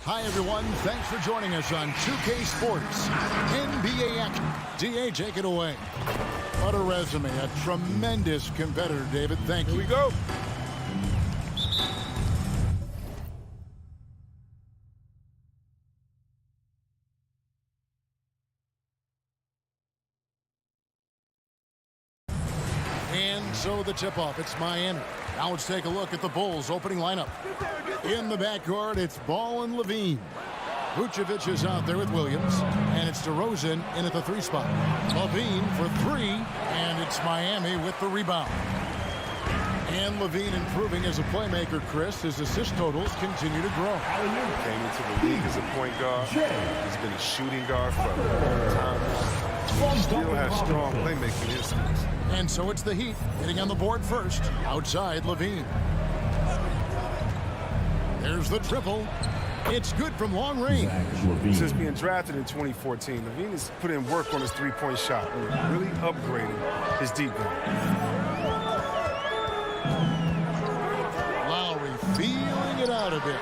Hi, everyone. Thanks for joining us on 2K Sports NBA Action. DA, take it away. What a resume. A tremendous competitor, David. Thank you. Here we go. And so the tip-off, it's Miami. Now let's take a look at the Bulls' opening lineup. In the backcourt, it's Ball and Levine. Vucevic is out there with Williams, and it's DeRozan in at the 3 spot. Levine for 3, and it's Miami with the rebound. And Levine improving as a playmaker, Chris. His assist totals continue to grow. Came into the league as a point guard. He's been a shooting guard for a long time. He still has strong playmaking instincts. And so it's the Heat hitting on the board first. Outside, Levine. There's the triple. It's good from long range. Since being drafted in 2014, Levine has put in work on his three-point shot and really upgraded his deep game. Lowry feeling it out a bit.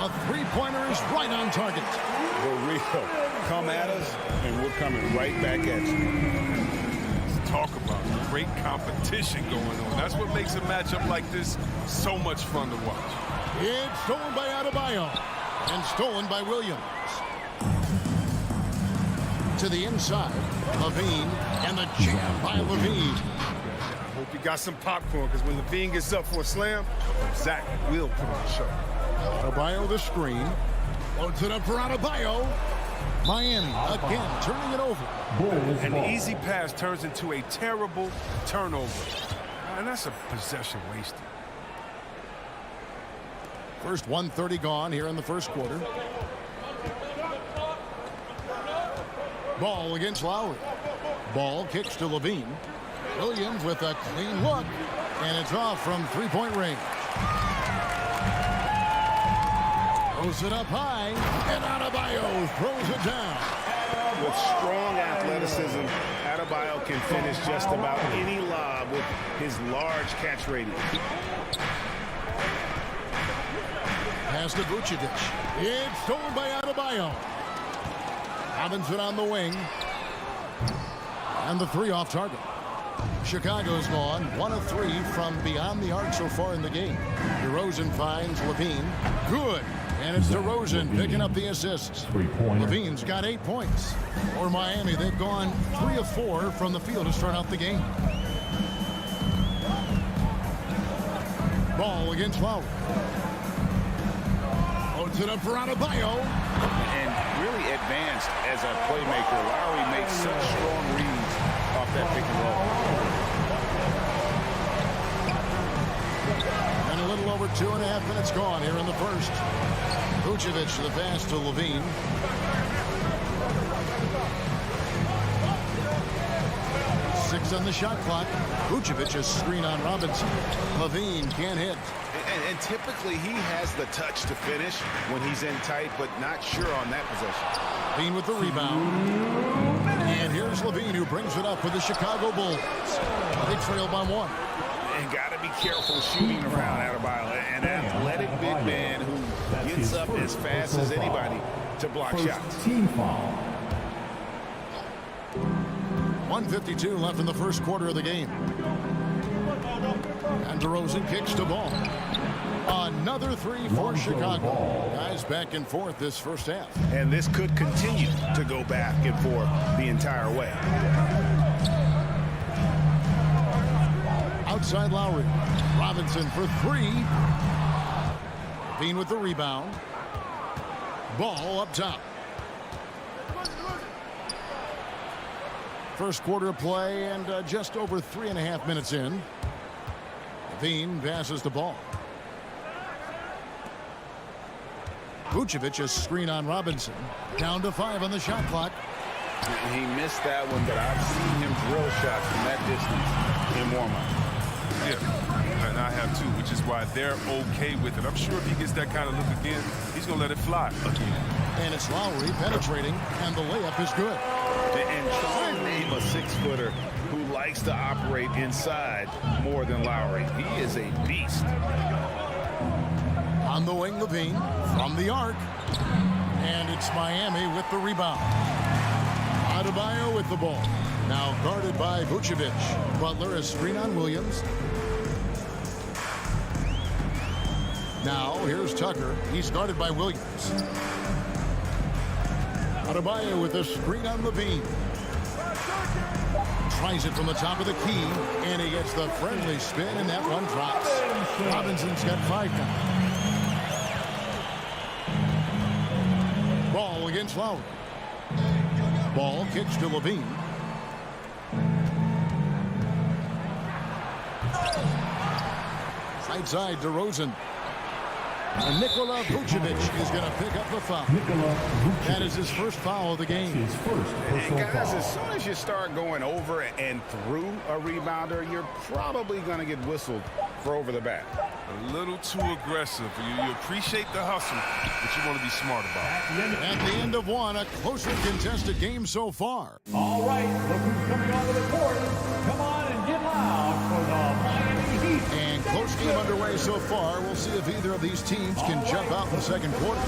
A three-pointer is right on target. Go Rico. Come at us, and we're coming right back at you. Talk about great competition going on. That's what makes a matchup like this so much fun to watch. It's stolen by Adebayo and stolen by Williams. To the inside, Levine, and the jam by Levine. I hope you got some popcorn, because when Levine gets up for a slam, Zach will put on a show. Adebayo the screen. Loads it up for Adebayo. Miami again turning it over. An easy pass turns into a terrible turnover. And that's a possession wasted. First 1:30 gone here in the first quarter. Ball against Lowry. Ball kicks to Levine. Williams with a clean look. And it's off from three-point range. Throws it up high. And Adebayo throws it down. With strong athleticism, Adebayo can finish just about any lob with his large catch radius. Pass to Vucevic. It's stolen by Adebayo. Robinson on the wing. And the 3 off target. Chicago's gone 1 of 3 from beyond the arc so far in the game. DeRozan finds Levine. Good. And it's DeRozan picking up the assists. Levine's got 8 points. For Miami, they've gone 3 of 4 from the field to start out the game. Ball against Lowry. Loads it up for Adebayo. And really advanced as a playmaker. Lowry makes such strong reads off that pick and roll. And a little over 2.5 minutes gone here in the first. Vucevic to the pass to Levine. Six on the shot clock. Vucevic a screen on Robinson. Levine can't hit. And typically he has the touch to finish when he's in tight, but not sure on that possession. Levine with the rebound. And here's Levine who brings it up for the Chicago Bulls. They trail by 1. And got to be careful shooting around Adebayo. An athletic big man who gets up as fast as anybody to block shots. Team foul. 1:52 left in the first quarter of the game. And DeRozan kicks to Ball. Another 3 for Chicago. Guys back and forth this first half. And this could continue to go back and forth the entire way. Outside Lowry. Robinson for 3. Levine with the rebound. Ball up top. First quarter of play and just over 3.5 minutes in. Levine passes the ball. Vucevic a screen on Robinson. Down to 5 on the shot clock. He missed that one, but I've seen him drill shots from that distance in warm-up. Yeah, and I have too, which is why they're okay with it. I'm sure if he gets that kind of look again, he's going to let it fly again. And it's Lowry penetrating, and the layup is good. And try to name a 6-footer who likes to operate inside more than Lowry. He is a beast. On On the wing, Levine from the arc. And it's Miami with the rebound. Adebayo with the ball. Now guarded by Vucevic. Butler is screen on Williams. Now here's Tucker. He's guarded by Williams. Adebayo with a screen on Levine. Tries it from the top of the key, and he gets the friendly spin, and that one drops. Robinson's got 5 now. Ball against Lowry. Ball kicks to Levine. Right side, DeRozan. And Nikola Vucevic is going to pick up the foul. That is his first foul of the game. And guys, as soon as you start going over and through a rebounder, you're probably going to get whistled for over the back. A little too aggressive. You appreciate the hustle, but you want to be smart about it. At the end of one, a closely contested game so far. All right, look who's coming onto the court. Come on and get loud for the Miami Heat. And close game underway so far. We'll see if either of these teams can jump out in the second quarter.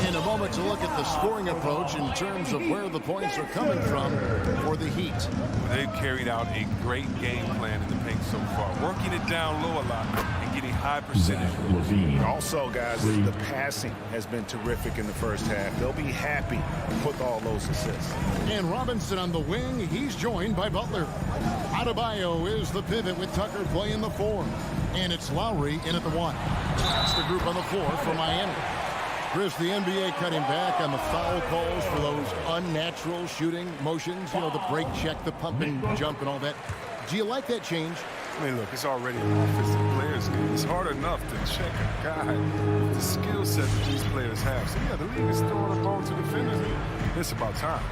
In a moment to look at the scoring approach in terms of where the points are coming from for the Heat. They've carried out a great game plan in the paint so far, working it down low a lot and getting high percentage. Also, guys, the passing has been terrific in the first half. They'll be happy with all those assists. And Robinson on the wing. He's joined by Butler. Adebayo is the pivot with Tucker playing the 4. And it's Lowry in at the 1. That's the group on the floor for Miami. Chris, the NBA cutting back on the foul calls for those unnatural shooting motions. You know, the break check, the pump and jump and all that. Do you like that change? I mean, look, it's already an offensive players game. It's hard enough to check a guy with the skill set that these players have. So, yeah, the league is throwing a ball to defenders. It's about time.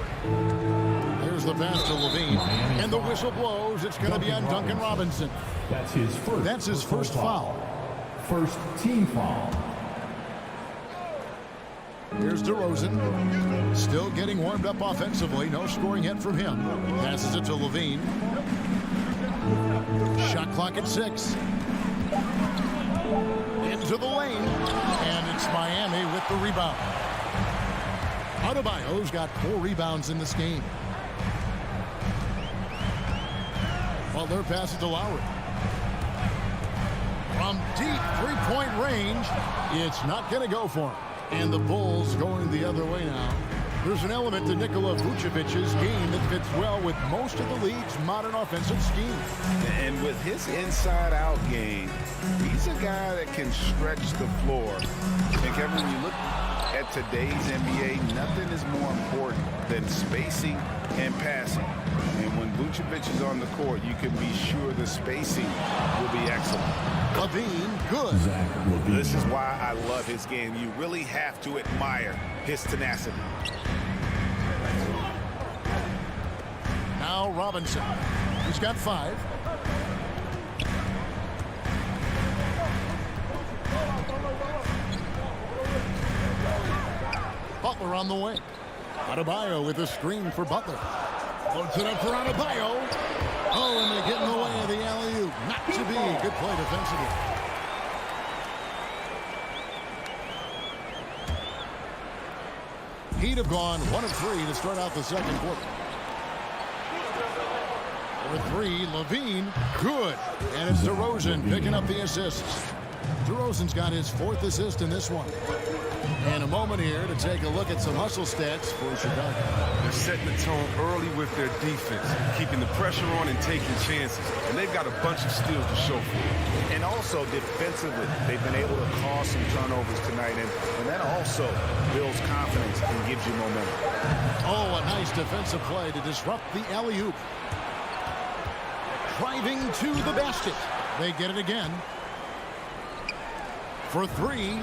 There's the pass to Levine. And the whistle blows. It's going to be on Duncan Robinson. That's his first foul. First team foul. Here's DeRozan. Still getting warmed up offensively. No scoring yet from him. Passes it to Levine. Shot clock at 6. Into the lane. And it's Miami with the rebound. Adebayo's got 4 rebounds in this game. Butler passes to Lowry. From deep three-point range, it's not going to go for him. And the Bulls going the other way now. There's an element to Nikola Vucevic's game that fits well with most of the league's modern offensive scheme. And with his inside-out game, he's a guy that can stretch the floor. And Kevin, when you look at today's NBA, nothing is more important than spacing and passing. And when Vucevic is on the court, you can be sure the spacing will be excellent. Levine, good. This is why I love his game. You really have to admire his tenacity. Now Robinson. He's got 5. Butler on the wing. Adebayo with a screen for Butler. Loads it up for Adebayo. Oh, and they get in the way of the alley-oop. Not to be. Good play defensively. Heat have gone 1 of 3 to start out the second quarter. For 3, Levine, good. And it's DeRozan picking up the assists. DeRozan's got his 4th assist in this one. And a moment here to take a look at some hustle stats for Chicago. They're setting the tone early with their defense, keeping the pressure on and taking chances. And they've got a bunch of steals to show for it. And also defensively, they've been able to cause some turnovers tonight. And that also builds confidence and gives you momentum. Oh, a nice defensive play to disrupt the alley-oop. Driving to the basket. They get it again. For 3.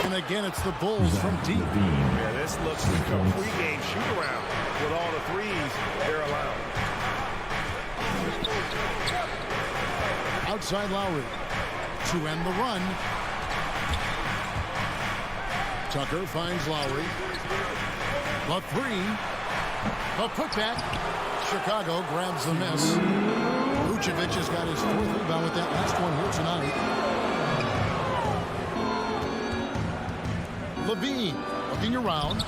And again, it's the Bulls from deep. Yeah, this looks like a pregame shoot-around with all the threes they're allowed. Outside Lowry to end the run. Tucker finds Lowry. The 3. The putback. Chicago grabs the miss. Vucevic has got his 4th rebound with that last one here tonight. Levine looking around,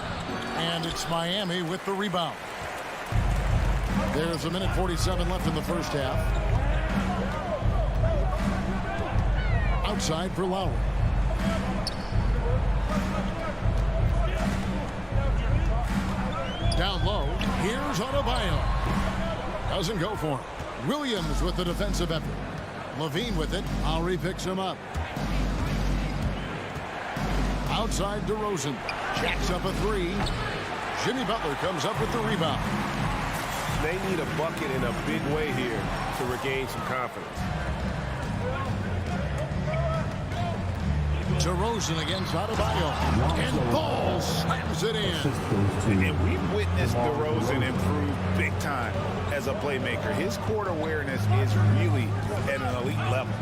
and it's Miami with the rebound. There's 1:47 left in the first half. Outside for Lowry. Down low, here's Adebayo. Doesn't go for him. Williams with the defensive effort. Levine with it. Lowry picks him up. Outside DeRozan. Jacks up a three. Jimmy Butler comes up with the rebound. They need a bucket in a big way here to regain some confidence. DeRozan against Adebayo. And Ball slams it in. And we've witnessed DeRozan improve big time as a playmaker. His court awareness is really at an elite level.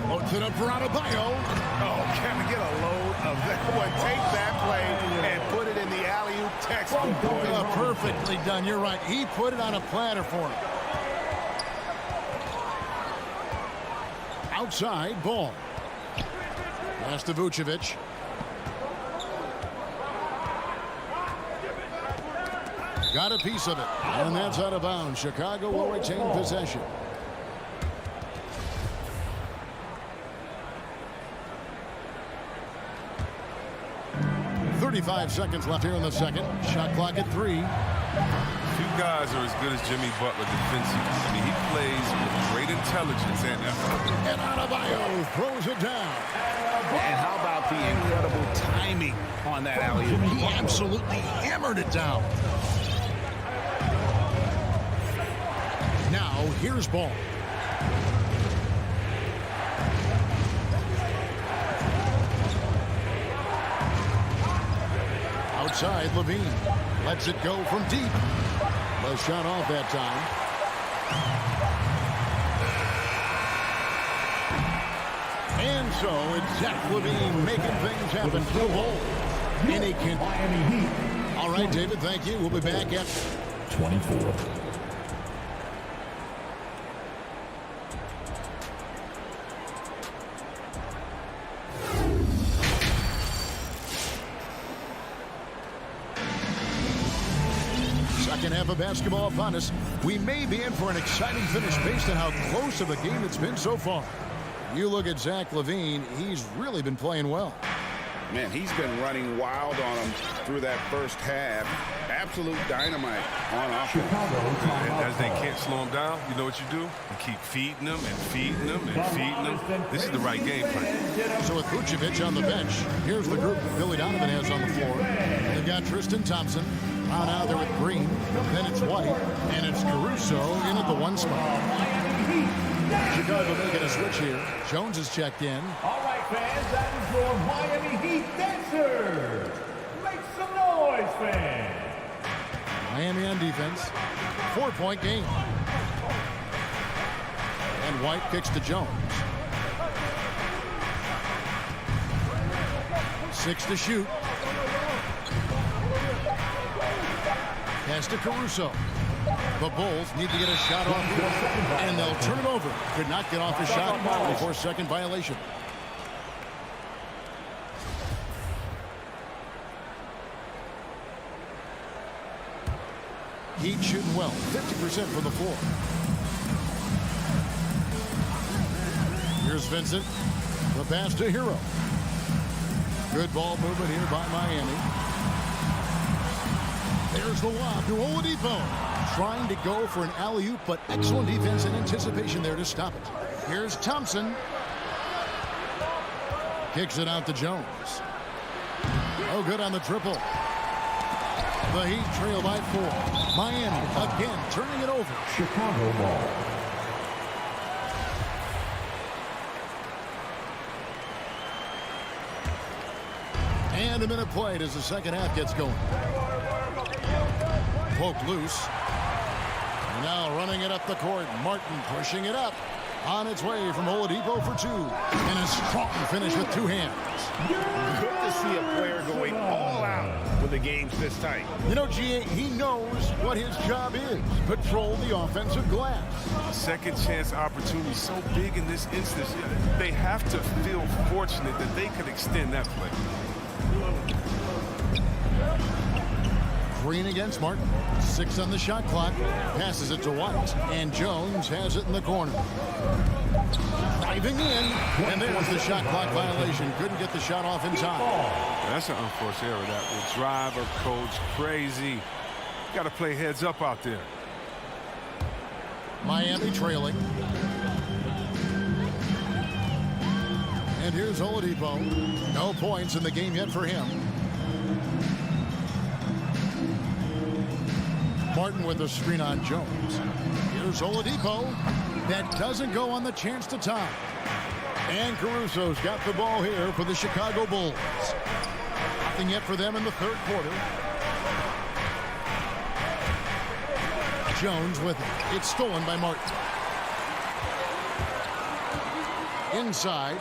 Loads it up for Adebayo. Oh, can we get a load of that one? Take that play and put it in the alley-oop textbook. Perfectly done. You're right. He put it on a platter for him. Outside, Ball. Pass to Vucevic. Got a piece of it. And that's out of bounds. Chicago will retain possession. 35 seconds left here in the second. Shot clock at 3. Few guys are as good as Jimmy Butler defensively. I mean, he plays with great intelligence and effort. And Adebayo throws it down. And how about the incredible timing on that alley-oop? He absolutely hammered it down. Now, here's Ball. Outside, Levine lets it go from deep. The shot off that time. And so it's Zach Levine making things happen to the ball. And he can. Miami Heat. All right, David, thank you. We'll be back at 24. second half of basketball upon us. We may be in for an exciting finish based on how close of a game it's been so far. You look at Zach Levine, he's really been playing well. Man, he's been running wild on him through that first half. Absolute dynamite on offense. And as they can't slow him down, you know what you do? You keep feeding them and feeding them and feeding them. This is the right game plan. So with Vucevic on the bench, here's the group Billy Donovan has on the floor. They've got Tristan Thompson on out there with Green. Then it's White, and it's Caruso in at the 1 spot. Chicago making a switch here. Jones is checked in. All right, fans, that is your Miami Heat dancers. Make some noise, fans. Miami on defense. 4-point game. And White kicks to Jones. 6 to shoot. Pass to Caruso. The Bulls need to get a shot off, and they'll turn it over. Could not get off a shot before second violation. Heat shooting well, 50% from the floor. Here's Vincent. The pass to Hero. Good ball movement here by Miami. There's the lob to Oladipo. Trying to go for an alley-oop, but excellent defense and anticipation there to stop it. Here's Thompson. Kicks it out to Jones. Oh, good on the triple. The Heat trail by 4. Miami again turning it over. Chicago ball. And a minute played as the second half gets going. Poke loose. And now running it up the court. Martin pushing it up. On its way from Oladipo for 2. And a strong finish with 2 hands. Good to see a player going all out with the games this tight. You know, G.A., he knows what his job is. Patrol the offensive glass. Second chance opportunity so big in this instance. They have to feel fortunate that they could extend that play. Green against Martin. 6 on the shot clock. Passes it to White. And Jones has it in the corner. Diving in. And there's the shot clock violation. Couldn't get the shot off in time. That's an unforced error. That will drive a coach crazy. Got to play heads up out there. Miami trailing. And here's Oladipo. No points in the game yet for him. Martin with a screen on Jones. Here's Oladipo. That doesn't go on the chance to tie. And Caruso's got the ball here for the Chicago Bulls. Nothing yet for them in the third quarter. Jones with it. It's stolen by Martin. Inside.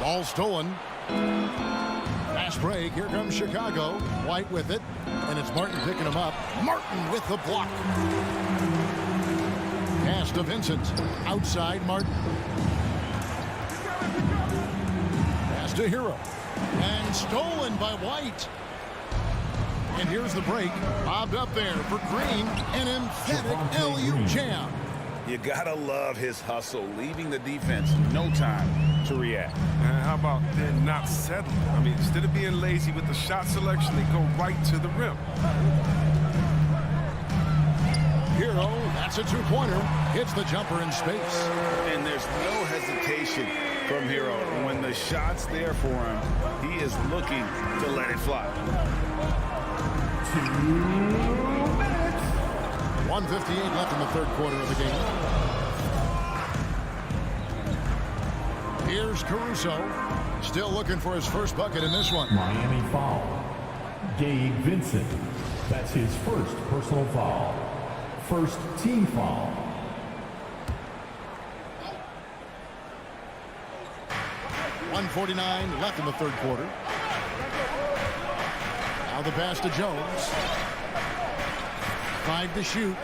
Ball stolen. Fast break. Here comes Chicago. White with it. And it's Martin picking him up. Martin with the block. Pass to Vincent. Outside Martin. Pass to Hero. And stolen by White. And here's the break. Bobbed up there for Green. An emphatic LU jam. You gotta love his hustle, leaving the defense no time to react. And how about they're not settling? I mean, instead of being lazy with the shot selection, they go right to the rim. Hero, that's a two-pointer. Hits the jumper in space. And there's no hesitation from Hero. When the shot's there for him, he is looking to let it fly. 2 minutes. 1:58 left in the third quarter of the game. Here's Caruso. Still looking for his first bucket in this one. Miami foul. Gabe Vincent. That's his first personal foul. First team foul. .149 left in the third quarter. Now the pass to Jones. 5 to shoot.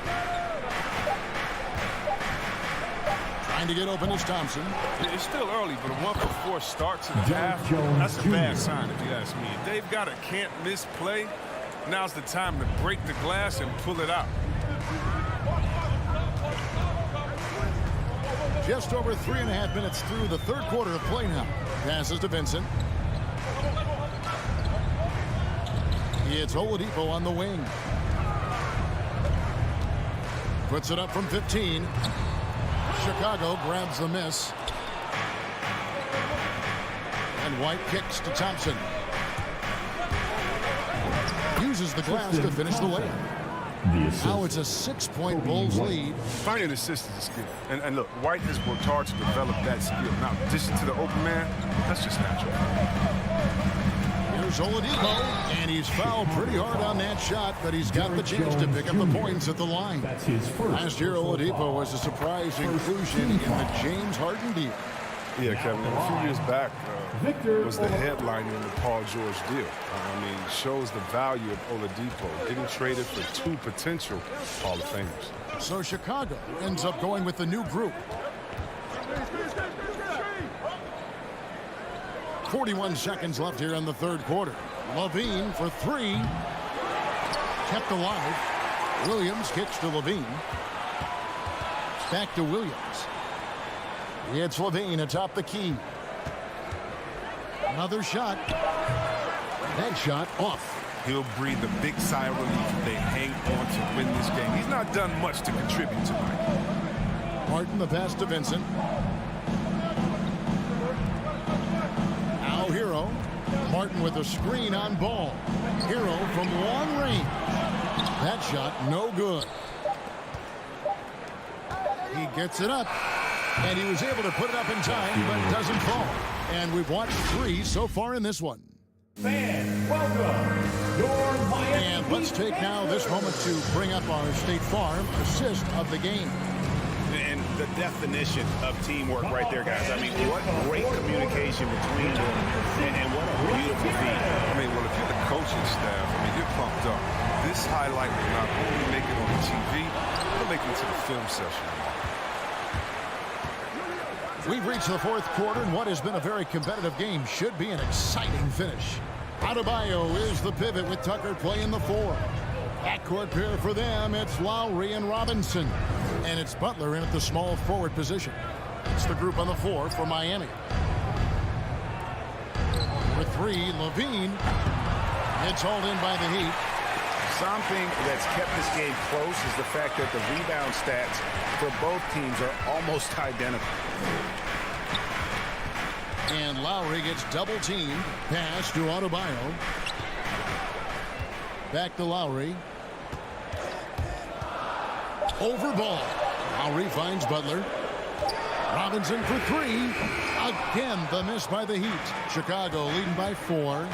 Trying to get open is Thompson. It's still early, but a 1-for-4 start to the half, that's a bad sign if you ask me. If they've got a can't-miss play, now's the time to break the glass and pull it out. Just over 3.5 minutes through the third quarter of play now. Passes to Vincent. It's Oladipo on the wing. Puts it up from 15. Chicago grabs the miss. And White kicks to Thompson. Uses the glass to finish the layup. Now it's a 6-point Bulls lead. Finding assists is a skill. And look, White has worked hard to develop that skill. Now, addition to the open man, that's just natural. Here's Oladipo, and he's fouled pretty hard on that shot, but he's got the chance to pick up the points at the line. That's his first. Last year, Oladipo was a surprise inclusion in the James Harden deal. Yeah, Kevin, a few years back was the headline in the Paul George deal. I mean, shows the value of Oladipo. Getting traded for 2 potential Hall of Famers. So Chicago ends up going with the new group. 41 seconds left here in the third quarter. Levine for 3. Kept alive. Williams kicks to Levine. Back to Williams. It's Levine atop the key. Another shot. That shot off. He'll breathe a big sigh of relief if they hang on to win this game. He's not done much to contribute tonight. Martin the pass to Vincent. Now Hero. Martin with a screen on ball. Hero from long range. That shot no good. He gets it up. And he was able to put it up in time, but it doesn't fall. And we've watched 3 so far in this one. Fans, welcome. Your Miami And let's take now this moment to bring up our State Farm assist of the game. And the definition of teamwork right there, guys. I mean, what great communication between them, and what a beautiful feat. I mean, well, if you're the coaching staff, I mean, you're pumped up. This highlight will not only make it on the TV, it'll make it to the film session. We've reached the fourth quarter, and what has been a very competitive game should be an exciting finish. Adebayo is the pivot with Tucker playing the 4. Backcourt pair for them, it's Lowry and Robinson. And it's Butler in at the small forward position. It's the group on the 4 for Miami. For 3, Levine. It's hauled in by the Heat. Something that's kept this game close is the fact that the rebound stats for both teams are almost identical. And Lowry gets double-teamed. Pass to Adebayo. Back to Lowry. Over ball. Lowry finds Butler. Robinson for 3. Again, the miss by the Heat. Chicago leading by 4.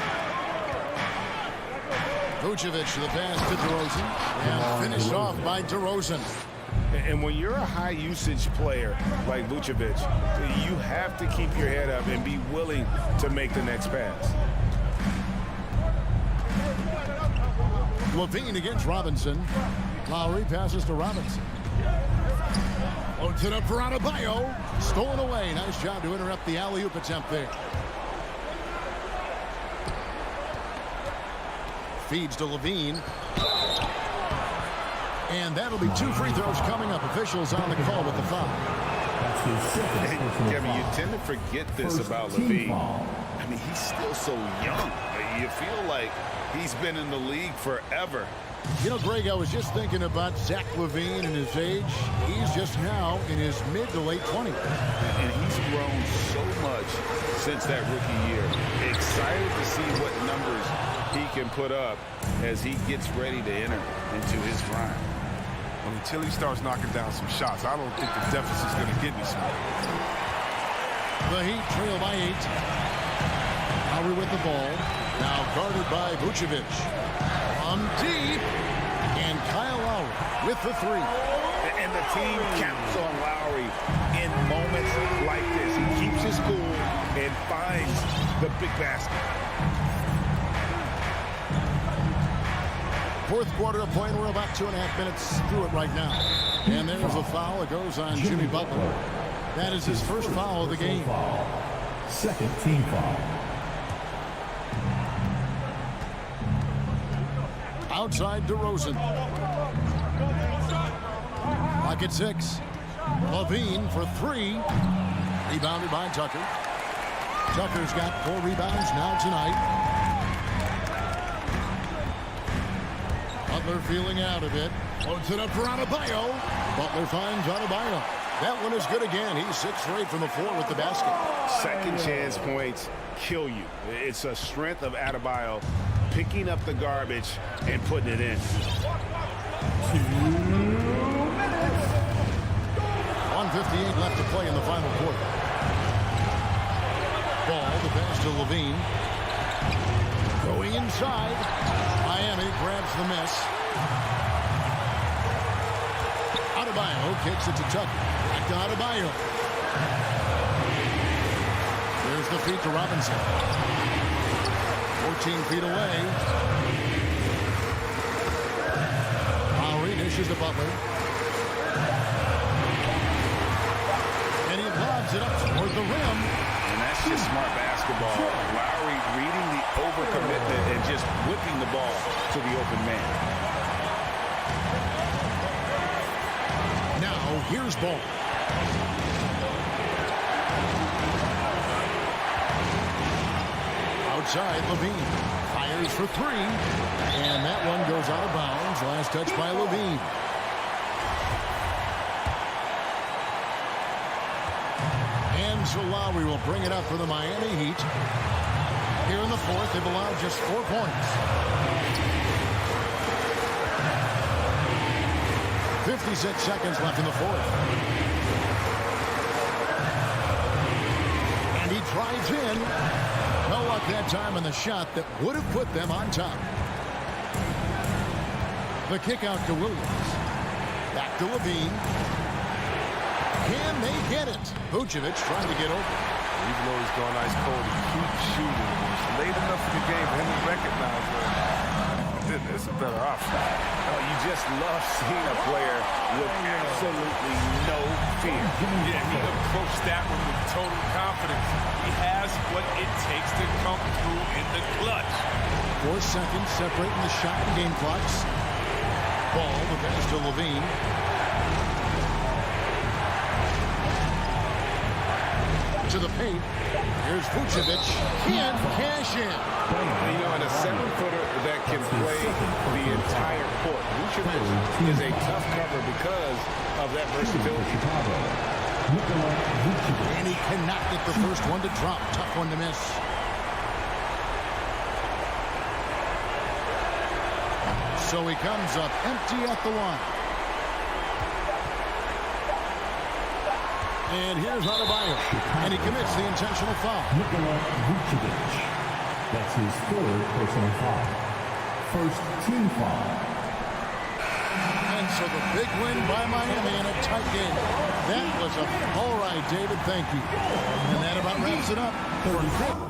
Vucevic, the pass to DeRozan. And finished off by DeRozan. And when you're a high-usage player like Vucevic, you have to keep your head up and be willing to make the next pass. Levine against Robinson. Lowry passes to Robinson. Loads it up for Adebayo. Stolen away. Nice job to interrupt the alley-oop attempt there. Feeds to Levine. And that'll be 2 free throws coming up. Officials on the call with the foul. Kevin, you tend to forget this about Levine. I mean, he's still so young. You feel like he's been in the league forever. You know, Greg, I was just thinking about Zach LaVine and his age. He's just now in his mid to late 20s. And he's grown so much since that rookie year. Excited to see what numbers he can put up as he gets ready to enter into his prime. Until he starts knocking down some shots, I don't think the deficit's going to get me some. The Heat trail by 8. Lowry with the ball. Now guarded by Vucevic. On deep. And Kyle Lowry with the 3. And the team counts on Lowry in moments like this. He keeps his cool and finds the big basket. Fourth quarter of play, and we're about 2.5 minutes through it right now. And there's a foul. It goes on Jimmy Butler. That is his first foul of the game. Second team foul. Outside DeRozan. Lock at 6. Levine for 3. Rebounded by Tucker. Tucker's got 4 rebounds now tonight. Butler feeling out of it. Loads it up for Adebayo. Butler finds Adebayo. That one is good again. He's 6 for 8 from the floor with the basket. Second chance points kill you. It's a strength of Adebayo picking up the garbage and putting it in. 1:58 left to play in the final quarter. Ball, the pass to Levine. Going inside. Miami grabs the miss. Adebayo kicks it to Tucker. Back to Adebayo. There's the feed to Robinson. 14 feet away. Lowry dishes to Butler. And he lobs it up toward the rim. And that's just smart basketball. Lowry reading the overcommitment and just whipping the ball to the open man. Now, here's ball. Outside, Levine fires for 3. And that one goes out of bounds. Last touch by Levine. And so Lowry will bring it up for the Miami Heat. Here in the fourth, they've allowed just 4 points. 56 seconds left in the fourth. And he drives in. No luck that time on the shot that would have put them on top. The kick out to Williams. Back to Levine. Can they get it? Vucevic trying to get over. Even though he's going ice cold, he keeps shooting. It's late enough in the game for him to recognize that it's a better option. You just love seeing a player with absolutely no fear. Yeah, he approached that one with total confidence. He has what it takes to come through in the clutch. 4 seconds separating the shot and game clocks. Ball, the pass to Levine. To the paint. Here's Vucevic. Can't cash in. You know, and a 7-footer that can play the entire court. Vucevic is a tough cover because of that versatility. And he cannot get the first one to drop. Tough one to miss. So he comes up empty at the line. And here's Adebayo. And he commits the intentional foul. Nikola Vucevic. That's his 3rd personal foul. First team foul. And so the big win by Miami in a tight game. That was all right, David. Thank you. And that about wraps it up for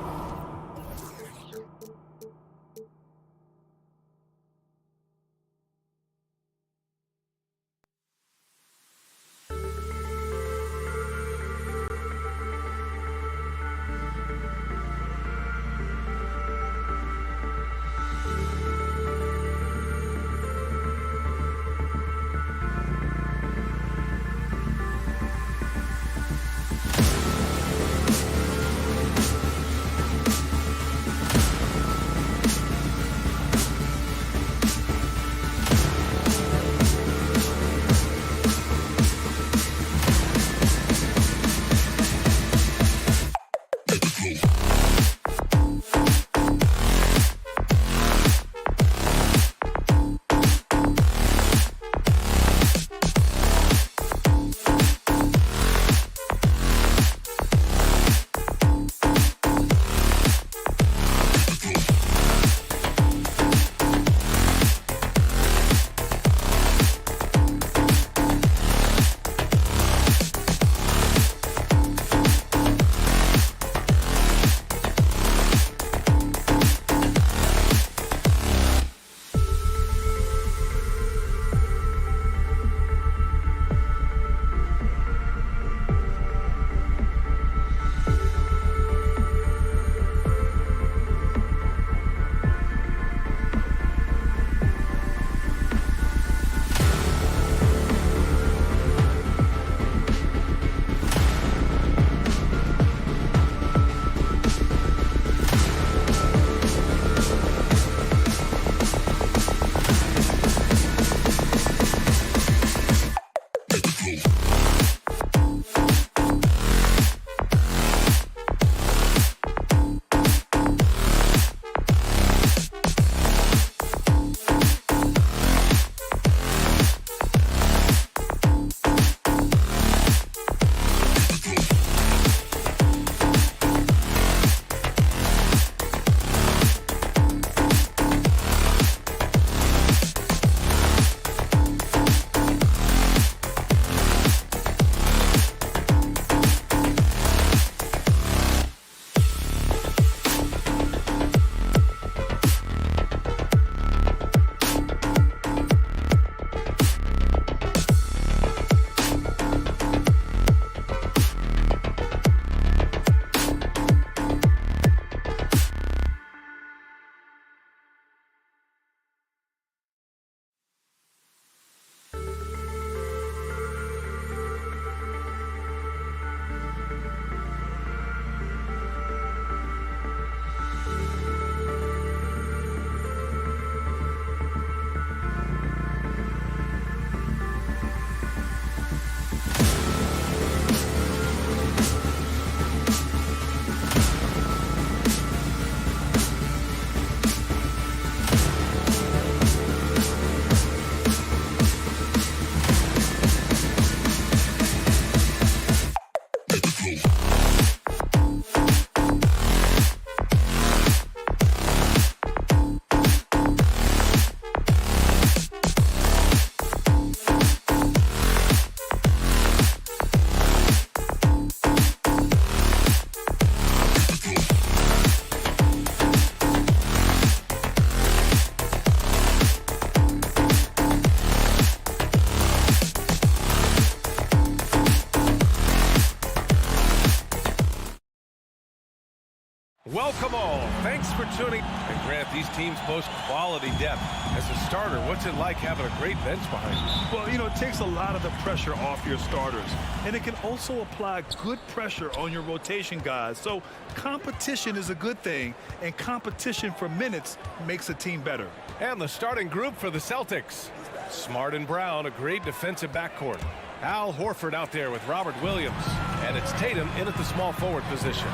Welcome all. Thanks for tuning. And Grant, these teams boast quality depth. As a starter, what's it like having a great bench behind you? Well, you know, it takes a lot of the pressure off your starters. And it can also apply good pressure on your rotation guys. So competition is a good thing. And competition for minutes makes a team better. And the starting group for the Celtics. Smart and Brown, a great defensive backcourt. Al Horford out there with Robert Williams. And it's Tatum in at the small forward position.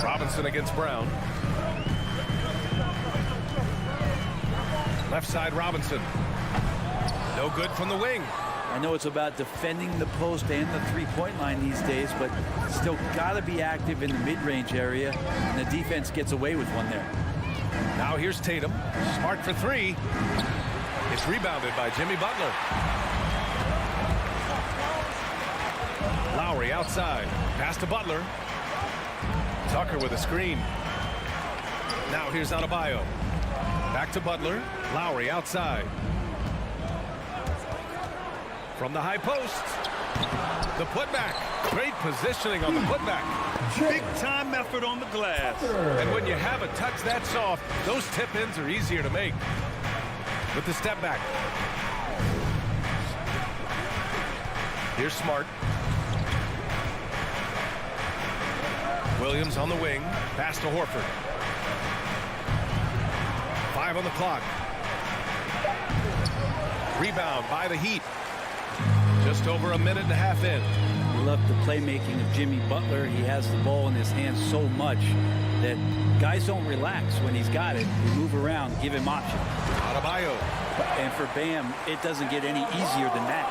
Robinson against Brown. Left side Robinson. No good from the wing. I know it's about defending the post and the three-point line these days, but still got to be active in the mid-range area, and the defense gets away with one there. Now here's Tatum. Smart for three. It's rebounded by Jimmy Butler. Lowry outside. Pass to Butler. Tucker with a screen. Now here's Adebayo. Back to Butler. Lowry outside. From the high post. The putback. Great positioning on the putback. Big time effort on the glass. And when you have a touch that soft, those tip-ins are easier to make. With the step back. Here's Smart. Williams on the wing. Pass to Horford. 5 on the clock. Rebound by the Heat. Just over a minute and a half in. I love the playmaking of Jimmy Butler. He has the ball in his hands so much that guys don't relax when he's got it. They move around, give him options. Adebayo. And for Bam, it doesn't get any easier than that.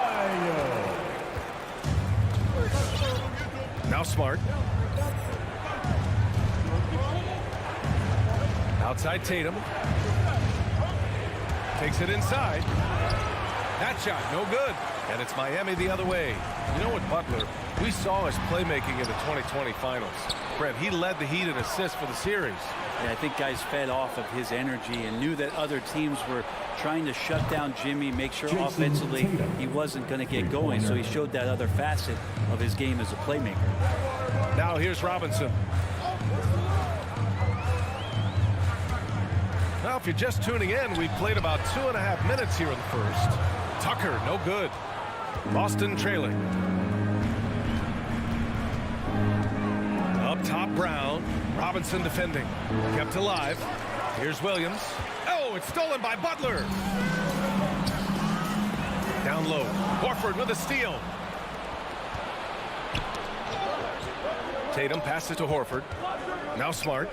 Now Smart. Outside Tatum. Takes it inside. That shot, no good. And it's Miami the other way. You know what, Butler? We saw his playmaking in the 2020 finals. Brent, he led the Heat in assists for the series. Yeah, I think guys fed off of his energy and knew that other teams were trying to shut down Jimmy, make sure offensively he wasn't going to get going. So he showed that other facet of his game as a playmaker. Now here's Robinson. Now, if you're just tuning in, we've played about 2.5 minutes here in the first. Tucker, no good. Boston trailing. Up top, Brown. Robinson defending. Kept alive. Here's Williams. Oh, it's stolen by Butler. Down low. Horford with a steal. Tatum passes to Horford. Now Smart.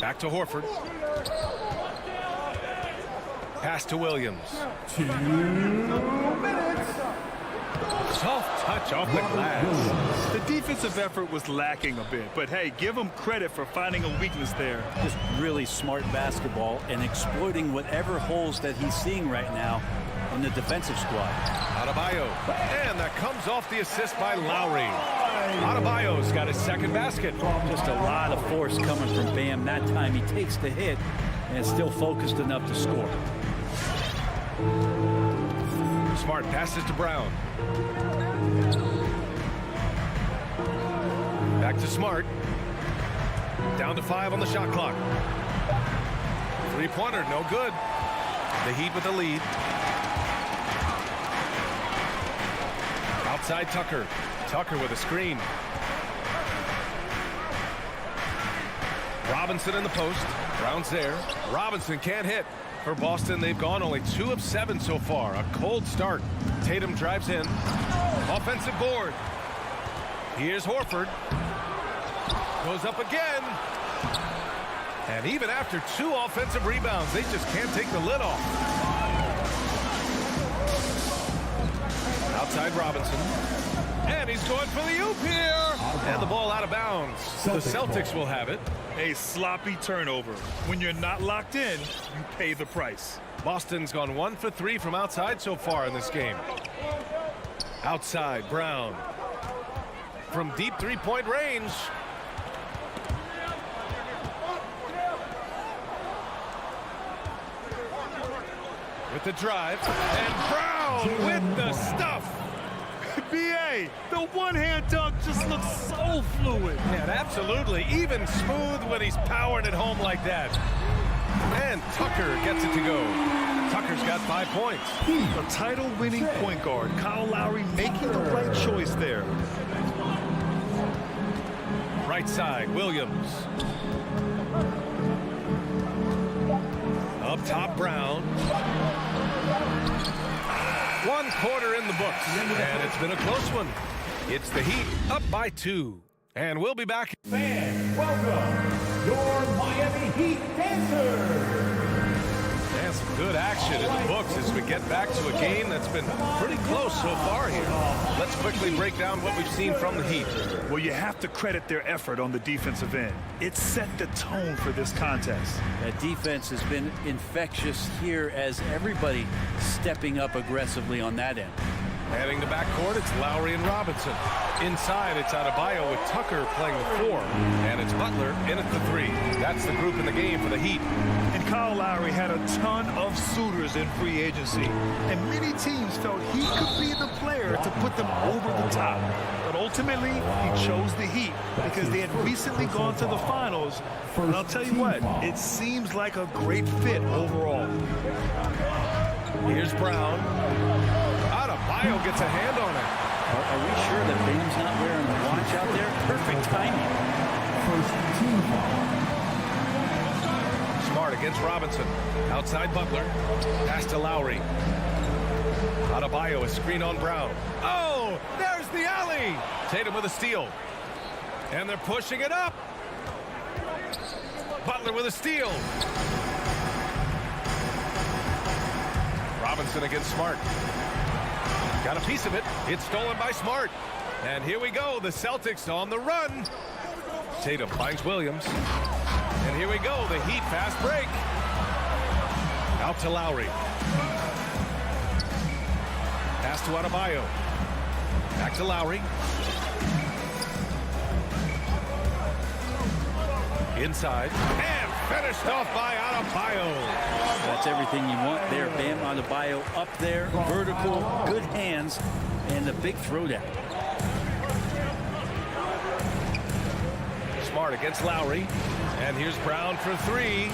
Back to Horford. Pass to Williams. 2 minutes. Soft touch off the glass. The defensive effort was lacking a bit, but hey, give him credit for finding a weakness there. Just really smart basketball and exploiting whatever holes that he's seeing right now in the defensive squad. Adebayo. And that comes off the assist by Lowry. Adebayo's got his second basket. Just a lot of force coming from Bam. That time he takes the hit and still focused enough to score. Smart passes to Brown. Back to Smart. Down to 5 on the shot clock. Three-pointer, no good. The Heat with the lead. Outside Tucker. Tucker with a screen. Robinson in the post. Brown's there. Robinson can't hit. For Boston, they've gone only 2 of 7 so far. A cold start. Tatum drives in. Offensive board. Here's Horford. Goes up again. And even after 2 offensive rebounds, they just can't take the lid off. Outside Robinson. And he's going for the oop here. And the ball out of bounds. The Celtics will have it. A sloppy turnover. When you're not locked in, you pay the price. Boston's gone 1 for 3 from outside so far in this game. Outside, Brown. From deep three-point range. With the drive. And Brown with the stuff. BA. Hey, the one-hand dunk just looks so fluid. Yeah, absolutely. Even smooth when he's powering it home like that. And Tucker gets it to go. Tucker's got 5 points. A title-winning point guard, Kyle Lowry, making the right choice there. Right side, Williams. Up top, Brown. 1 quarter in the books, and it's been a close one. It's the Heat up by 2, and we'll be back. Fans, welcome your Miami Heat dancers. And some good action in the books as we get back to a game that's been pretty close so far here. Let's quickly break down what we've seen from the Heat. Well, you have to credit their effort on the defensive end. It set the tone for this contest. That defense has been infectious here as everybody stepping up aggressively on that end. Heading to backcourt, it's Lowry and Robinson. Inside, it's Adebayo with Tucker playing the 4. And it's Butler in at the 3. That's the group in the game for the Heat. And Kyle Lowry had a ton of suitors in free agency. And many teams felt he could be the player to put them over the top. But ultimately, he chose the Heat because they had recently gone to the finals. And I'll tell you what, it seems like a great fit overall. Here's Brown. Adebayo gets a hand on it. Are we sure that Bam's not wearing the watch out there? Perfect timing. First team foul. Smart against Robinson. Outside Butler. Pass to Lowry. Adebayo, a screen on Brown. Oh, there's the alley. Tatum with a steal. And they're pushing it up. Butler with a steal. Robinson against Smart. Got a piece of it. It's stolen by Smart. And here we go. The Celtics on the run. Tatum finds Williams. And here we go. The Heat fast break. Out to Lowry. Pass to Adebayo. Back to Lowry. Inside. And finished off by Adebayo. That's everything you want there. Bam Adebayo up there, vertical, good hands, and the big throwdown. Smart against Lowry. And here's Brown for 3.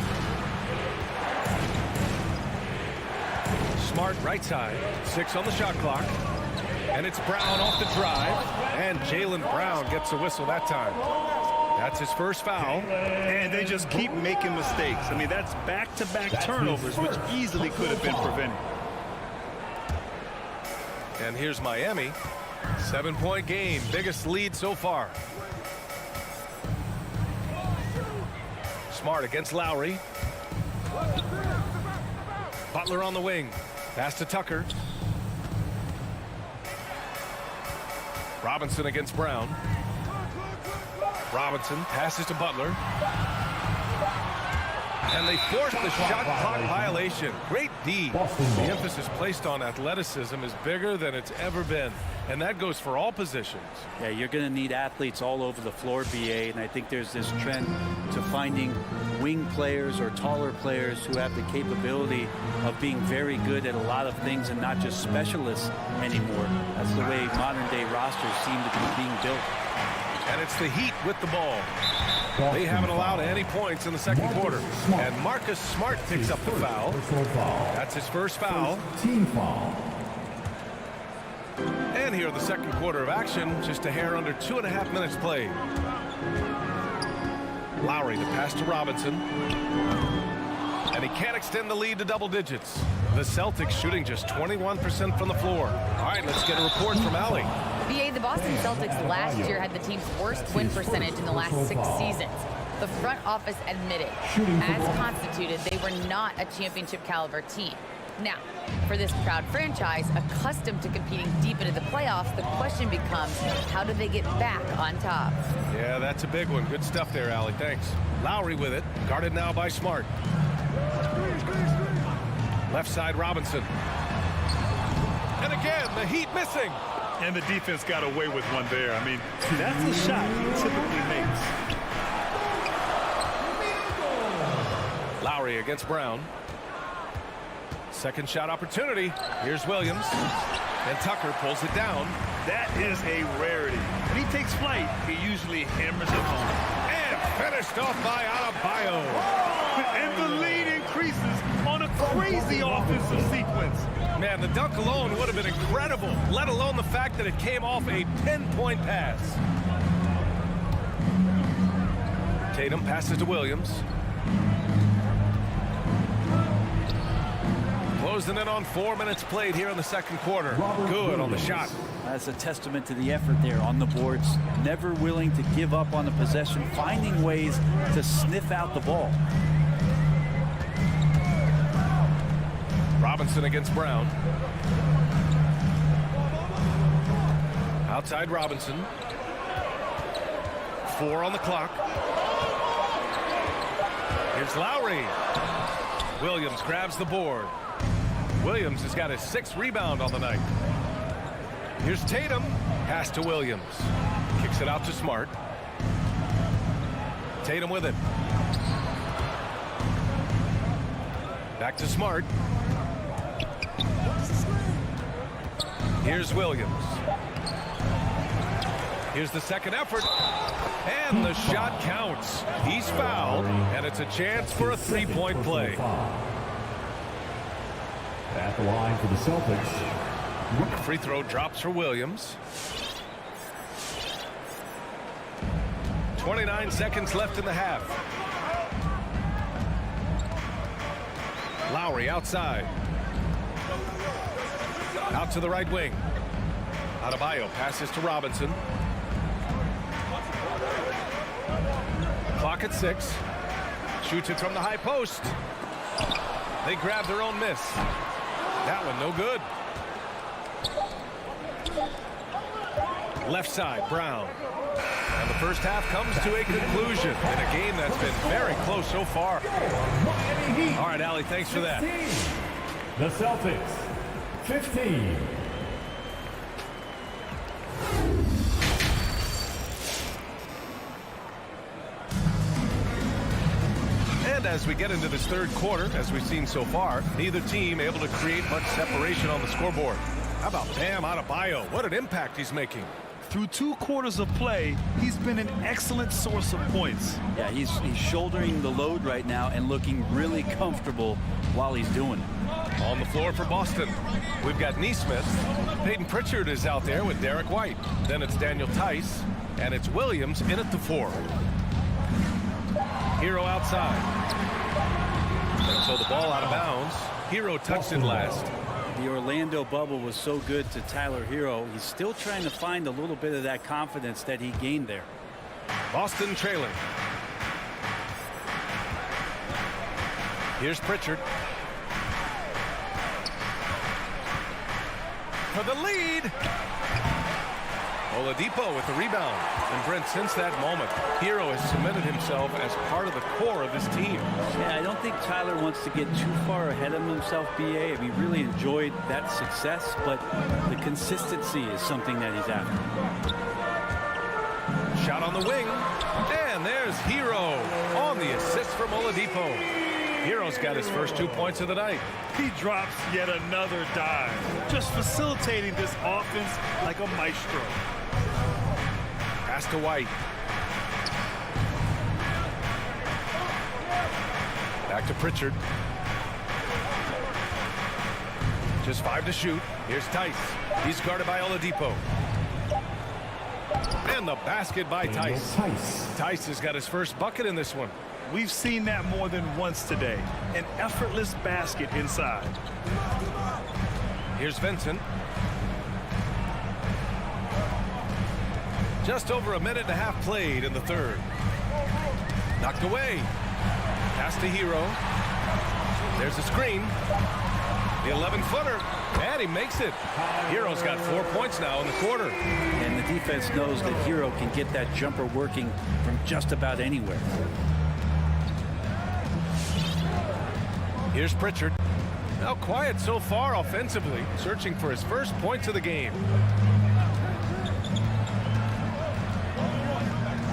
Smart right side. 6 on the shot clock. And it's Brown off the drive. And Jaylen Brown gets a whistle that time. That's his first foul. And they just keep making mistakes. I mean, that's back-to-back turnovers, which easily could have been prevented. And here's Miami. 7-point game. Biggest lead so far. Smart against Lowry. Butler on the wing. Pass to Tucker. Robinson against Brown. Robinson passes to Butler. And they force the shot clock violation. Great D. The emphasis placed on athleticism is bigger than it's ever been. And that goes for all positions. Yeah, you're going to need athletes all over the floor, BA, and I think there's this trend to finding wing players or taller players who have the capability of being very good at a lot of things and not just specialists anymore. That's the way modern-day rosters seem to be being built. And it's the Heat with the ball. They haven't allowed any points in the second quarter. And Marcus Smart picks up the foul. That's his first foul. Team foul. And here in the second quarter of action, just a hair under 2.5 minutes played. Lowry to pass to Robinson. And he can't extend the lead to double digits. The Celtics shooting just 21% from the floor. All right, let's get a report from Allie. BA, the Boston Celtics last year had the team's worst win percentage in the last 6 seasons. The front office admitted, as constituted, they were not a championship caliber team. Now, for this proud franchise, accustomed to competing deep into the playoffs, the question becomes, how do they get back on top? Yeah, that's a big one. Good stuff there, Allie. Thanks. Lowry with it. Guarded now by Smart. Left side, Robinson. And again, the Heat missing. And the defense got away with one there. I mean, that's a shot he typically makes. Lowry against Brown. Second shot opportunity. Here's Williams. And Tucker pulls it down. That is a rarity. When he takes flight, he usually hammers it home. And finished off by Adebayo. And the lead increases on a crazy offensive sequence. Man, the dunk alone would have been incredible, let alone the fact that it came off a pinpoint pass. Tatum passes to Williams. Closing in on 4 minutes played here in the second quarter. Good on the shot. That's a testament to the effort there on the boards. Never willing to give up on the possession, finding ways to sniff out the ball. Robinson against Brown. Outside Robinson. 4 on the clock. Here's Lowry. Williams grabs the board. Williams has got his 6th rebound on the night. Here's Tatum. Pass to Williams. Kicks it out to Smart. Tatum with it. Back to Smart. Here's Williams. Here's the second effort. And the shot counts. He's fouled, and it's a chance for a 3-point play. At the line for the Celtics. Free throw drops for Williams. 29 seconds left in the half. Lowry outside. Out to the right wing. Adebayo passes to Robinson. Clock at 6. Shoots it from the high post. They grab their own miss. That one no good. Left side, Brown. And the first half comes to a conclusion in a game that's been very close so far. All right, Allie, thanks for that. The Celtics, 15. And as we get into this third quarter, as we've seen so far, neither team able to create much separation on the scoreboard. How about Bam Adebayo? What an impact he's making. Through 2 quarters of play, he's been an excellent source of points. Yeah, he's shouldering the load right now and looking really comfortable while he's doing it. On the floor for Boston, we've got Nesmith. Peyton Pritchard is out there with Derek White. Then it's Daniel Tice, and it's Williams in at the 4. Hero outside. And so the ball out of bounds. Hero touched it last. The Orlando bubble was so good to Tyler Hero. He's still trying to find a little bit of that confidence that he gained there. Boston trailing. Here's Pritchard. For the lead. Oladipo with the rebound. And Brent, since that moment, Hero has cemented himself as part of the core of this team. Yeah, I don't think Tyler wants to get too far ahead of himself, BA. I mean, he really enjoyed that success, but the consistency is something that he's after. Shot on the wing. And there's Hero on the assist from Oladipo. Hero's got his first 2 points of the night. He drops yet another dive, just facilitating this offense like a maestro. Pass to White. Back to Pritchard. Just 5 to shoot. Here's Tice. He's guarded by Oladipo. And the basket by Tice. Tice has got his first bucket in this one. We've seen that more than once today. An effortless basket inside. Here's Vincent. Just over a minute and a half played in the third. Knocked away. Pass to Hero. There's a screen. The 11-footer. And he makes it. Hero's got 4 points now in the quarter. And the defense knows that Hero can get that jumper working from just about anywhere. Here's Pritchard. Now quiet so far offensively, searching for his first points of the game.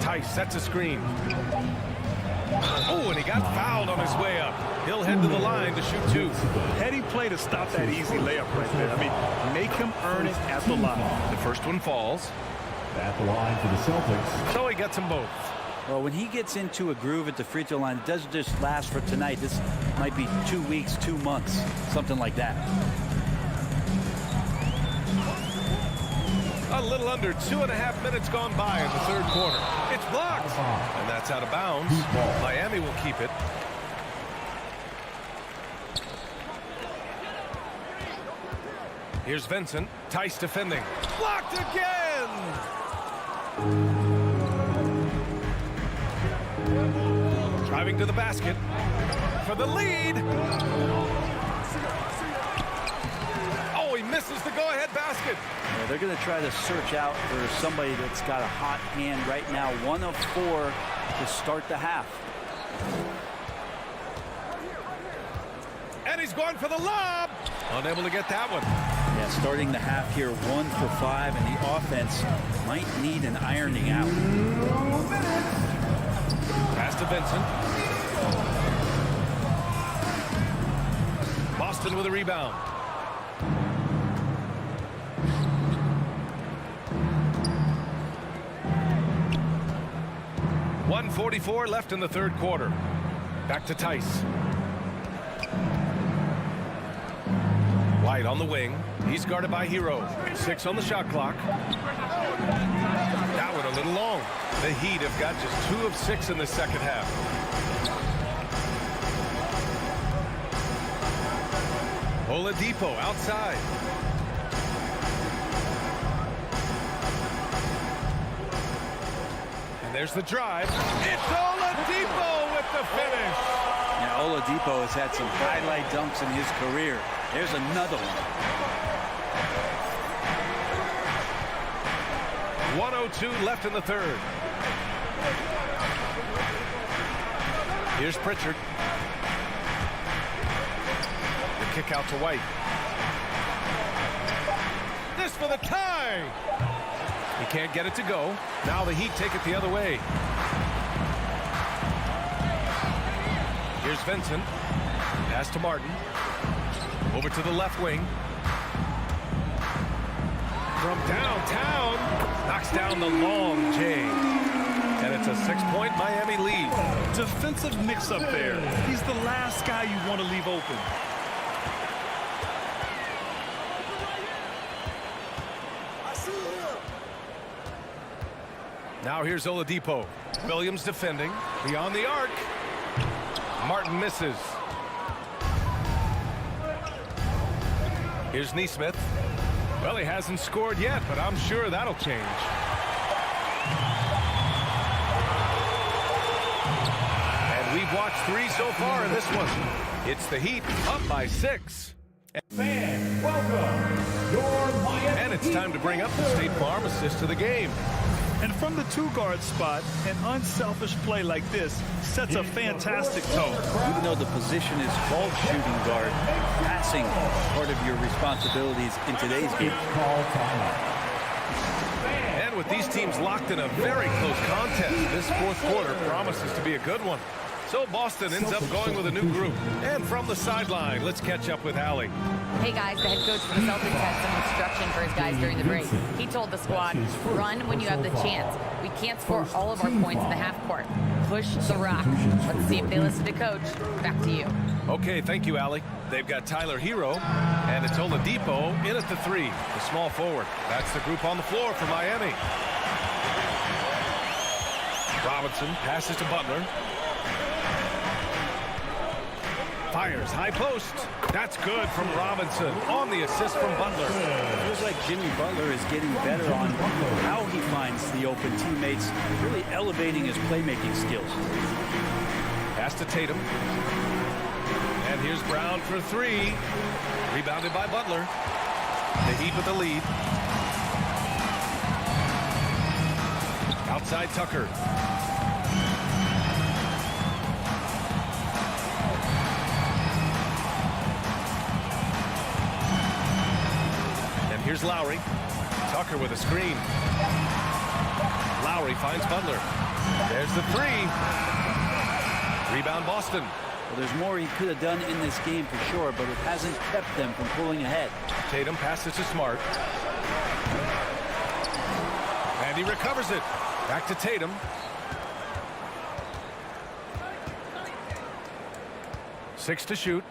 Tice sets a screen. Oh, and he got fouled on his way up. He'll head to the line to shoot 2. Heady play to stop that easy layup right there. I mean, make him earn it at the line. The first one falls. At the line for the Celtics. So he gets them both. Well, when he gets into a groove at the free throw line, it doesn't just last for tonight. This might be 2 weeks, 2 months, something like that. A little under 2.5 minutes gone by in the third quarter. It's blocked, and that's out of bounds. Miami will keep it. Here's Vincent. Tice defending. Blocked again! Driving to the basket for the lead. Oh, he misses the go-ahead basket. Yeah, they're going to try to search out for somebody that's got a hot hand right now. 1 of 4 to start the half. And he's going for the lob. Unable to get that one. Yeah, starting the half here, 1 for 5, and the offense might need an ironing out. Pass to Vincent. Boston with a rebound. .144 left in the third quarter. Back to Tice. White on the wing. He's guarded by Hero. 6 on the shot clock. That one a little long. The Heat have got just 2 of 6 in the second half. Oladipo outside. And there's the drive. It's Oladipo with the finish. Now, Oladipo has had some highlight dunks in his career. There's another one. 1:02 left in the third. Here's Pritchard. The kick out to White. This for the tie. He can't get it to go. Now the Heat take it the other way. Here's Vincent. Pass to Martin. Over to the left wing. From downtown. Knocks down the long J. And it's a 6-point Miami lead. Defensive mix-up there. He's the last guy you want to leave open. Now here's Oladipo. Williams defending. Beyond the arc. Martin misses. Here's Nesmith. Well, he hasn't scored yet, but I'm sure that'll change. And we've watched 3 so far in this one. It's the Heat up by 6. Fans, welcome your Miami And it's time to bring up the State Farm assist to the game. And from the 2-guard spot, an unselfish play like this sets a fantastic tone. Even though the position is called shooting guard, passing part of your responsibilities in today's game. And with these teams locked in a very close contest, this fourth quarter promises to be a good one. So Boston ends up going with a new group. And from the sideline, let's catch up with Allie. Hey guys, the head coach for the Celtics had some instruction for his guys during the break. He told the squad, run when you have the chance. We can't score all of our points in the half court. Push the rock. Let's see if they listen to coach. Back to you. Okay, thank you, Allie. They've got Tyler Hero, and it's Oladipo in at the 3, the small forward. That's the group on the floor for Miami. Robinson passes to Butler. Fires high post. That's good from Robinson on the assist from Butler. Feels like Jimmy Butler is getting better on how he finds the open teammates, really elevating his playmaking skills. Pass to Tatum. And here's Brown for 3. Rebounded by Butler. The Heat with the lead. Outside Tucker. Here's Lowry. Tucker with a screen. Lowry finds Butler. There's the 3. Rebound Boston. Well, there's more he could have done in this game for sure, but it hasn't kept them from pulling ahead. Tatum passes to Smart. And he recovers it. Back to Tatum. Six to shoot.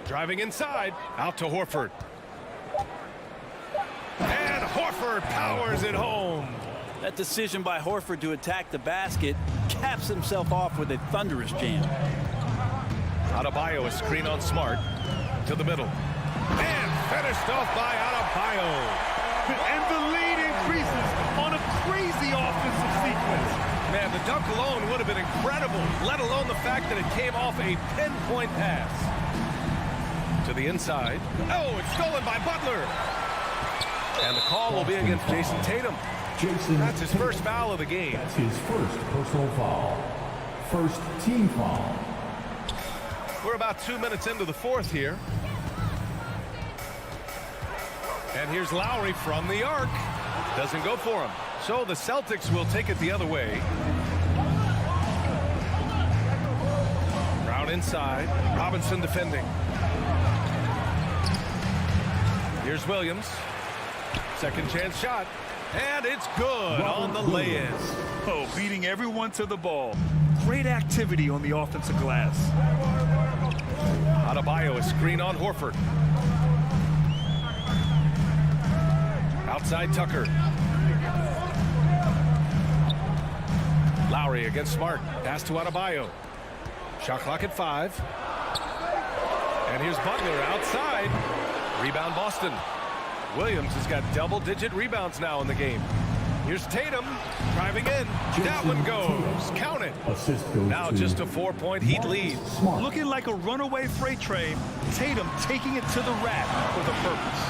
Driving inside. Out to Horford. And Horford powers it home. That decision by Horford to attack the basket caps himself off with a thunderous jam. Adebayo, a screen on Smart. To the middle. And finished off by Adebayo. And the lead increases on a crazy offensive sequence. Man, the dunk alone would have been incredible, let alone the fact that it came off a pinpoint pass. To the inside. Oh, it's stolen by Butler. And the call will be against Jason Tatum. That's his first foul of the game. That's his first personal foul. First team foul. We're about 2 minutes into the fourth here. And here's Lowry from the arc. Doesn't go for him. So the Celtics will take it the other way. Brown inside. Robinson defending. Here's Williams. Second chance shot. And it's good on the lay-in. Oh, beating everyone to the ball. Great activity on the offensive glass. Adebayo, a screen on Horford. Outside Tucker. Lowry against Smart. Pass to Adebayo. Shot clock at 5. And here's Butler outside. Rebound Boston. Williams has got double-digit rebounds now in the game. Here's Tatum driving in. That one goes. Count it. Now just a 4-point Heat lead. Looking like a runaway freight train. Tatum taking it to the rack for the purpose.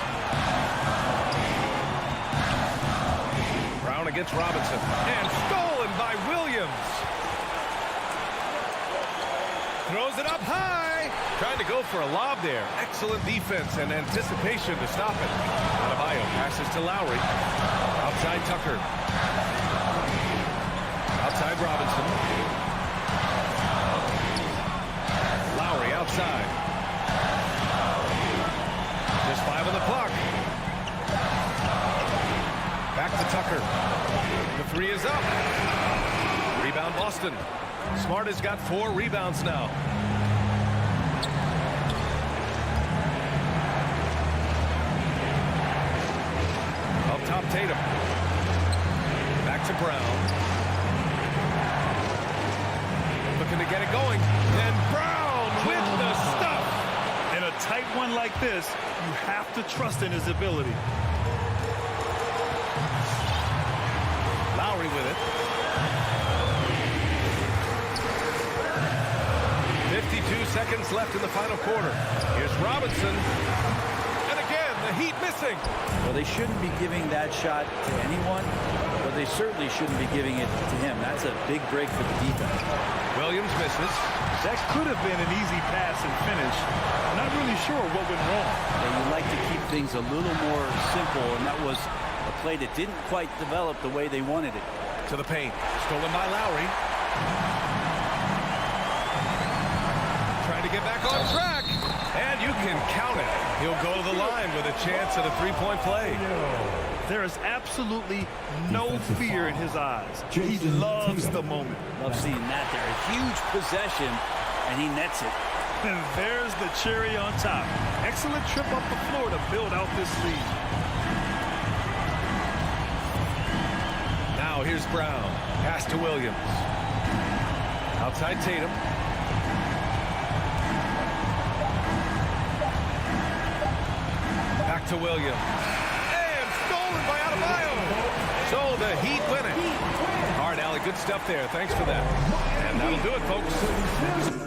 Brown against Robinson. And stolen by Williams. Throws it up high. Trying to go for a lob there. Excellent defense and anticipation to stop it. Adebayo passes to Lowry. Outside Tucker. Outside Robinson. Lowry outside. Just 5 on the clock. Back to Tucker. The 3 is up. Rebound Boston. Smart has got 4 rebounds now. Up top Tatum. Back to Brown. Looking to get it going. And Brown with the stuff. In a tight one like this, you have to trust in his ability. Lowry with it. 52 seconds left in the final quarter. Here's Robinson. And again, the Heat missing. Well, they shouldn't be giving that shot to anyone, but they certainly shouldn't be giving it to him. That's a big break for the defense. Williams misses. That could have been an easy pass and finish. I'm not really sure what went wrong. And you like to keep things a little more simple, and that was a play that didn't quite develop the way they wanted it. To the paint. Stolen by Lowry. Trying to get back on track. And you can count it. He'll go to the line with a chance at a 3-point play. There is absolutely no fear in his eyes. He loves the moment. Love seeing that there. A huge possession, and he nets it. And there's the cherry on top. Excellent trip up the floor to build out this lead. Now here's Brown. Pass to Williams. Outside Tatum. Back to Williams. And stolen by Adebayo. So the Heat win it. All right, Allie, good stuff there. Thanks for that. And that'll do it, folks.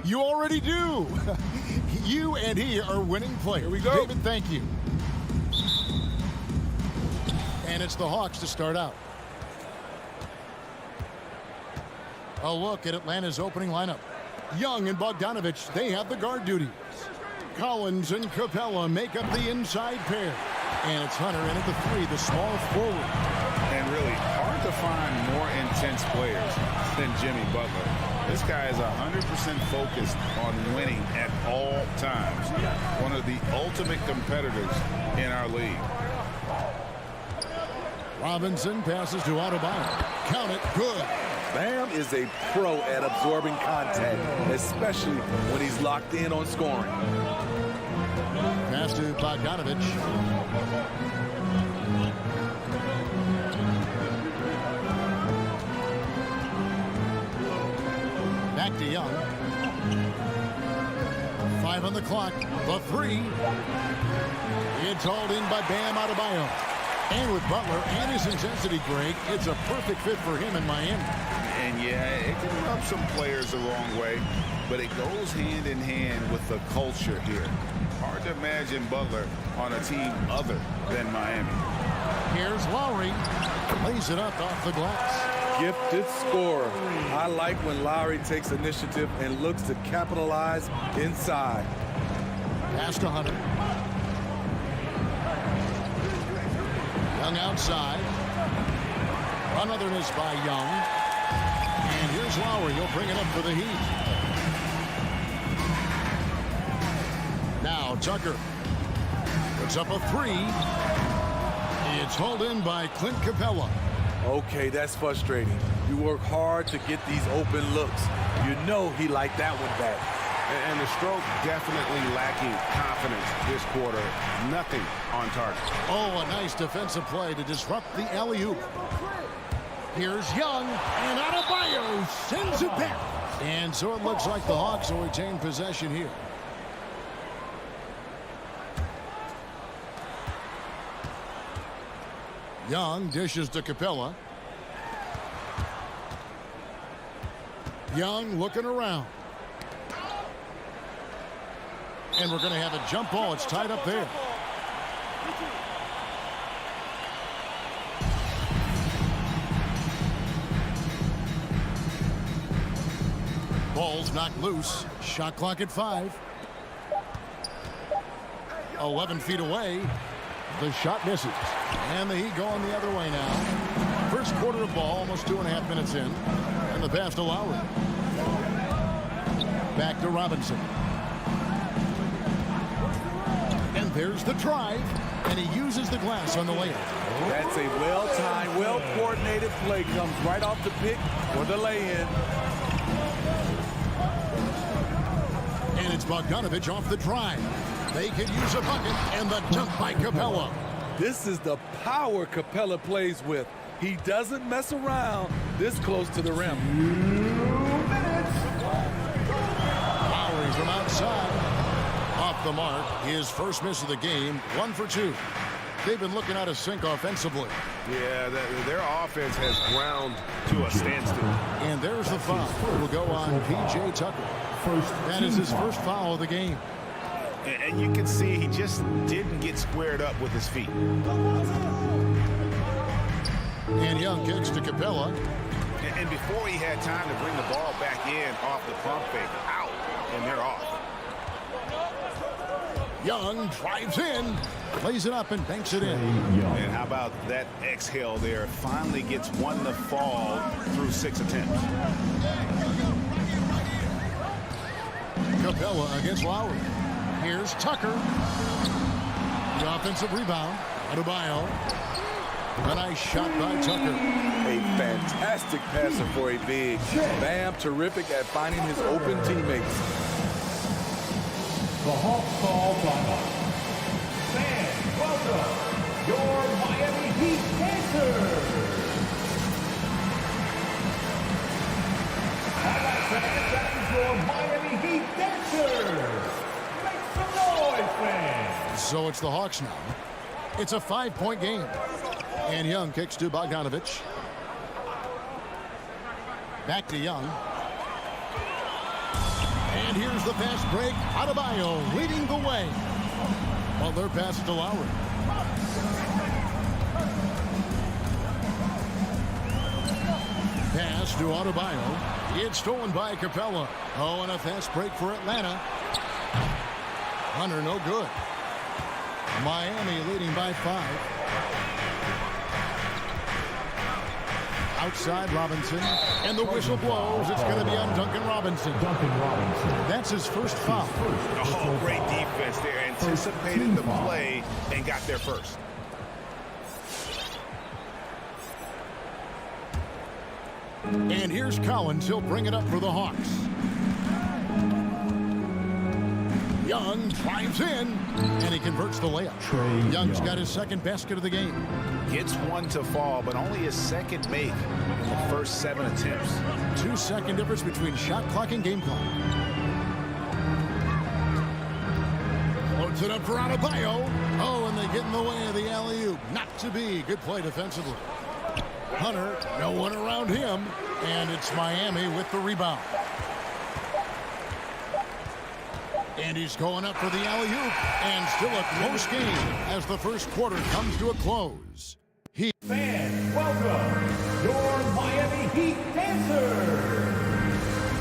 You already do. You and he are winning players. Here we go. David, thank you. And it's the Hawks to start out. A look at Atlanta's opening lineup. Young and Bogdanovich, they have the guard duties. Collins and Capella make up the inside pair. And it's Hunter in at the three, the small forward. And really hard to find more intense players than Jimmy Butler. This guy is 100% focused on winning at all times. One of the ultimate competitors in our league. Robinson passes to Adebayo. Count it, good. Bam is a pro at absorbing contact, especially when he's locked in on scoring. Pass to Bogdanovich. Back to Young. 5 on the clock. The three. It's hauled in by Bam Adebayo. And with Butler and his intensity, Greg, it's a perfect fit for him in Miami. And yeah, it can rub some players the wrong way, but it goes hand in hand with the culture here. Hard to imagine Butler on a team other than Miami. Here's Lowry. Lays it up off the glass. Gifted scorer. I like when Lowry takes initiative and looks to capitalize inside. Pass to Hunter. Young outside. Another miss by Young. And here's Lowry. He'll bring it up for the Heat. Now Tucker puts up a three. It's hauled in by Clint Capella. Okay, that's frustrating. You work hard to get these open looks. You know he liked that one back. And the stroke definitely lacking confidence this quarter. Nothing on target. Oh, a nice defensive play to disrupt the alley-oop. Here's Young, and Adebayo sends it back. And so it looks like the Hawks will retain possession here. Young dishes to Capella. Young looking around. And we're going to have a jump ball. It's tied up there. Ball's knocked loose. Shot clock at 5. 11 feet away. The shot misses. And the Heat going the other way now. First quarter of ball, almost 2.5 minutes in. And the pass to Lowry. Back to Robinson. And there's the drive. And he uses the glass on the layup. That's a well-timed, well-coordinated play. Comes right off the pick for the lay-in. And it's Bogdanovich off the drive. They could use a bucket, and the dunk by Capella. This is the power Capella plays with. He doesn't mess around this close to the rim. 2 minutes. Lowry from outside. Off the mark. His first miss of the game. 1 for 2. They've been looking out of sync offensively. Yeah, their offense has ground to a standstill. And there's the foul. It will go on P.J. Tucker. That is his first foul of the game. And you can see he just didn't get squared up with his feet. And Young kicks to Capella. And before he had time to bring the ball back in off the pump fake, out, and they're off. Young drives in, plays it up and banks it in. And how about that exhale there? Finally gets one to fall through 6 attempts. Capella against Lowry. Here's Tucker. The offensive rebound. Adebayo. A nice shot by Tucker. A fantastic passer for a big. Bam, terrific at finding his open teammates. The Hawks call timeout. Fans, welcome your Miami Heat dancers. All right, fans, that is your Miami Heat dancers. Make some noise, fans. So it's the Hawks now. It's a 5-point game. And Young kicks to Bogdanovich. Back to Young. And here's the fast break. Adebayo leading the way. Well, their pass to Lowry. Pass to Adebayo. It's stolen by Capella. Oh, and a fast break for Atlanta. Hunter, no good. Miami leading by 5. Outside Robinson, and the whistle blows. It's going to be on Duncan Robinson. That's his first foul. Oh, great defense there. Anticipated the play and got there first. And here's Collins. He'll bring it up for the Hawks. Young drives in, and he converts the layup. Young's got his second basket of the game. Gets one to fall, but only his second make in the first 7 attempts. 2-second difference between shot clock and game clock. Loads it up for Adebayo. Oh, and they get in the way of the alley-oop. Not to be. Good play defensively. Hunter, no one around him, and it's Miami with the rebound. And he's going up for the alley-oop, and still a close game as the first quarter comes to a close. Fans, welcome your Miami Heat dancers.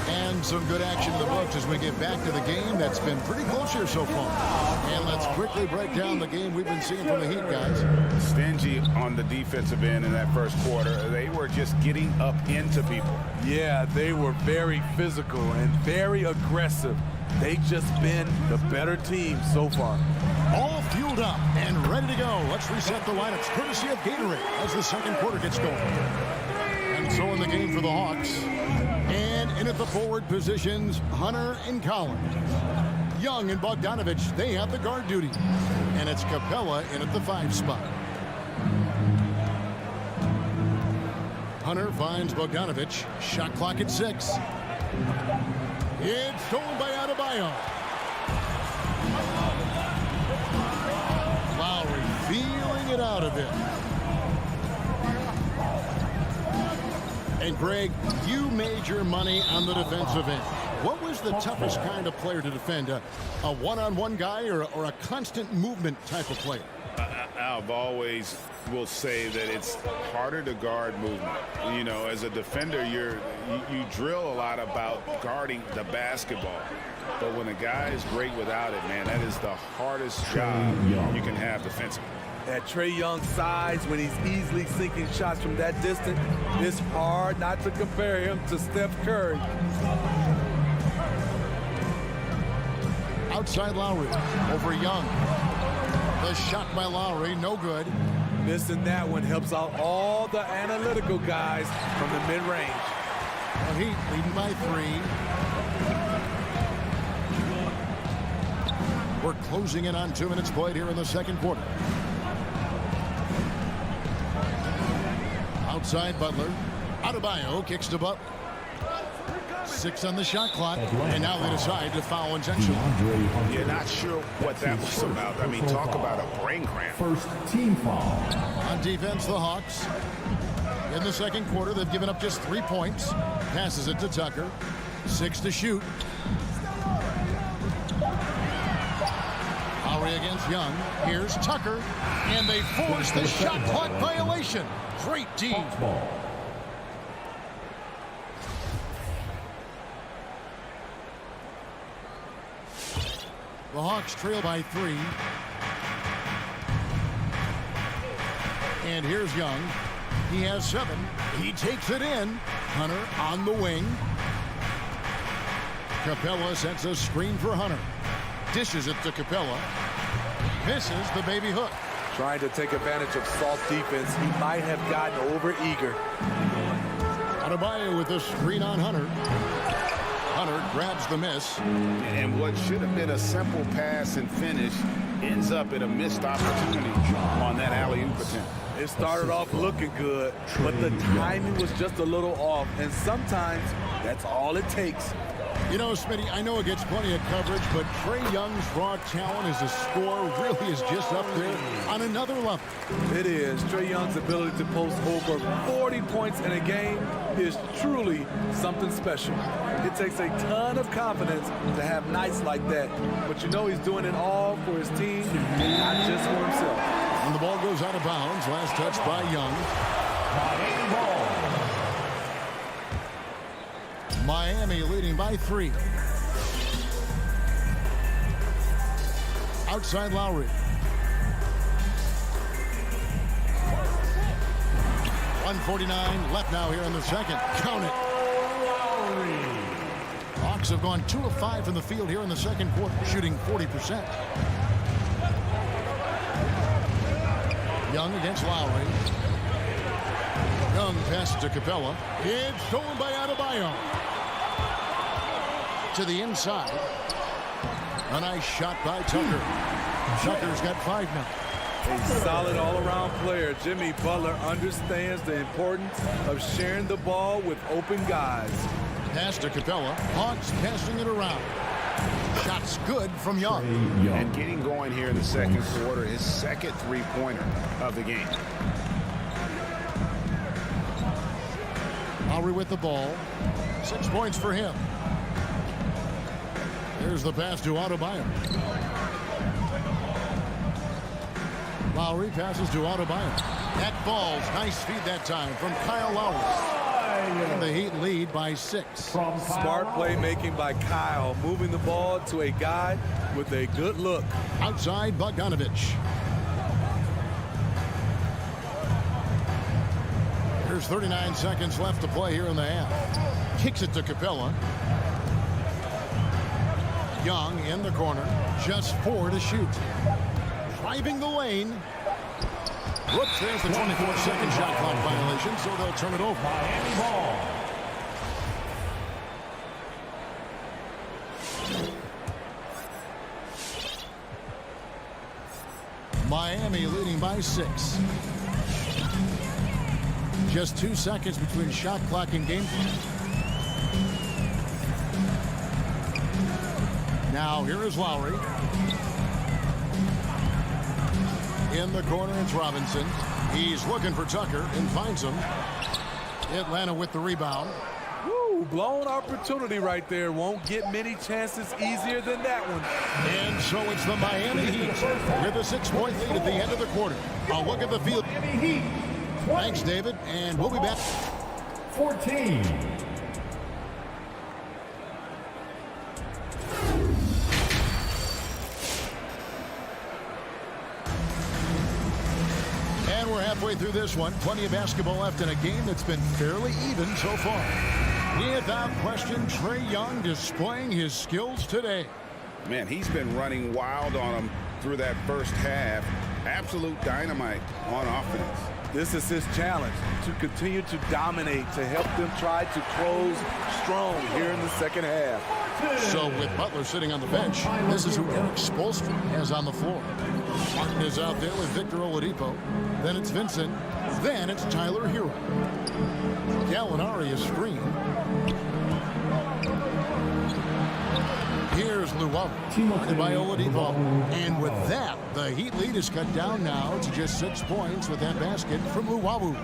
And some good action in the books as we get back to the game that's been pretty close here so far. And let's quickly break down the game we've been seeing from the Heat, guys. Stingy on the defensive end in that first quarter. They were just getting up into people. Yeah, they were very physical and very aggressive. They've just been the better team so far. All fueled up and ready to go. Let's reset the lineups courtesy of Gatorade as the second quarter gets going. And so in the game for the Hawks. And in at the forward positions, Hunter and Collins. Young and Bogdanovich, they have the guard duty. And it's Capella in at the 5 spot. Hunter finds Bogdanovich. Shot clock at 6. It's stolen by Adebayo. Lowry feeling it out a bit. And Greg, you made your money on the defensive end. What was the toughest kind of player to defend? A one-on-one guy or a constant movement type of player? I've always will say that it's harder to guard movement. You know, as a defender, you drill a lot about guarding the basketball. But when a guy is great without it, man, that is the hardest job you can have defensively. At Trae Young's size, when he's easily sinking shots from that distance, it's hard not to compare him to Steph Curry. Outside Lowry over Young. The shot by Lowry, no good. Missing that one helps out all the analytical guys from the mid-range. The Heat leading by 3. We're closing in on 2 minutes played here in the second quarter. Outside Butler. Adebayo kicks to Butler. 6 on the shot clock, and now they decide to foul intentionally. You're not sure what that was about. I mean, talk about a brain cramp. First team foul. On defense, the Hawks. In the second quarter, they've given up just 3 points. Passes it to Tucker. 6 to shoot. Lowry against Young. Here's Tucker, and they force the shot clock violation. Great D. The Hawks trail by 3. And here's Young. He has 7. He takes it in. Hunter on the wing. Capella sets a screen for Hunter. Dishes it to Capella. Misses the baby hook. Trying to take advantage of soft defense. He might have gotten over-eager. Adebayo with a screen on Hunter. Hunter grabs the miss. And what should have been a simple pass and finish ends up in a missed opportunity on that alley-oop attempt. It started off looking good, but the timing was just a little off, and sometimes that's all it takes. You know, Smitty, I know it gets plenty of coverage, but Trae Young's raw talent as a scorer really is just up there on another level. It is. Trae Young's ability to post over 40 points in a game is truly something special. It takes a ton of confidence to have nights like that, but you know he's doing it all for his team and not just for himself. And the ball goes out of bounds. Last touch by Young. Miami leading by 3. Outside Lowry. 1:49 left now here in the second. Count it. Hawks have gone 2 of 5 from the field here in the second quarter, shooting 40%. Young against Lowry. Young passes to Capella. It's stolen by Adebayo. To the inside. A nice shot by Tucker. Tucker's got 5 now. A solid all-around player. Jimmy Butler understands the importance of sharing the ball with open guys. Pass to Capella. Hawks passing it around. Shots good from Young. And getting going here in the second quarter, his second three-pointer of the game. Lowry with the ball. 6 points for him. Here's the pass to Adebayo. Lowry passes to Adebayo. That falls. Nice feed that time from Kyle Lowry. And the Heat lead by 6. Smart playmaking by Kyle, moving the ball to a guy with a good look. Outside Bogdanovich. There's 39 seconds left to play here in the half. Kicks it to Capella. Young in the corner. Just 4 to shoot. Driving the lane. Whoops, there's the 24-second shot clock violation, so they'll turn it over. Miami ball. Miami leading by 6. Just 2 seconds between shot clock and game clock. Now here is Lowry. In the corner, it's Robinson. He's looking for Tucker and finds him. Atlanta with the rebound. Woo, blown opportunity right there. Won't get many chances easier than that one. And so it's the Miami Heat with a 6-point lead at the end of the quarter. A look at the field. Thanks, David, and we'll be back. 14. And we're halfway through this one. Plenty of basketball left in a game that's been fairly even so far. Without question, Trae Young displaying his skills today. Man, he's been running wild on them through that first half. Absolute dynamite on offense. This is his challenge, to continue to dominate, to help them try to close strong here in the second half. So with Butler sitting on the bench, this is who Eric Spoelstra has on the floor. Martin is out there with Victor Oladipo. Then it's Vincent. Then it's Tyler Hero. Gallinari is screened. Here's Luwawu by Oladipo. And with that, the Heat lead is cut down now to just 6 points with that basket from Luwawu.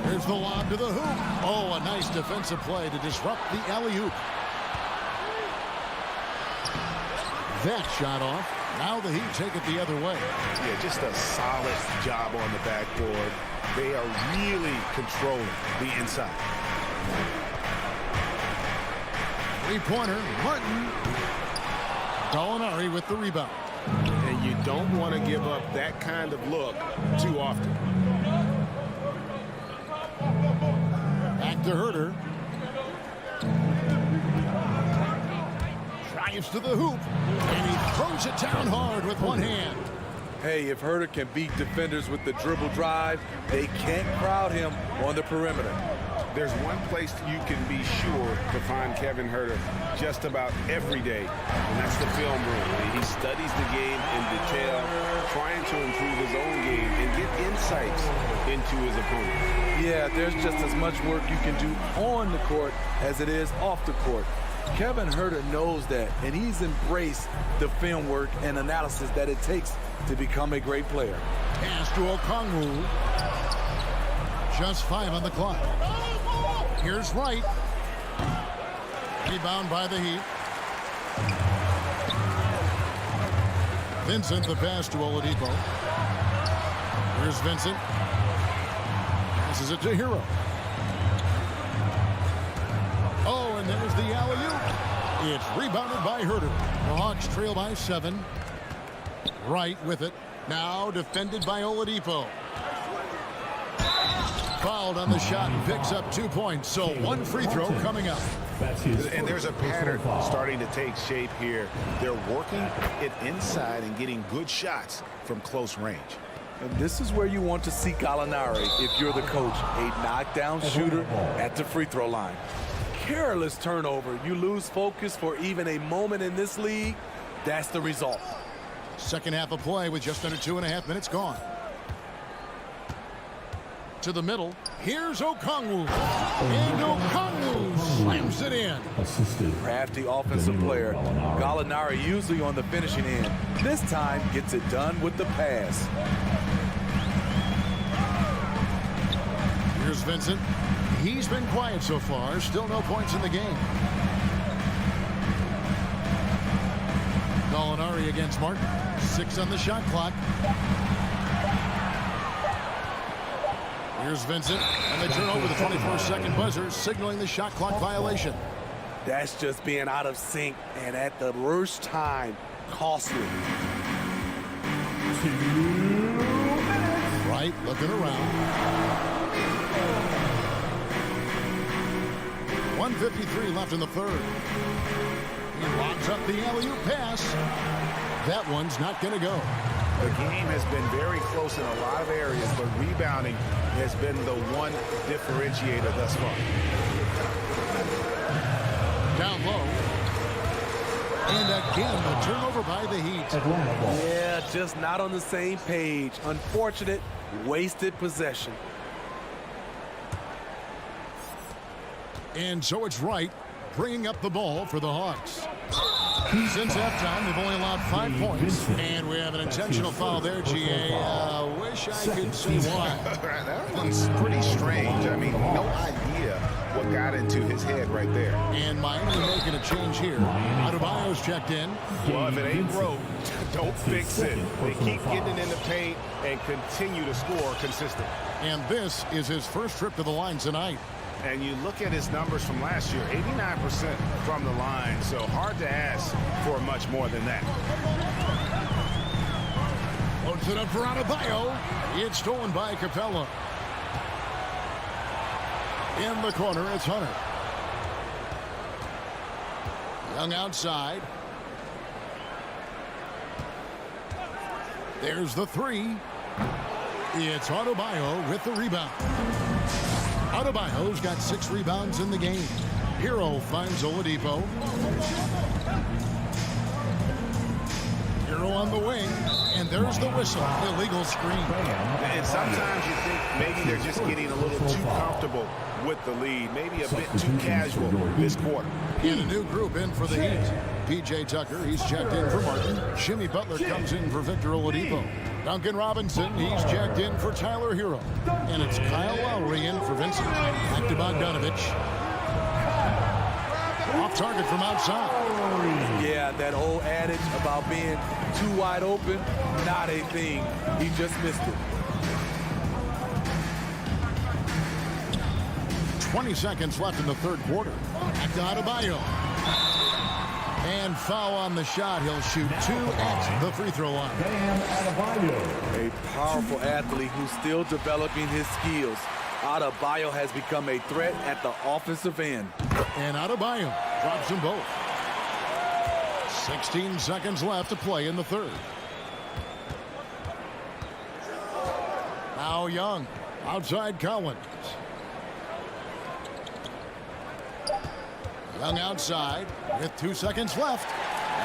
Here's the lob to the hoop. Oh, a nice defensive play to disrupt the alley-oop. That shot off. Now the Heat take it the other way. Yeah, just a solid job on the backboard. They are really controlling the inside. Three-pointer, Martin. Gallinari with the rebound. And you don't want to give up that kind of look too often. Back to Herter. Drives to the hoop. And he throws it down hard with one hand. Hey, if Herter can beat defenders with the dribble drive, they can't crowd him on the perimeter. There's one place you can be sure to find Kevin Herter just about every day, and that's the film room. He studies the game in detail, trying to improve his own game and get insights into his opponent. Yeah, there's just as much work you can do on the court as it is off the court. Kevin Herter knows that, and he's embraced the film work and analysis that it takes to become a great player. Pass to Okongwu. Just 5 on the clock. Here's Wright. Rebound by the Heat. Vincent, the pass to Oladipo. Here's Vincent. Passes it to Hero. Oh, and there's the alley-oop. It's rebounded by Herter. The Hawks trail by 7. Wright with it. Now defended by Oladipo. Fouled on the shot and picks up 2 points. So one free throw coming up. And there's a pattern starting to take shape here. They're working it inside and getting good shots from close range. And this is where you want to see Gallinari if you're the coach. A knockdown shooter at the free throw line. Careless turnover. You lose focus for even a moment in this league. That's the result. Second half of play with just under 2.5 minutes gone. To the middle. Here's Okongwu. And Okongwu slams it in. Crafty offensive player. Gallinari usually on the finishing end. This time gets it done with the pass. Here's Vincent. He's been quiet so far. Still no points in the game. Gallinari against Martin. 6 on the shot clock. Here's Vincent, and they turn over the 24-second buzzer, signaling the shot clock violation. That's just being out of sync, and at the worst time, costly. 2 minutes. Right, looking around. 1:53 left in the third. He lobs up the alley-oop pass. That one's not going to go. The game has been very close in a lot of areas, but rebounding has been the one differentiator thus far. Down low. And again, the turnover by the Heat. Yeah, just not on the same page. Unfortunate, wasted possession. And so it's Wright bringing up the ball for the Hawks. Since halftime, they've only allowed 5 points. And we have an intentional foul there, GA. Wish I could see why. That one's pretty strange. I mean, no idea what got into his head right there. And Miami making a change here. Adebayo's checked in. Well, if it ain't broke, don't fix it. They keep getting in the paint and continue to score consistently. And this is his first trip to the line tonight. And you look at his numbers from last year, 89% from the line, so hard to ask for much more than that. Loads it up for Adebayo. It's stolen by Capella. In the corner, it's Hunter. Young outside. There's the three. It's Adebayo with the rebound. Adebayo's got 6 rebounds in the game. Hero finds Oladipo. Hero on the wing, and there's the whistle. Illegal screen. And sometimes you think maybe they're just getting a little too comfortable with the lead, maybe a bit too casual this quarter. And a new group in for the Heat. P.J. Tucker, he's checked in for Martin. Jimmy Butler comes in for Victor Oladipo. Duncan Robinson, he's checked in for Tyler Hero. And it's Kyle Lowry in for Vincent. Back to Bogdanovich. Off target from outside. Yeah, that old adage about being too wide open, not a thing. He just missed it. 20 seconds left in the third quarter. Back to Adebayo. And foul on the shot. He'll shoot 2 at the free throw line. A powerful athlete who's still developing his skills. Adebayo has become a threat at the offensive end. And Adebayo drops them both. 16 seconds left to play in the third. Now Young. Outside Collins. Young outside with 2 seconds left.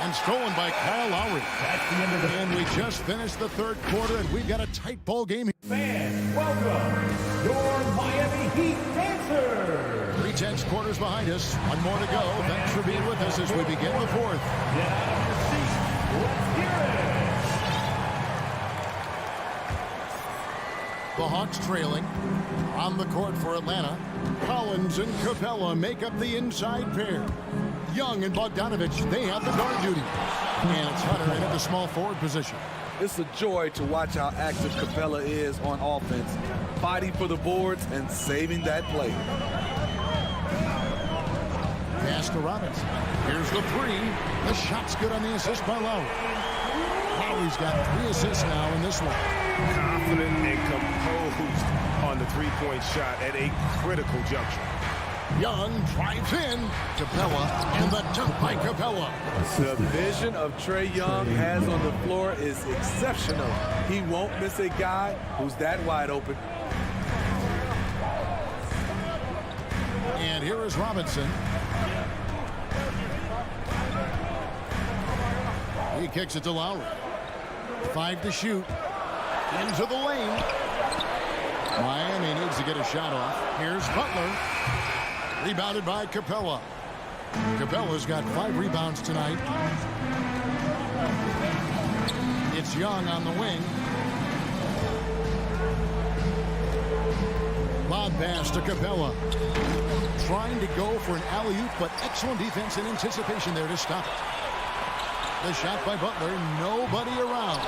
And stolen by Kyle Lowry. That's the end of the And we just finished the third quarter, and we've got a tight ball game. fans. Welcome, your Miami Heat dancers. 3/10 quarters behind us. 1 more to go. Thanks for being with us as we begin the fourth. Get out of your seats. Let's hear it. The Hawks trailing. On the court for Atlanta. Collins and Capella make up the inside pair. Young and Bogdanovich, they have the guard duty. And it's Hunter in at the small forward position. It's a joy to watch how active Capella is on offense, fighting for the boards and saving that play. Pass to Robinson. Here's the three. The shot's good on the assist by Lowry. Lowry's got 3 assists now in this one. Confident and composed on the three-point shot at a critical juncture. Young drives in. Capella and the dunk by Capella. The vision of Trae Young has on the floor is exceptional. He won't miss a guy who's that wide open. And here is Robinson. He kicks it to Lowry. 5 to shoot. Into the lane. Miami needs to get a shot off. Here's Butler. Rebounded by Capella. Capella's got 5 rebounds tonight. It's Young on the wing. Lob pass to Capella. Trying to go for an alley-oop, but excellent defense and anticipation there to stop it. The shot by Butler. Nobody around.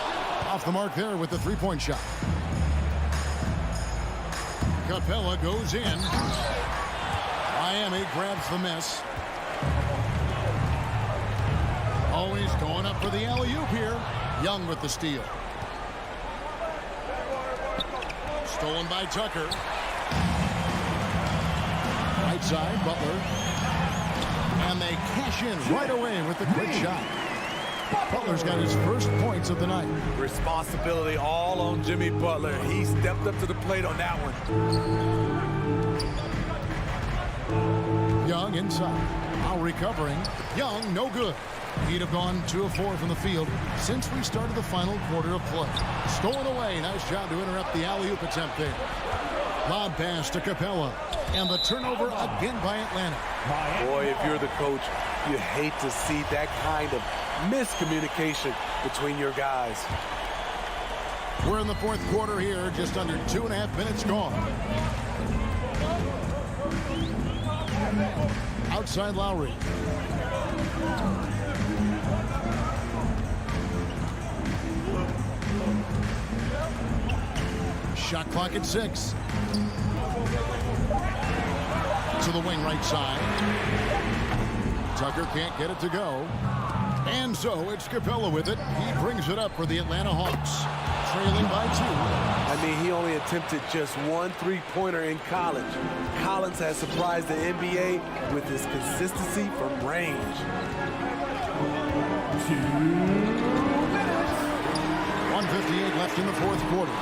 Off the mark there with the three-point shot. Capella goes in. Miami grabs the miss. Always going up for the alley-oop here. Young with the steal. Stolen by Tucker. Right side, Butler. And they cash in right away with the quick shot. Butler's got his first points of the night. Responsibility all on Jimmy Butler. He stepped up to the plate on that one. Young inside. Now recovering. Young, no good. He'd have gone 2 of 4 from the field since we started the final quarter of play. Stolen away. Nice job to interrupt the alley-oop attempt there. Lob pass to Capella. And the turnover again by Atlanta. Boy, if you're the coach, You hate to see that kind of miscommunication between your guys. We're in the fourth quarter here, just under 2.5 minutes gone. Outside Lowry. Shot clock at 6. To the wing right side. Tucker can't get it to go. And so it's Capella with it. He brings it up for the Atlanta Hawks. Trailing by 2. I mean, he only attempted just 1 3-pointer in college. Collins has surprised the NBA with his consistency from range. 1:58 left in the fourth quarter.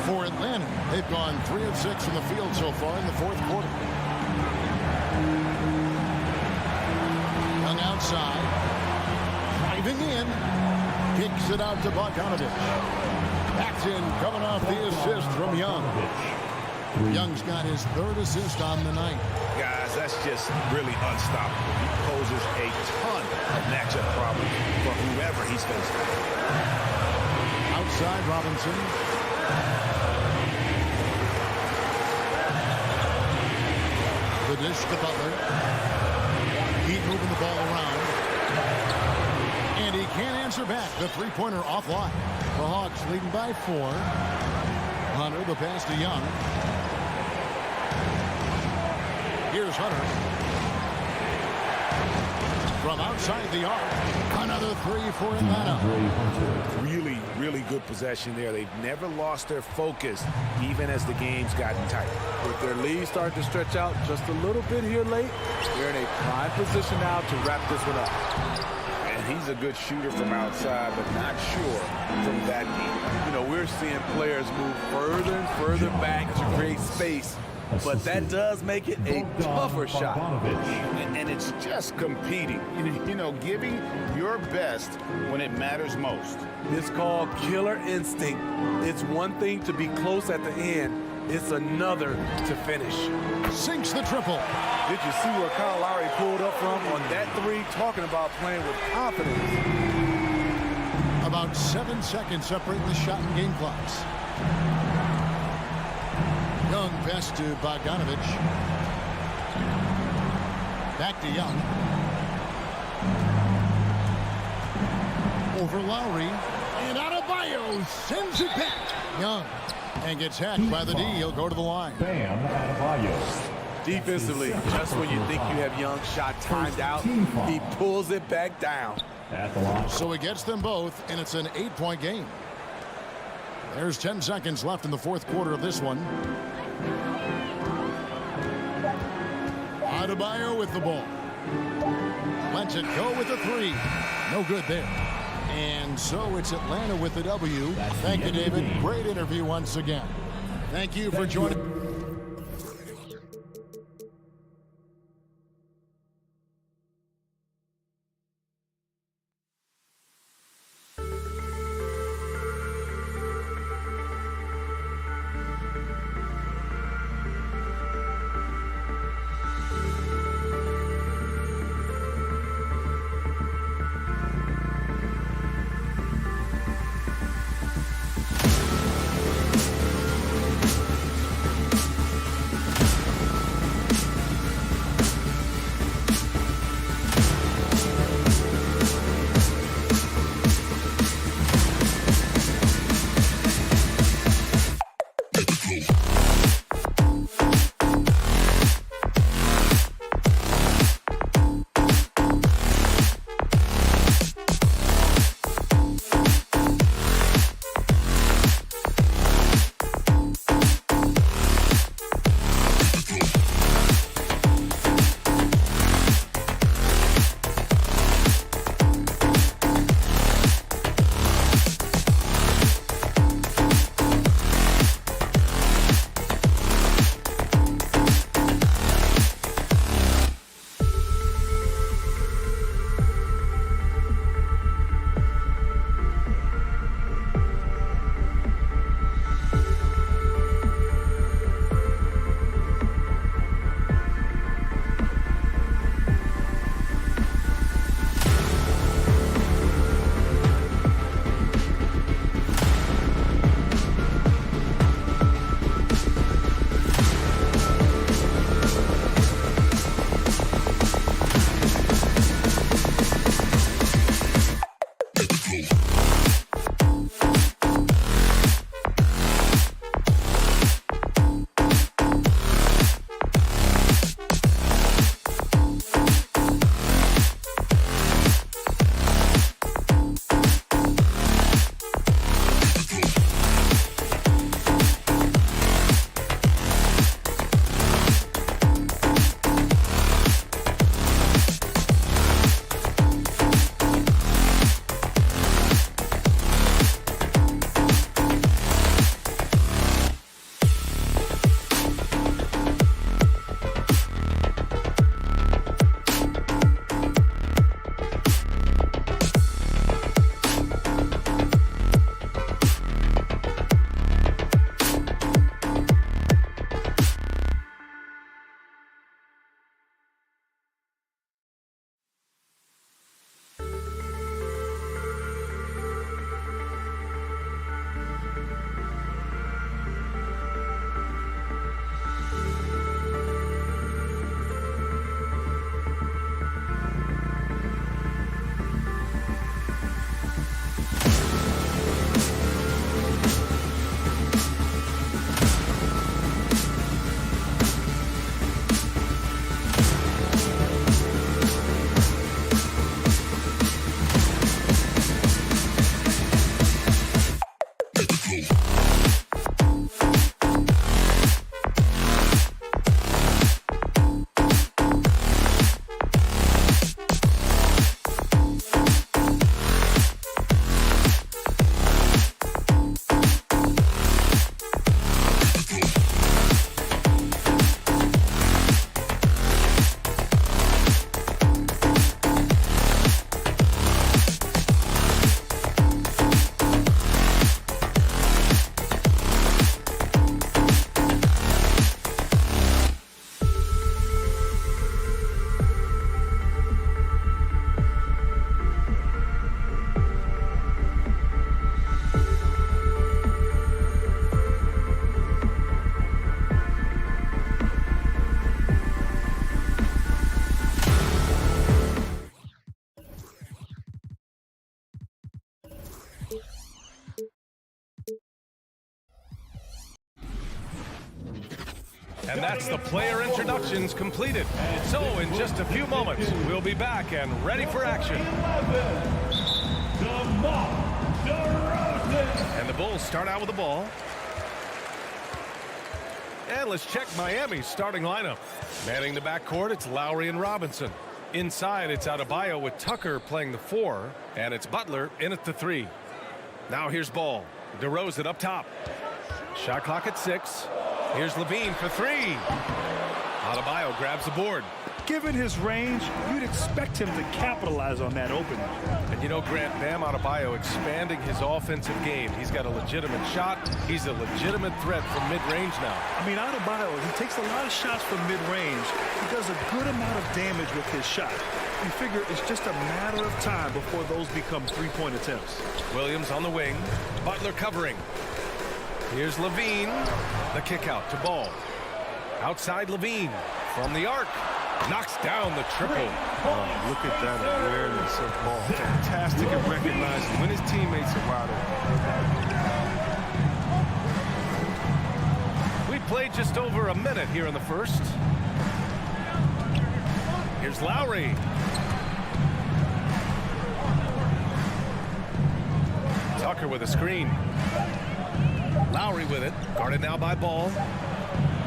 For Atlanta, they've gone 3 of 6 from the field so far in the fourth quarter. Young outside. Driving in. Kicks it out to Bogdanovich. That's in, coming off the assist from Young. Young's got his 3rd assist on the night. Guys, that's just really unstoppable. He poses a ton of matchup problems for whoever he's facing. Outside Robinson. The dish to Butler. Heat moving the ball around. And he can't answer back. The 3-pointer offline. The Hawks leading by 4. Hunter, the pass to Young. Here's Hunter. From outside the arc. Another 3 for Atlanta. Really, really good possession there. They've never lost their focus, even as the game's gotten tight. With their lead starting to stretch out just a little bit here late, they're in a prime position now to wrap this one up. And he's a good shooter from outside, but not sure from that deep. You know, we're seeing players move further and further back to create space, but that does make it a tougher shot. And it's just competing, you know, giving your best when it matters most. It's called killer instinct. It's one thing to be close at the end. It's another to finish. Sinks the triple. Did you see where Kyle Lowry pulled up from on that 3? Talking about playing with confidence. About 7 seconds separating the shot and game clocks. Young pass to Bogdanovich. Back to Young. Over Lowry. And Adebayo sends it back. Young. And gets hacked by the D. He'll go to the line. Bam Adebayo. Defensively, just when you think you have Young's shot timed out, he pulls it back down. At the line. So he gets them both, and it's an 8-point game. There's 10 seconds left in the fourth quarter of this one. Adebayo with the ball. Lets it go with the 3. No good there. And so it's Atlanta with the W. Thank you, David. Great interview once again. Thank you for joining. And that's the player introductions completed. So in just a few moments, we'll be back and ready for action. And the Bulls start out with the ball. And let's check Miami's starting lineup. Manning the backcourt, it's Lowry and Robinson. Inside, it's Adebayo with Tucker playing the 4, and it's Butler in at the 3. Now here's Ball. DeRozan up top. Shot clock at 6. Here's Levine for 3. Adebayo grabs the board. Given his range, you'd expect him to capitalize on that opening. And you know, Grant, Bam Adebayo expanding his offensive game. He's got a legitimate shot. He's a legitimate threat from mid-range now. I mean, Adebayo, he takes a lot of shots from mid-range. He does a good amount of damage with his shot. You figure it's just a matter of time before those become three-point attempts. Williams on the wing. Butler covering. Here's Levine. The kick out to Ball. Outside Levine from the arc. Knocks down the triple. Look at that awareness of Ball. Fantastic at recognizing when his teammates are wide open. We played just over a minute here in the first. Here's Lowry. Tucker with a screen. Lowry with it. Guarded now by Ball.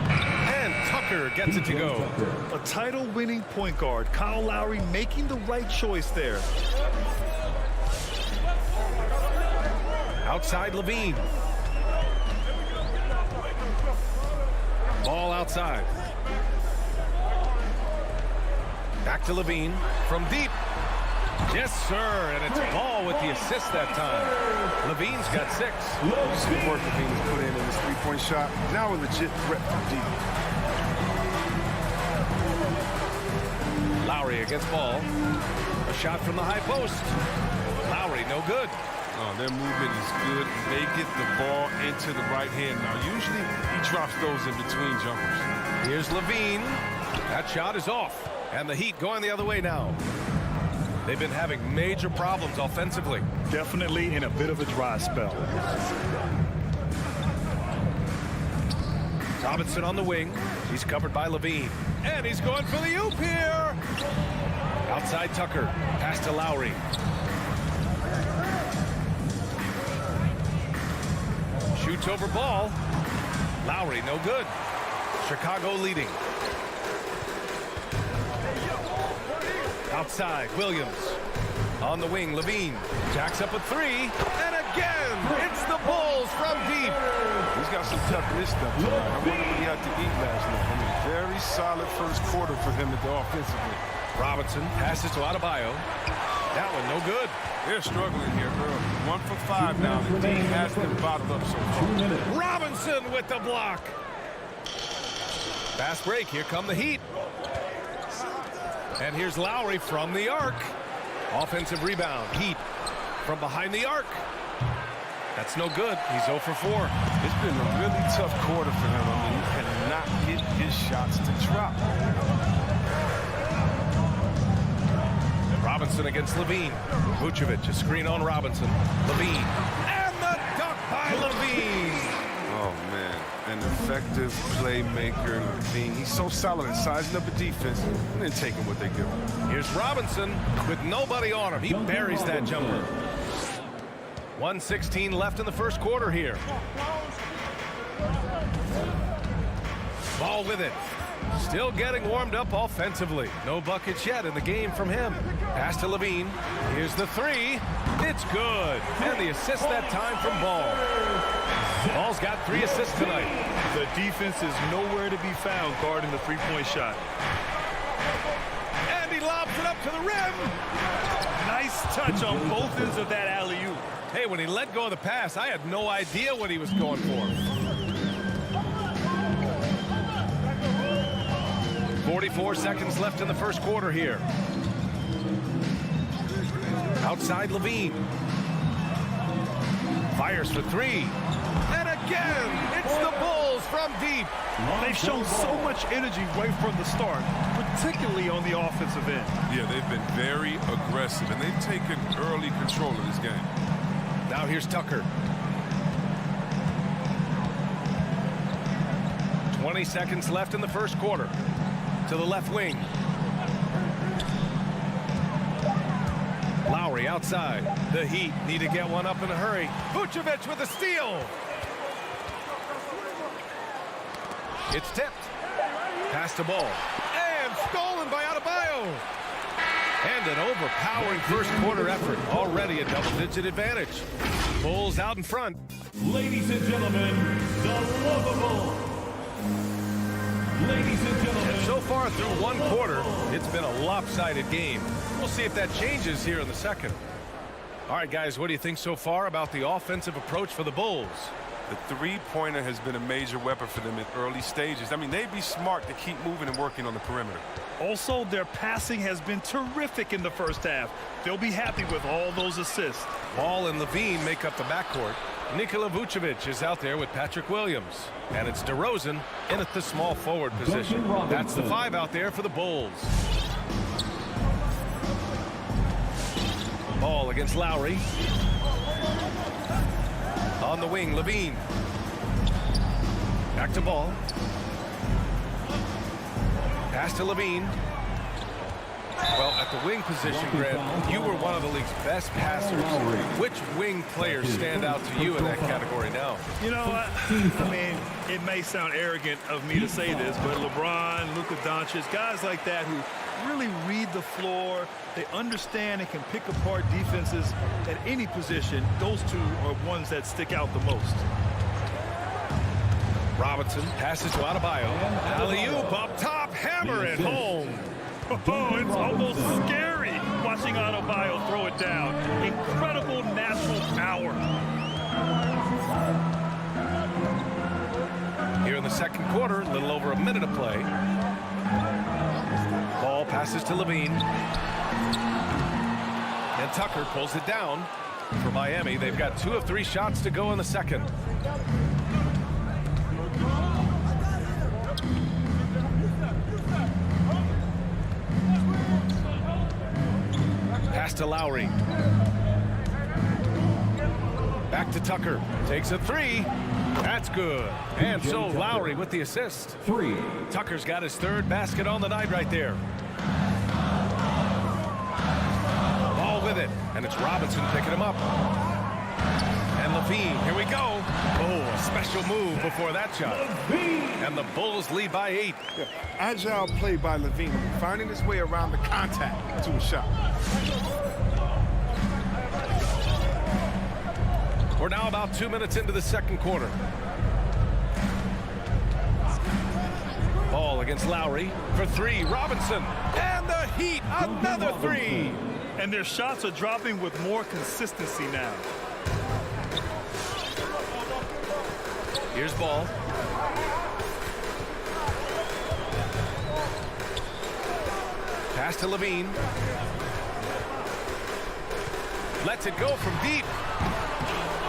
And Tucker gets it to go. A title-winning point guard. Kyle Lowry making the right choice there. Outside Levine. Ball outside. Back to Levine from deep. Yes, sir, and it's Ball with the assist that time. Levine's got 6. Good work Levine has put in his three-point shot. Now a legit threat from deep. Lowry against Ball. A shot from the high post. Lowry, no good. Their movement is good. They get the ball into the right hand. Now, usually he drops those in between jumpers. Here's Levine. That shot is off. And the Heat going the other way now. They've been having major problems offensively. Definitely in a bit of a dry spell. Robinson on the wing. He's covered by Levine. And he's going for the oop here. Outside Tucker. Pass to Lowry. Shoots over ball. Lowry, no good. Chicago leading. Outside, Williams. On the wing, Levine. Jacks up a three. And again, it's the Bulls from deep. He's got some tough wrist stuff tonight. I wonder what he had to eat last night. I mean, very solid first quarter for him offensively. Robinson passes to Adebayo. That one no good. They're struggling here, girl. 1 for 5 now. The D has them bottled up so far. Robinson with the block. Fast break. Here come the Heat. And here's Lowry from the arc. Offensive rebound. Heat from behind the arc. That's no good. He's 0 for 4. It's been a really tough quarter for him. I mean, he cannot get his shots to drop. Robinson against Levine. Vucevic, a screen on Robinson. Levine. And the dunk by Levine. Oh, man. An effective playmaker, Levine. He's so solid at sizing up a defense and then taking what they give him. Here's Robinson with nobody on him. He buries that jumper. 1:16 left in the first quarter here. Ball with it. Still getting warmed up offensively. No buckets yet in the game from him. Pass to Levine. Here's the three. It's good. And the assist that time from Ball. Ball's got 3 assists tonight. The defense is nowhere to be found guarding the three-point shot. And he lobs it up to the rim. Nice touch on both ends of that alley-oop. Hey, when he let go of the pass, I had no idea what he was going for. 44 seconds left in the first quarter here. Outside Levine. Fires for 3. And again, it's the Bulls from deep. They've shown so much energy right from the start, particularly on the offensive end. Yeah, they've been very aggressive, and they've taken early control of this game. Now here's Tucker. 20 seconds left in the first quarter. To the left wing. Lowry outside. The Heat need to get one up in a hurry. Vucevic with a steal. It's tipped. Pass to Ball. And stolen by Adebayo. And an overpowering first quarter effort. Already a double-digit advantage. Bulls out in front. Ladies and gentlemen, the lovable. Ladies and gentlemen. And so far through one quarter, it's been a lopsided game. We'll see if that changes here in the second. All right, guys, what do you think so far about the offensive approach for the Bulls? The three-pointer has been a major weapon for them in early stages. I mean, they'd be smart to keep moving and working on the perimeter. Also, their passing has been terrific in the first half. They'll be happy with all those assists. Ball and Levine make up the backcourt. Nikola Vucevic is out there with Patrick Williams. And it's DeRozan in at the small forward position. That's the 5 out there for the Bulls. Ball against Lowry. On the wing, Levine. Back to Ball. Pass to Levine. Well, at the wing position, Grant, you were one of the league's best passers. Which wing players stand out to you in that category now? You know, I mean, it may sound arrogant of me to say this, but LeBron, Luka Doncic, guys like that who really read the floor, they understand and can pick apart defenses at any position. Those two are ones that stick out the most. Robinson passes to Adebayo. Alley-oop up top, hammer it home. Oh, it's almost scary watching Adebayo throw it down. Incredible natural power. Here in the second quarter, a little over a minute of play. Ball passes to Levine. And Tucker pulls it down for Miami. They've got 2 of 3 shots to go in the second. Pass to Lowry. Back to Tucker. Takes a three. That's good. And so Lowry with the assist. 3. Tucker's got his third basket on the night right there. Ball with it. And it's Robinson picking him up. And Levine, here we go. Oh, a special move before that shot. And the Bulls lead by 8. Yeah. Agile play by Levine, finding his way around the contact to a shot. We're now about 2 minutes into the second quarter. Ball against Lowry for three. Robinson and the Heat, another three. And their shots are dropping with more consistency now. Here's Ball. Pass to Levine. Lets it go from deep.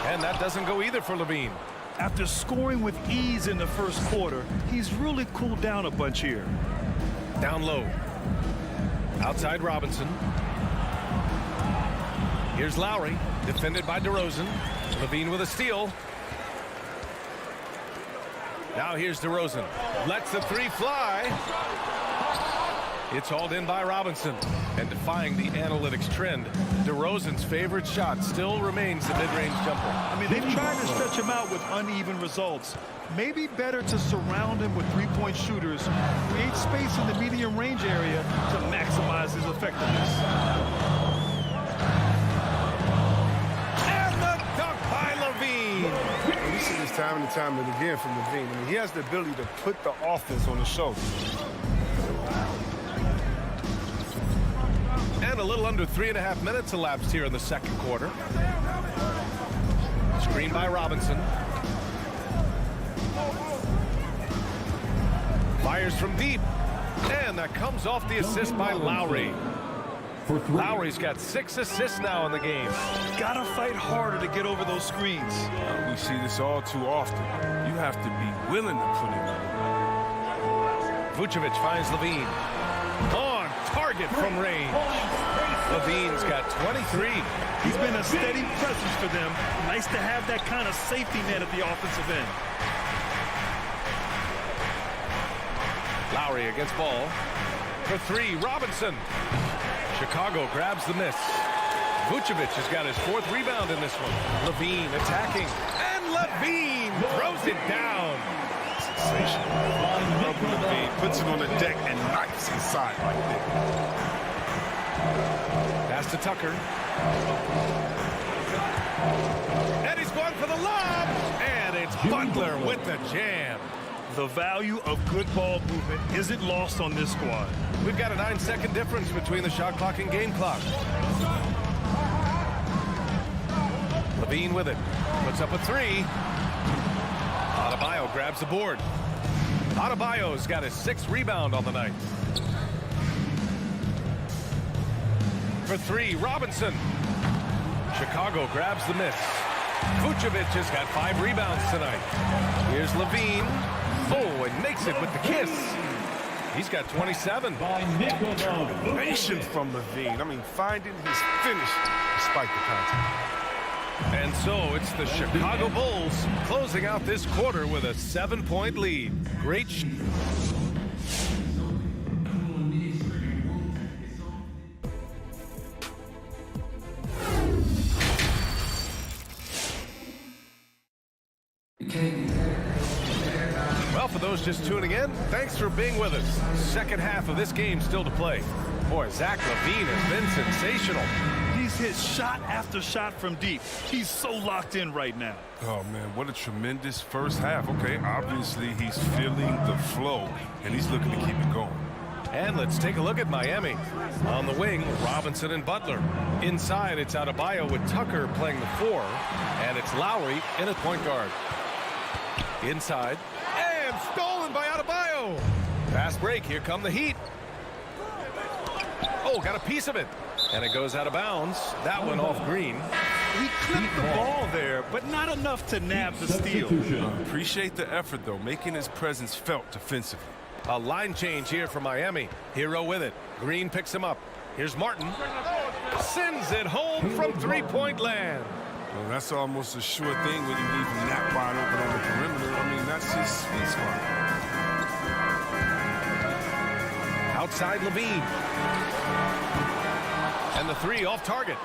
And that doesn't go either for Levine. After scoring with ease in the first quarter, he's really cooled down a bunch here. Down low. Outside Robinson. Here's Lowry, defended by DeRozan. Levine with a steal. Now here's DeRozan. Lets the three fly. It's hauled in by Robinson. And defying the analytics trend, DeRozan's favorite shot still remains the mid-range jumper. I mean, they've tried to stretch him out with uneven results. Maybe better to surround him with three-point shooters, create space in the medium range area to maximize his effectiveness. And the dunk by Levine. We see this time and time and again from Levine. I mean, he has the ability to put the offense on his shoulders. And a little under 3.5 minutes elapsed here in the second quarter. Screen by Robinson. Fires from deep. And that comes off the assist by Lowry. Lowry's got 6 assists now in the game. Gotta fight harder to get over those screens. We see this all too often. You have to be willing to put it on. Vucevic finds Levine. On target from range. Levine's got 23. He's been a steady presence for them. Nice to have that kind of safety net at the offensive end. Lowry against Ball. For three, Robinson. Chicago grabs the miss. Vucevic has got his 4th rebound in this one. Levine attacking. And Levine throws it down. Sensational. Levine puts it on the deck and knocks inside right there. Pass to Tucker. And he's going for the lob. And it's Butler with the jam. The value of good ball movement isn't lost on this squad. We've got a 9-second difference between the shot clock and game clock. Levine with it. Puts up a three. Adebayo grabs the board. Adebayo's got his 6th rebound on the night. For three, Robinson. Chicago grabs the miss. Vucevic has got 5 rebounds tonight. Here's Levine. Oh, and makes it with the kiss. He's got 27. Determination from Levine. I mean, finding his finish despite the contact. And so it's the Chicago Bulls closing out this quarter with a 7-point lead. Great. Well, for those just tuning in, thanks for being with us. Second half of this game still to play. Boy, Zach LaVine has been sensational. He's hit shot after shot from deep. He's so locked in right now. Oh, man, what a tremendous first half. Okay, obviously he's feeling the flow, and he's looking to keep it going. And let's take a look at Miami. On the wing, Robinson and Butler. Inside, it's Adebayo with Tucker playing the 4. And it's Lowry in at point guard. Inside. And stolen by Adebayo. Fast break. Here come the Heat. Oh, got a piece of it. And it goes out of bounds. That one off Green. He clipped the ball there, but not enough to nab the steal. Appreciate the effort, though, making his presence felt defensively. A line change here for Miami. Hero with it. Green picks him up. Here's Martin. Sends it home from three-point land. Well, that's almost a sure thing when you leave him that wide open on the perimeter. I mean, that's his sweet spot. Outside Levine. And the three off target.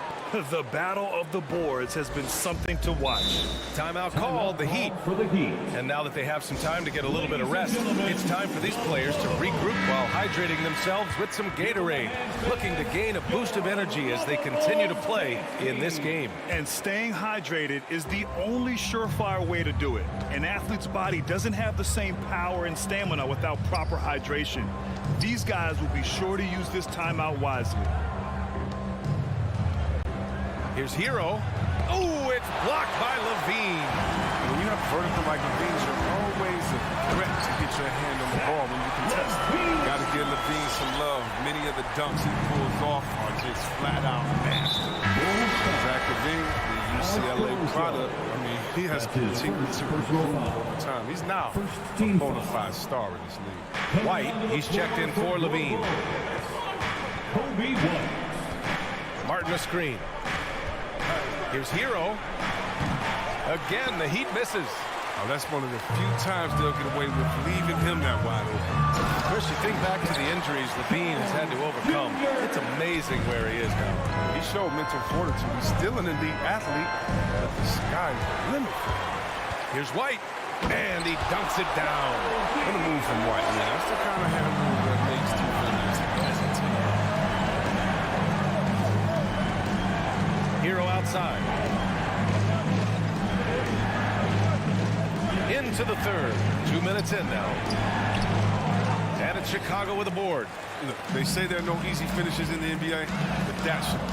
The battle of the boards has been something to watch. Timeout called, the Heat. For the Heat. And now that they have some time to get a little bit of rest, it's time for these players to regroup while hydrating themselves with some Gatorade, looking to gain a boost of energy as they continue to play in this game. And staying hydrated is the only surefire way to do it. An athlete's body doesn't have the same power and stamina without proper hydration. These guys will be sure to use this timeout wisely. Here's Hero. Oh, it's blocked by Levine. When you have vertical like Levine, you're always a threat to get your hand on the ball when you contest. Got to give Levine some love. Many of the dunks he pulls off are just flat out nasty. Zach Levine, the UCLA product, I mean, he has continued to improve over time. He's now a bona fide star in this league. White, he's checked in for Levine. Martin a screen. Here's Hero. Again, the Heat misses. Oh, that's one of the few times they'll get away with leaving him that wide open. Chris, you think back to the injuries Levine has had to overcome. It's amazing where he is now. He showed mental fortitude. He's still an elite athlete, but the sky's the limit for him. Here's White, and he dunks it down. What a move from White, man. That's the kind of hand move that makes defenders hesitate. Hero outside. Into the third. 2 minutes in now. And it's Chicago with a board. Look, they say there are no easy finishes in the NBA, but that should be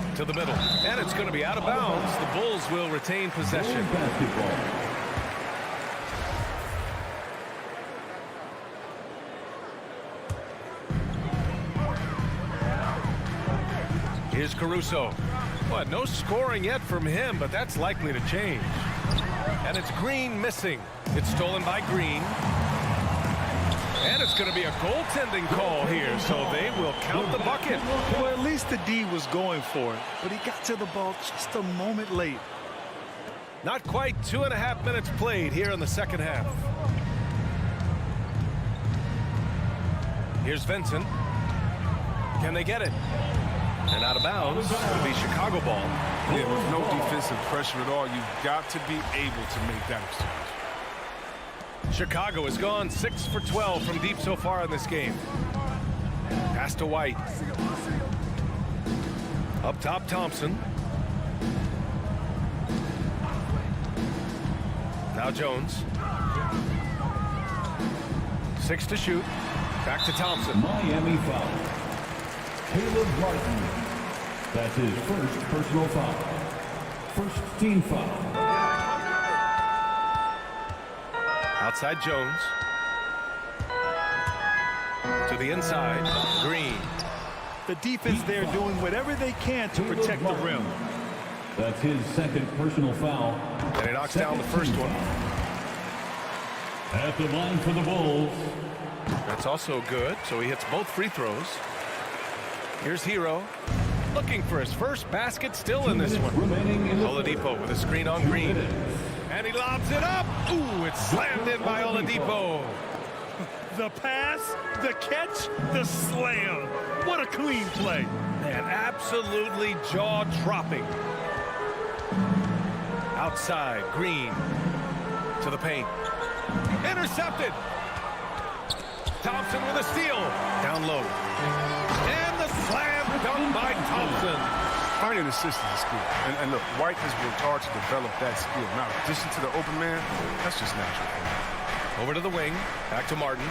easy. To the middle. And it's going to be out of bounds. The Bulls will retain possession. Here's Caruso. What, no scoring yet from him, but that's likely to change. And it's Green missing. It's stolen by Green. And it's going to be a goaltending call here, so they will count the bucket. Well, at least the D was going for it, but he got to the ball just a moment late. Not quite 2.5 minutes played here in the second half. Here's Vincent. Can they get it? And out of bounds. It'll be Chicago ball. Yeah, with no defensive pressure at all, you've got to be able to make that exchange. Chicago has gone 6 for 12 from deep so far in this game. Pass to White. Up top, Thompson. Now Jones. 6 to shoot. Back to Thompson. Miami foul. Caleb Martin. That's his first personal foul. First team foul. Outside Jones. To the inside. Green. The defense there doing whatever they can to protect the rim. That's his second personal foul. And he knocks down the first one. At the line for the Bulls. That's also good, so he hits both free throws. Here's Hero. Looking for his first basket, still in this one. Oladipo with a screen on Green. And he lobs it up. Ooh, it's slammed in by Oladipo. The pass, the catch, the slam. What a clean play. Man, absolutely jaw-dropping. Outside, Green to the paint. Intercepted. Thompson with a steal. Down low. And the slam dunk by Thompson. Finding assistance is skill. And look, White has worked hard to develop that skill. Now, in addition to the open man, that's just natural for him. Over to the wing. Back to Martin.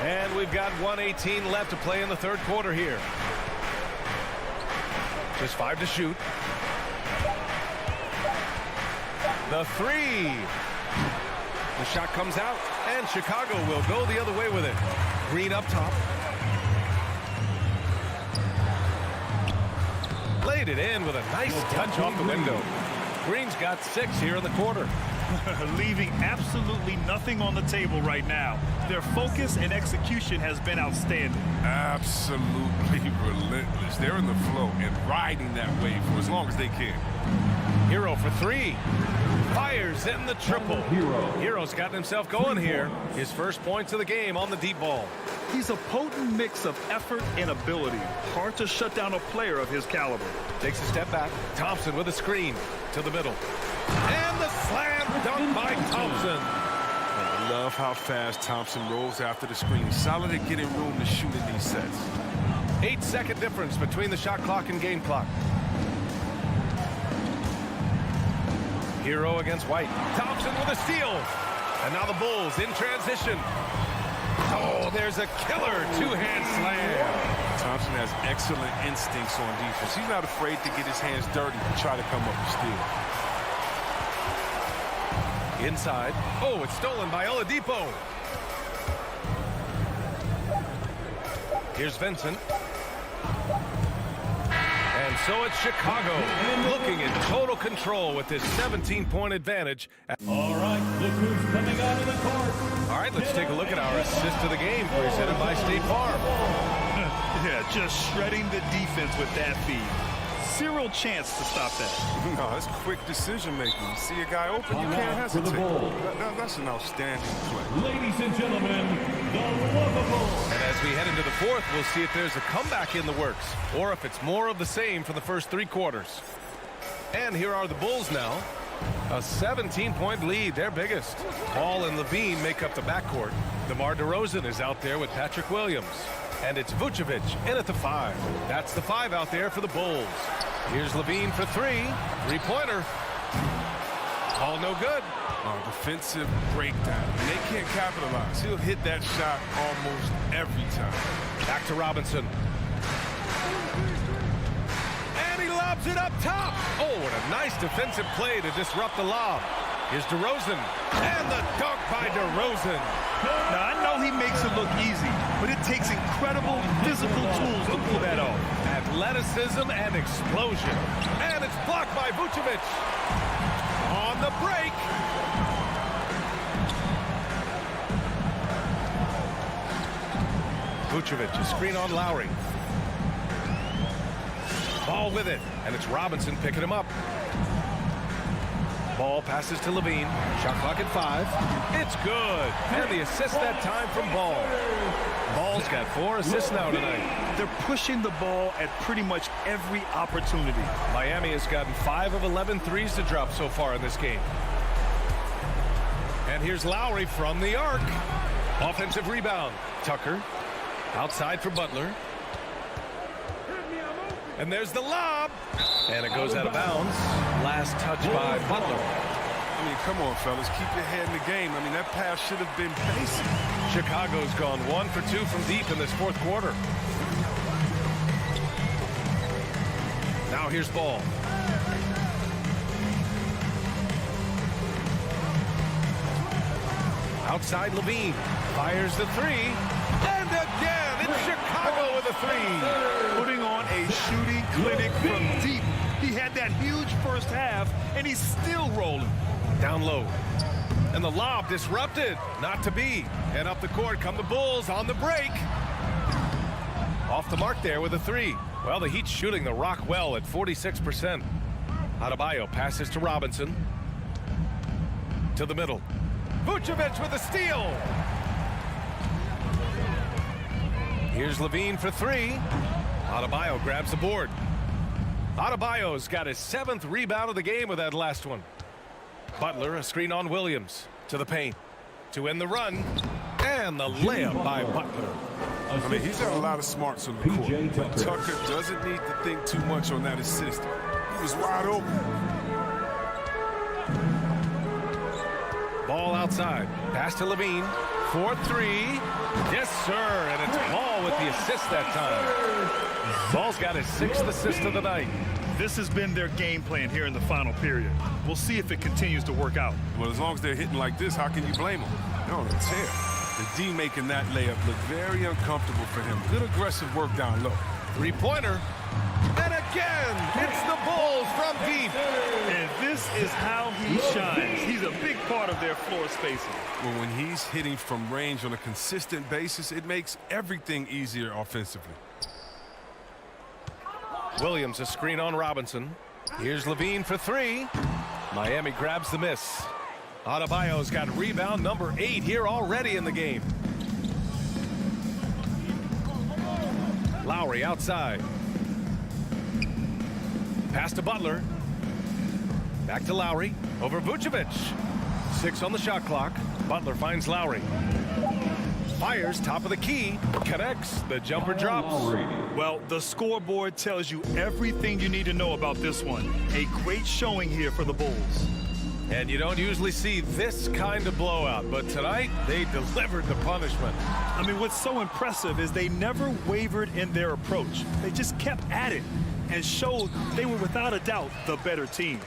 And we've got 1:18 left to play in the third quarter here. Just 5 to shoot. The three. The shot comes out, and Chicago will go the other way with it. Green up top. Laid it in with a nice touch off the window. Green's got 6 here in the quarter. Leaving absolutely nothing on the table right now. Their focus and execution has been outstanding. Absolutely relentless. They're in the flow and riding that wave for as long as they can. Hero for three. Fires in the triple. Hero's gotten himself going here. His first points of the game on the deep ball. He's a potent mix of effort and ability. Hard to shut down a player of his caliber. Takes a step back. Thompson with a screen to the middle. And the slam dunk by Thompson. I love how fast Thompson rolls after the screen. He's solid at getting room to shoot in these sets. 8-second difference between the shot clock and game clock. Hero against White. Thompson with a steal. And now the Bulls in transition. Oh, there's a killer two-hand slam. Thompson has excellent instincts on defense. He's not afraid to get his hands dirty and try to come up with steal. Inside. Oh, it's stolen by Oladipo. Here's Vincent. And so it's Chicago looking in total control with this 17-point advantage. All right, look who's coming out of the court. All right, let's take a look at our assist of the game presented by State Farm. Yeah, just shredding the defense with that feed. Zero chance to stop that. No, that's quick decision making. You see a guy open, you can't hesitate. That's an outstanding play. Ladies and gentlemen, the lovable. And as we head into the fourth, we'll see if there's a comeback in the works or if it's more of the same for the first three quarters. And here are the Bulls now. A 17-point lead, their biggest. Paul and Levine make up the backcourt. DeMar DeRozan is out there with Patrick Williams. And it's Vucevic in at the 5. That's the 5 out there for the Bulls. Here's Levine for three. Three-pointer. All no good. Defensive breakdown. And they can't capitalize. He'll hit that shot almost every time. Back to Robinson. And he lobs it up top. Oh, what a nice defensive play to disrupt the lob. Here's DeRozan. And the dunk by DeRozan. Now, I know he makes it look easy, but it takes incredible physical tools to pull that off. Athleticism and explosion. And it's blocked by Vucevic. On the break. Vucevic, a screen on Lowry. Ball with it, and it's Robinson picking him up. Ball passes to Levine. Shot clock at 5. It's good. And the assist that time from Ball. Ball's got 4 assists now tonight. They're pushing the ball at pretty much every opportunity. Miami has gotten 5 of 11 threes to drop so far in this game. And here's Lowry from the arc. Offensive rebound. Tucker. Outside for Butler. And there's the lob. And it goes out of bounds. Last touch by Butler. I mean, come on, fellas. Keep your head in the game. I mean, that pass should have been basic. Chicago's gone 1 for 2 from deep in this fourth quarter. Now here's Ball. Outside Levine. Fires the 3. And again, it's Chicago with a 3. Putting on a shooting clinic from deep. He had that huge first half, and he's still rolling. Down low. And the lob disrupted. Not to be. And up the court come the Bulls on the break. Off the mark there with a 3. Well, the Heat's shooting the rock well at 46%. Adebayo passes to Robinson. To the middle. Vucevic with a steal. Here's Levine for 3. Adebayo grabs the board. Adebayo's got his 7th rebound of the game with that last one. Butler, a screen on Williams. To the paint. To end the run. And the layup by Butler. I mean, he's got a lot of smarts on the court. But Tucker doesn't need to think too much on that assist. He was wide open. Ball outside. Pass to Levine. 4-3. Yes, sir. And it's Ball with the assist that time. Ball's got his 6th assist of the night. This has been their game plan here in the final period. We'll see if it continues to work out. Well, as long as they're hitting like this, how can you blame them? They're on a tear. The D making that layup look very uncomfortable for him. Good aggressive work down low. Three-pointer. And again, it's the Bulls from deep. And this This is how he shines. He's a big part of their floor spacing. Well, when he's hitting from range on a consistent basis, it makes everything easier offensively. Williams a screen on Robinson. Here's Levine for three. Miami grabs the miss. Adebayo's got rebound number 8 here already in the game. Lowry outside. Pass to Butler. Back to Lowry. Over Vucevic. 6 on the shot clock. Butler finds Lowry. Fires top of the key. Connects. The jumper drops. Well, the scoreboard tells you everything you need to know about this one. A great showing here for the Bulls. And you don't usually see this kind of blowout, but tonight they delivered the punishment. I mean, what's so impressive is they never wavered in their approach. They just kept at it and showed they were without a doubt the better team.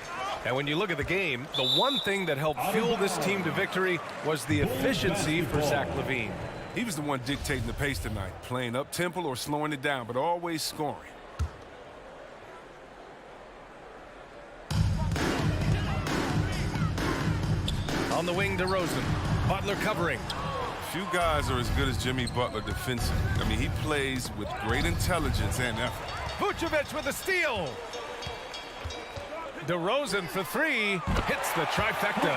And when you look at the game, the one thing that helped fuel this team to victory was the efficiency for Zach LaVine. He was the one dictating the pace tonight, playing up-tempo or slowing it down, but always scoring. On the wing, DeRozan. Butler covering. Few guys are as good as Jimmy Butler defensively. I mean, he plays with great intelligence and effort. Vucevic with a steal. DeRozan for three. Hits the trifecta.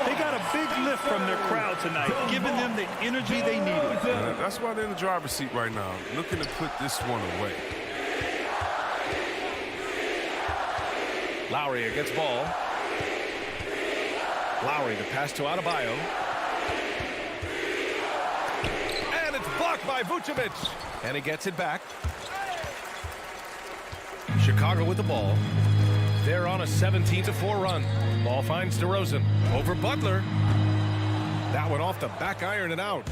They got a big lift from their crowd tonight, giving them the energy they needed. That's why they're in the driver's seat right now, looking to put this one away. Lowry gets ball. Lowry to pass to Adebayo. And it's blocked by Vucevic. And he gets it back. Chicago with the ball. They're on a 17-4 run. Ball finds DeRozan. Over Butler. That one off the back iron and out.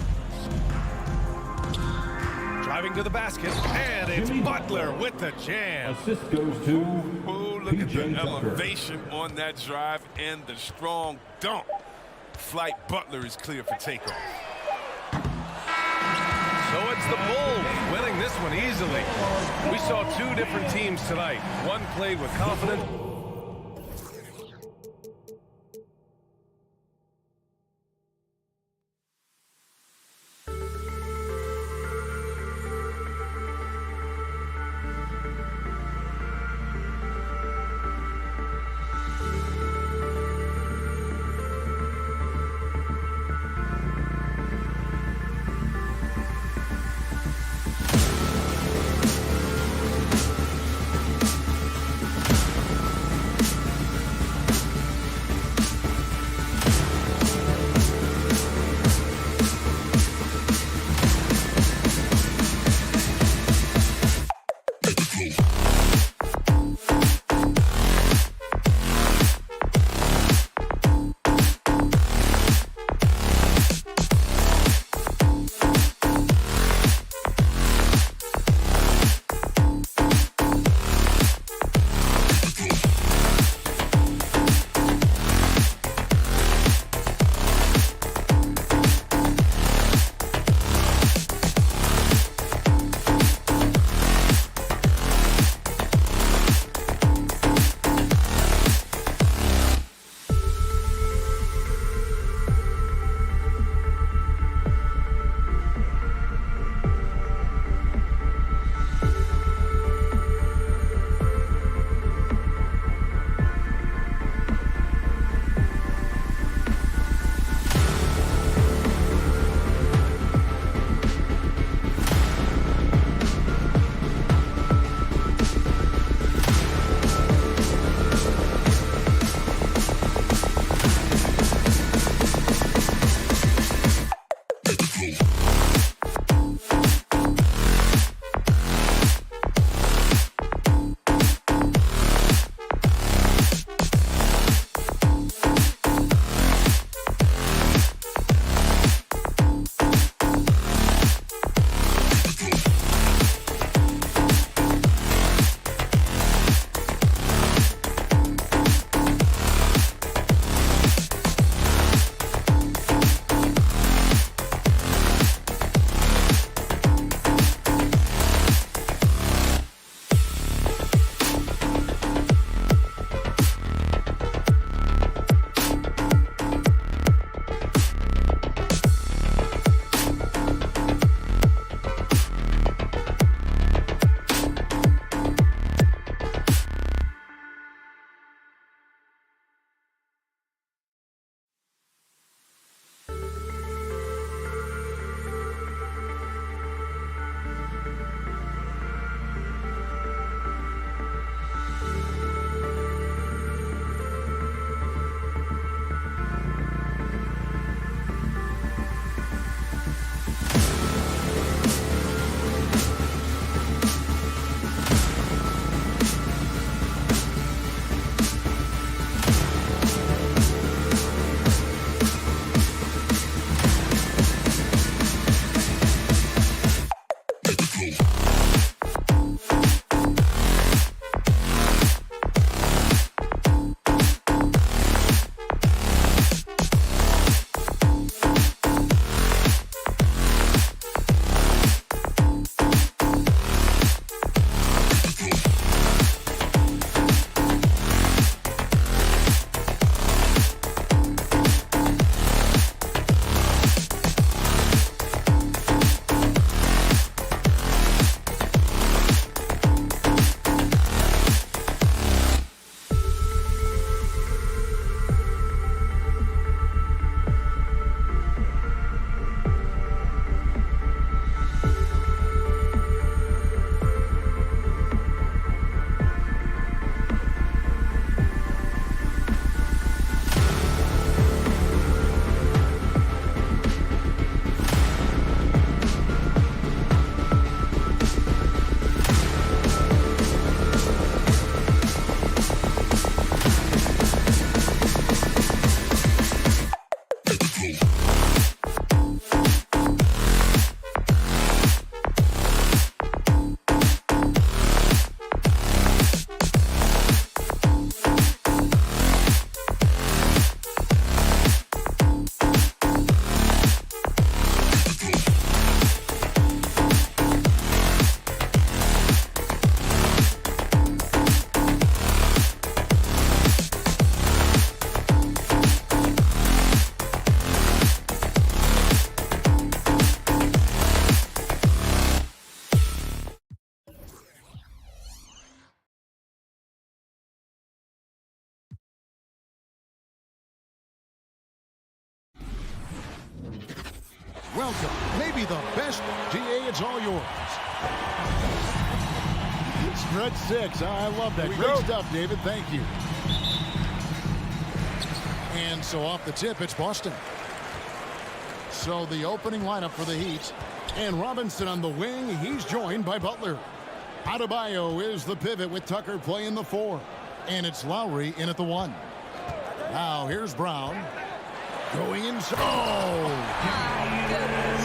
Driving to the basket. And it's Butler with the jam. Assist goes to Oh, look at the PJ Tucker. elevation on that drive and the strong dunk. Flight Butler is clear for takeoff. So it's the Bulls winning this one easily. We saw 2 different teams tonight. One played with confidence. welcome. Maybe the best. DA, it's all yours. Stretch 6. I love that. Great stuff, David. Thank you. And so off the tip, it's Boston. So the opening lineup for the Heat. And Robinson on the wing. He's joined by Butler. Adebayo is the pivot with Tucker playing the 4. And it's Lowry in at the 1. Now here's Brown. Going inside. Oh! My goodness.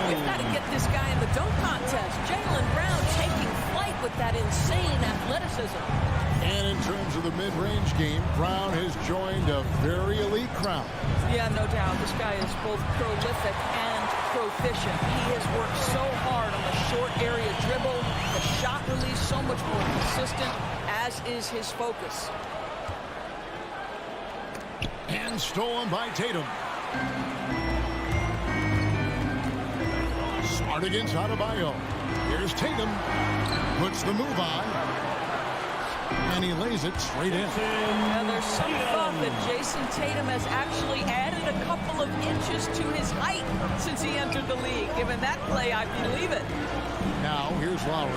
We've got to get this guy in the dunk contest. Jaylen Brown taking flight with that insane athleticism. And in terms of the mid-range game, Brown has joined a very elite crowd. Yeah, no doubt. This guy is both prolific and proficient. He has worked so hard on the short area dribble, the shot release so much more consistent, as is his focus. And stolen by Tatum. Smart against Adebayo. Here's Tatum. Puts the move on. And he lays it straight in. Now, there's some thought that Jason Tatum has actually added a couple of inches to his height since he entered the league. Given that play, I believe it. Now, here's Lowry.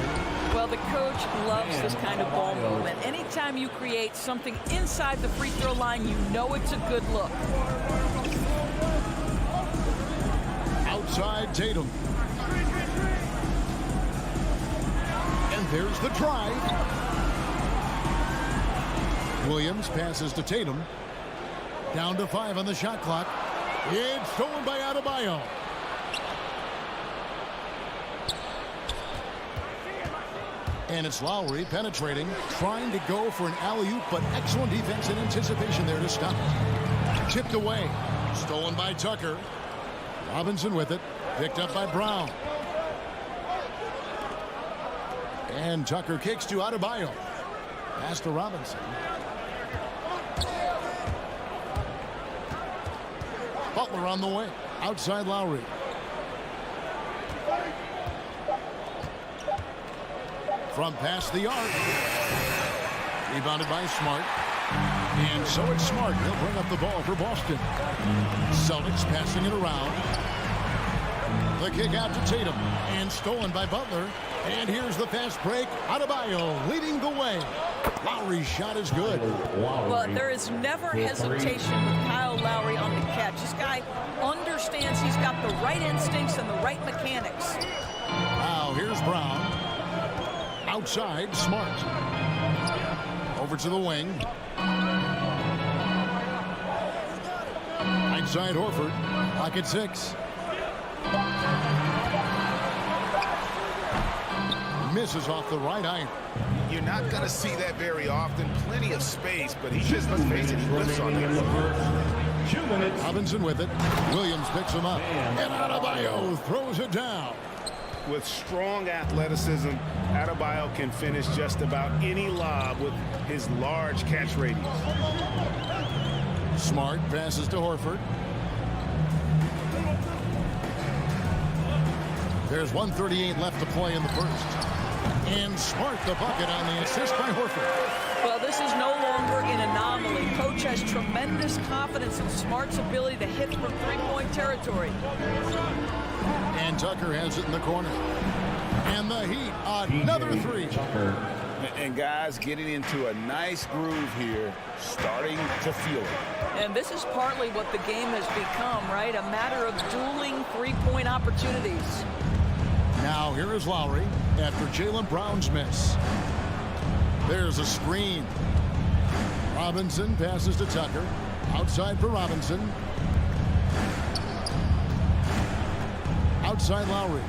Well, the coach loves this kind of ball movement. Anytime you create something inside the free throw line, you know it's a good look. Outside Tatum. And there's the drive. Williams passes to Tatum. Down to 5 on the shot clock. It's stolen by Adebayo. And it's Lowry penetrating, trying to go for an alley-oop, but excellent defense and anticipation there to stop it. Tipped away. Stolen by Tucker. Robinson with it. Picked up by Brown. And Tucker kicks to Adebayo. Pass to Robinson. Butler on the way. Outside Lowry. From past the arc. Rebounded by Smart. And so it's Smart. He'll bring up the ball for Boston. Celtics passing it around. The kick out to Tatum. And stolen by Butler. And here's the fast break. Adebayo leading the way. Lowry's shot is good. Well, there is never hesitation with Kyle Lowry on the catch. This guy understands he's got the right instincts and the right mechanics. Now here's Brown. Outside, Smart. Over to the wing. Outside Horford. Pocket 6. Misses off the right iron. You're not going to see that very often. Plenty of space, but he just, let's face it, he whiffs on that. Robinson with it. Williams picks him up. And Adebayo throws it down. With strong athleticism, Adebayo can finish just about any lob with his large catch radius. Smart passes to Horford. There's 1:38 left to play in the first. And Smart the bucket on the assist by Horford. Well, this is no longer an anomaly. Coach has tremendous confidence in Smart's ability to hit from three-point territory. And Tucker has it in the corner. And the Heat, another 3. And guys getting into a nice groove here, starting to feel it. And this is partly what the game has become, right? A matter of dueling three-point opportunities. Now here is Lowry after Jaylen Brown's miss. There's a screen. Robinson passes to Tucker. Outside for Robinson. Outside Lowry.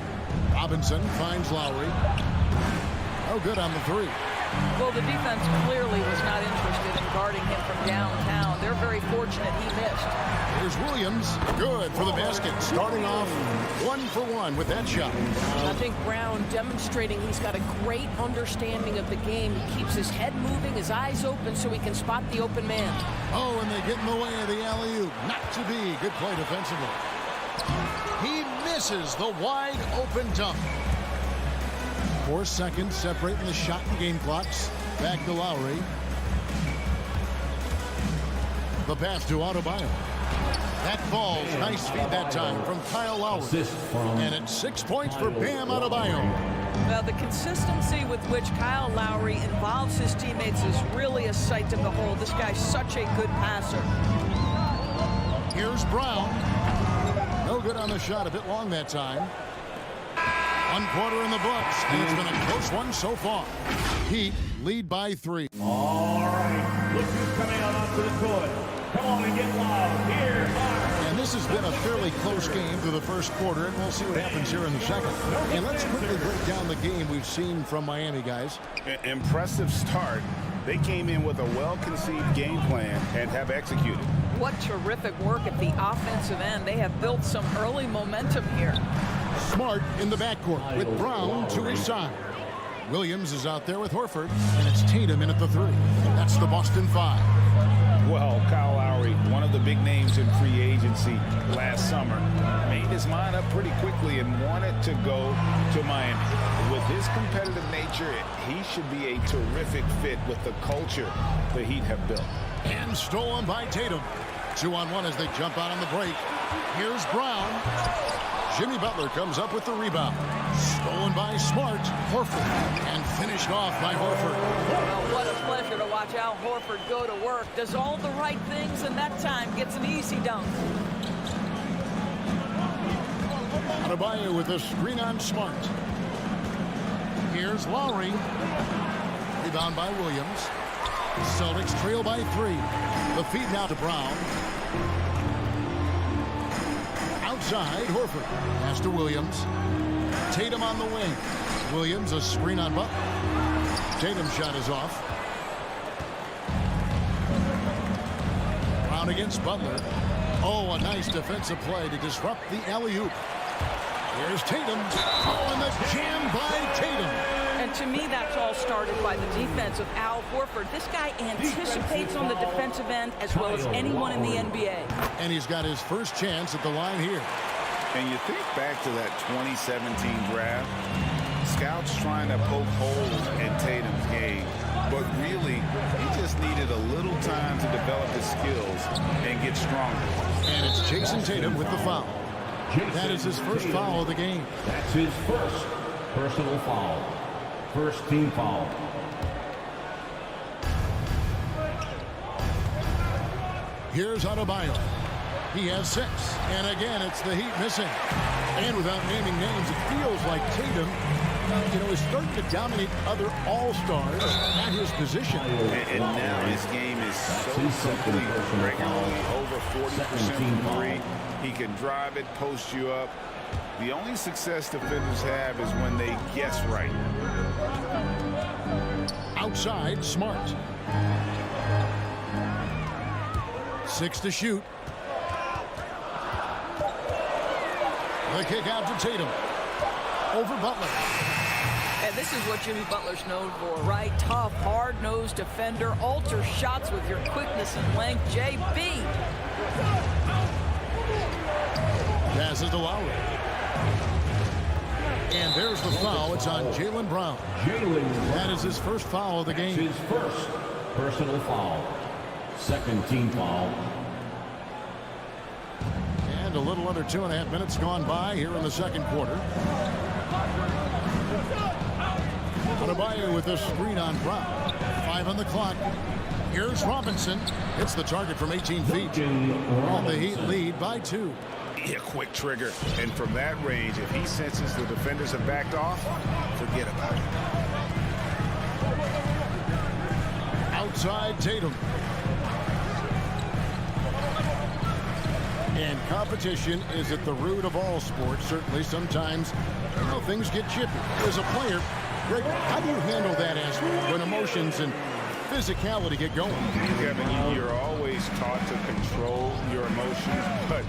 Robinson finds Lowry. Oh, good on the 3. Well, the defense clearly was not interested in guarding him from downtown. They're very fortunate he missed. Here's Williams. Good for the basket. Starting off 1 for 1 with that shot. I think Brown demonstrating he's got a great understanding of the game. He keeps his head moving, his eyes open so he can spot the open man. Oh, and they get in the way of the alley-oop. Not to be. Good play defensively. He misses the wide open dunk. 4 seconds separating the shot and game clocks. Back to Lowry. The pass to Adebayo. That falls. Nice feed that time from Kyle Lowry. And it's 6 points for Bam Adebayo. Well, the consistency with which Kyle Lowry involves his teammates is really a sight to behold. This guy's such a good passer. Here's Brown. No good on the shot. A bit long that time. 1 quarter in the books. And it's been a close one so far. Heat lead by 3. All right. Look who's coming on up to the court. Come on and get loud. Here are... And this has been a fairly close game through the first quarter, and we'll see what happens here in the second. And let's quickly break down the game we've seen from Miami, guys. Impressive start. They came in with a well-conceived game plan and have executed. What terrific work at the offensive end. They have built some early momentum here. Smart in the backcourt with Brown to his side. Williams is out there with Horford, and it's Tatum in at the 3. That's the Boston 5. Well, Kyle Lowry, one of the big names in free agency last summer, made his mind up pretty quickly and wanted to go to Miami. With his competitive nature, he should be a terrific fit with the culture the Heat have built. And stolen by Tatum. 2-on-1 as they jump out on the break. Here's Brown. Jimmy Butler comes up with the rebound. Stolen by Smart. Horford. And finished off by Horford. Well, what a pleasure to watch Al Horford go to work. Does all the right things, and that time gets an easy dunk. Adebayo with a screen on Smart. Here's Lowry. Rebound by Williams. Celtics trail by 3. The feed now to Brown. Outside, Horford. Pass to Williams. Tatum on the wing. Williams, a screen on Butler. Tatum's shot is off. Brown against Butler. Oh, a nice defensive play to disrupt the alley-oop. Here's Tatum. Oh, and the jam by Tatum. And to me, that's all started by the defense of Al Horford. This guy anticipates on the defensive end as well as anyone in the NBA. And he's got his first chance at the line here. And you think back to that 2017 draft, scouts trying to poke holes in Tatum's game, but really, he just needed a little time to develop his skills and get stronger. And it's Jason Tatum with the foul. That is his first foul of the game. That's his first personal foul. First team foul. Here's Adebayo. He has 6. And again, it's the Heat missing. And without naming names, it feels like Tatum, is starting to dominate other all-stars at his position. And now his game is so complete. Regularly over 40% from 3. He can drive it, post you up. The only success defenders have is when they guess right. Outside, Smart. 6 to shoot. The kick out to Tatum. Over Butler. And this is what Jimmy Butler's known for, right? Tough, hard-nosed defender. Alter shots with your quickness and length. JB. Passes to Lowry. And there's the foul. It's on Jaylen Brown. That is his first foul of the game. His first personal foul. Second team foul. And a little under 2.5 minutes gone by here in the second quarter. Adebayo with a screen on Brown. 5 on the clock. Here's Robinson. Hits the target from 18 feet. And the Heat lead by 2. A quick trigger. And from that range, if he senses the defenders have backed off, forget about it. Outside Tatum. And competition is at the root of all sports. Certainly sometimes, things get chippy. As a player, Greg, how do you handle that aspect when emotions and physicality get going? Kevin, you're always taught to control your emotions, but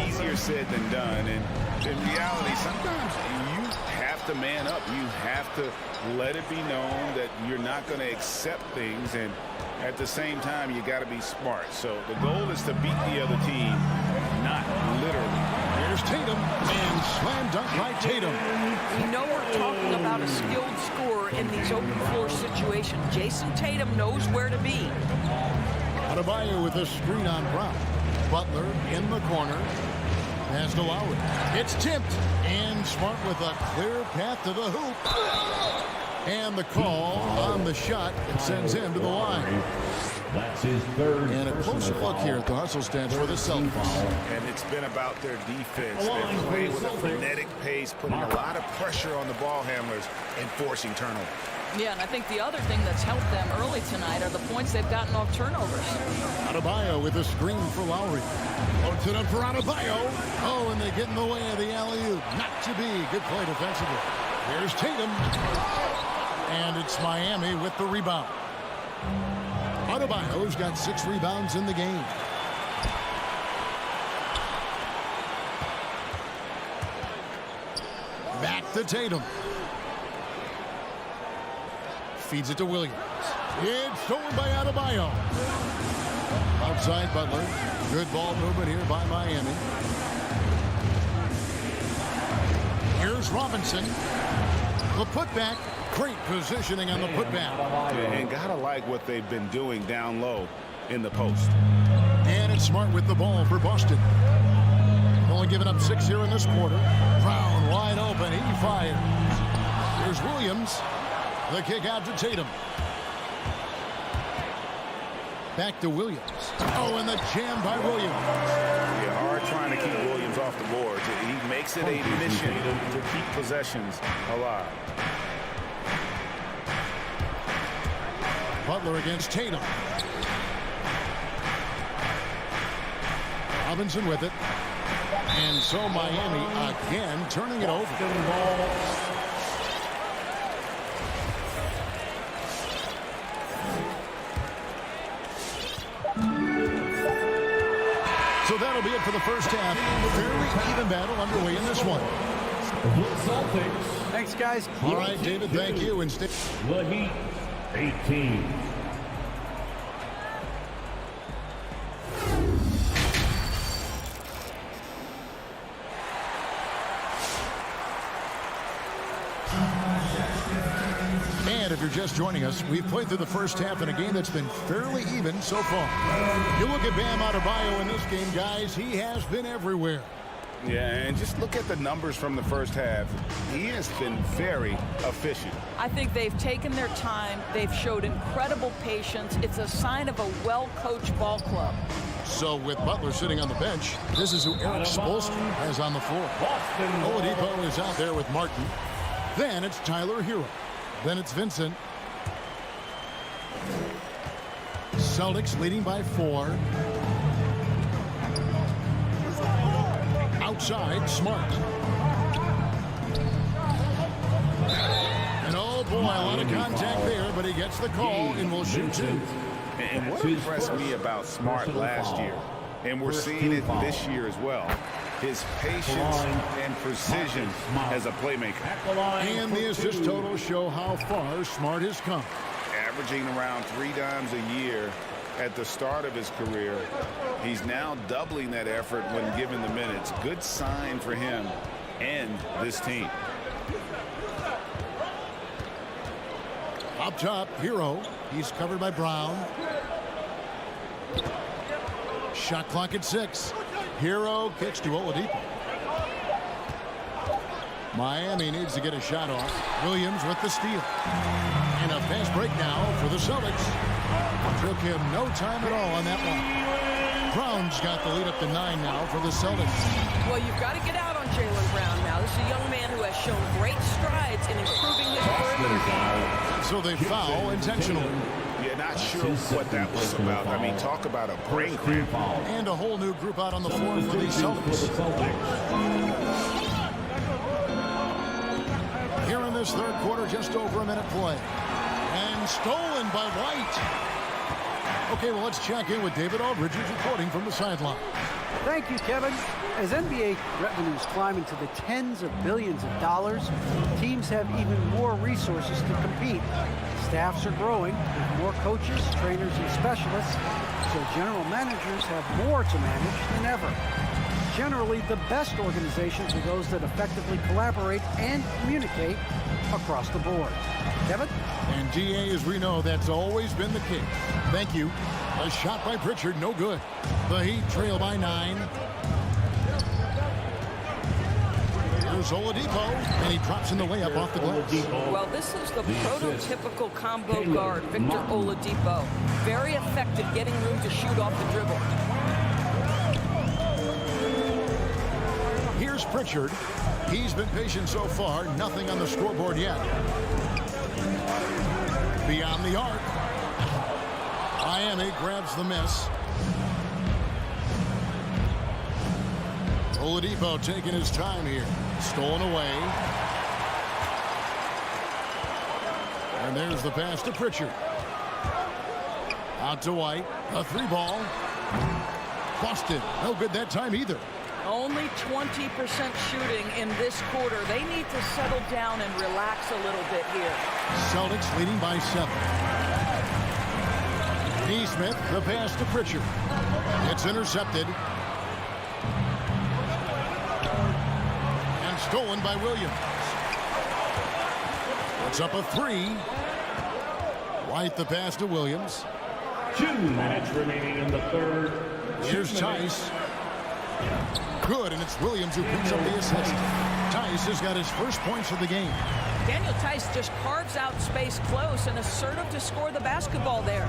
easier said than done. And in reality, sometimes you have to man up. You have to let it be known that you're not going to accept things, and at the same time, you got to be smart. So the goal is to beat the other team, not literally. Here's Tatum, and slam dunk by Tatum. We know we're talking about a skilled scorer in these open floor situations. Jason Tatum knows where to be. Adebayo with a screen on Brown. Butler in the corner. Pass to Lowry. It's tipped. And Smart with a clear path to the hoop. And the call on the shot. It sends him to the line. That's his third. And a closer look here at the hustle stance for the Celtics. And it's been about their defense. They're playing with a frenetic pace, putting a lot of pressure on the ball handlers and forcing turnovers. Yeah, and I think the other thing that's helped them early tonight are the points they've gotten off turnovers. Adebayo with a screen for Lowry. Puts it up for Adebayo. Oh, and they get in the way of the alley-oop. Not to be. Good play defensively. Here's Tatum. And it's Miami with the rebound. Adebayo's got 6 rebounds in the game. Back to Tatum. Feeds it to Williams. It's stolen by Adebayo. Outside Butler. Good ball movement here by Miami. Here's Robinson. The putback. Great positioning on the putback. And gotta like what they've been doing down low in the post. And it's Smart with the ball for Boston. Only giving up 6 here in this quarter. Brown wide open. He fires. Here's Williams. The kick out to Tatum. Back to Williams. Oh, and the jam by Williams. Yeah, hard trying to keep Williams off the board. He makes it a mission to keep possessions alive. Butler against Tatum. Robinson with it. And so Miami again turning it over. So that'll be it for the first half. Fairly even battle underway in this one. Celtics. Thanks, guys. All right, David, thank you. And stay. The Heat, 18. And if you're just joining us, we've played through the first half in a game that's been fairly even so far. You look at Bam Adebayo in this game, guys, he has been everywhere. Yeah, and just look at the numbers from the first half. He has been very efficient. I think they've taken their time. They've showed incredible patience. It's a sign of a well-coached ball club. So with Butler sitting on the bench, this is who Eric Spoelstra has on the floor. Oladipo is out there with Martin. Then it's Tyler Hero. Then it's Vincent. Celtics leading by 4. Outside, Smart. And oh boy, a lot of contact there, but he gets the call and will shoot 2. And what impressed me about Smart last year, and we're seeing it this year as well, his patience and precision as a playmaker. And the assist totals show how far Smart has come. Averaging around 3 dimes a year at the start of his career. He's now doubling that effort when given the minutes. Good sign for him and this team. Up top, Hero. He's covered by Brown. Shot clock at 6. Hero kicks to Oladipo. Miami needs to get a shot off. Williams with the steal. And a fast break now for the Celtics. Took him no time at all on that one. Brown's got the lead up to 9 now for the Celtics. Well, you've got to get out on Jaylen Brown now. This is a young man who has shown great strides in improving his perimeter game. So they foul intentionally. Yeah, not sure what that was about. I mean, talk about a brain cramp. And a whole new group out on the floor for the Celtics. Here in this third quarter, just over a minute play. And stolen by White. Okay, well, let's check in with David Aldridge, who's reporting from the sideline. Thank you, Kevin. As NBA revenues climb into the tens of billions of dollars, teams have even more resources to compete. Staffs are growing with more coaches, trainers, and specialists, so general managers have more to manage than ever. Generally, the best organizations are those that effectively collaborate and communicate across the board. Kevin? And DA, as we know, that's always been the case. Thank you. A shot by Pritchard, no good. The Heat trail by 9. Here's Oladipo, and he drops in the layup off the glass. Well, this is the prototypical combo guard, Victor Oladipo. Very effective getting room to shoot off the dribble. Here's Pritchard. He's been patient so far. Nothing on the scoreboard yet. Beyond the arc. Miami grabs the miss. Oladipo taking his time here. Stolen away. And there's the pass to Pritchard. Out to White. A 3-ball. Busted. No good that time either. Only 20% shooting in this quarter. They need to settle down and relax a little bit here. Celtics leading by 7. Neesmith, the pass to Pritchard. It's intercepted. And stolen by Williams. It's up a 3. White, the pass to Williams. 2 minutes remaining in the third. Here's Tice. Good, and it's Williams who picks up the assist. Tice has got his first points of the game. Daniel Tice just carves out space close and assertive to score the basketball there.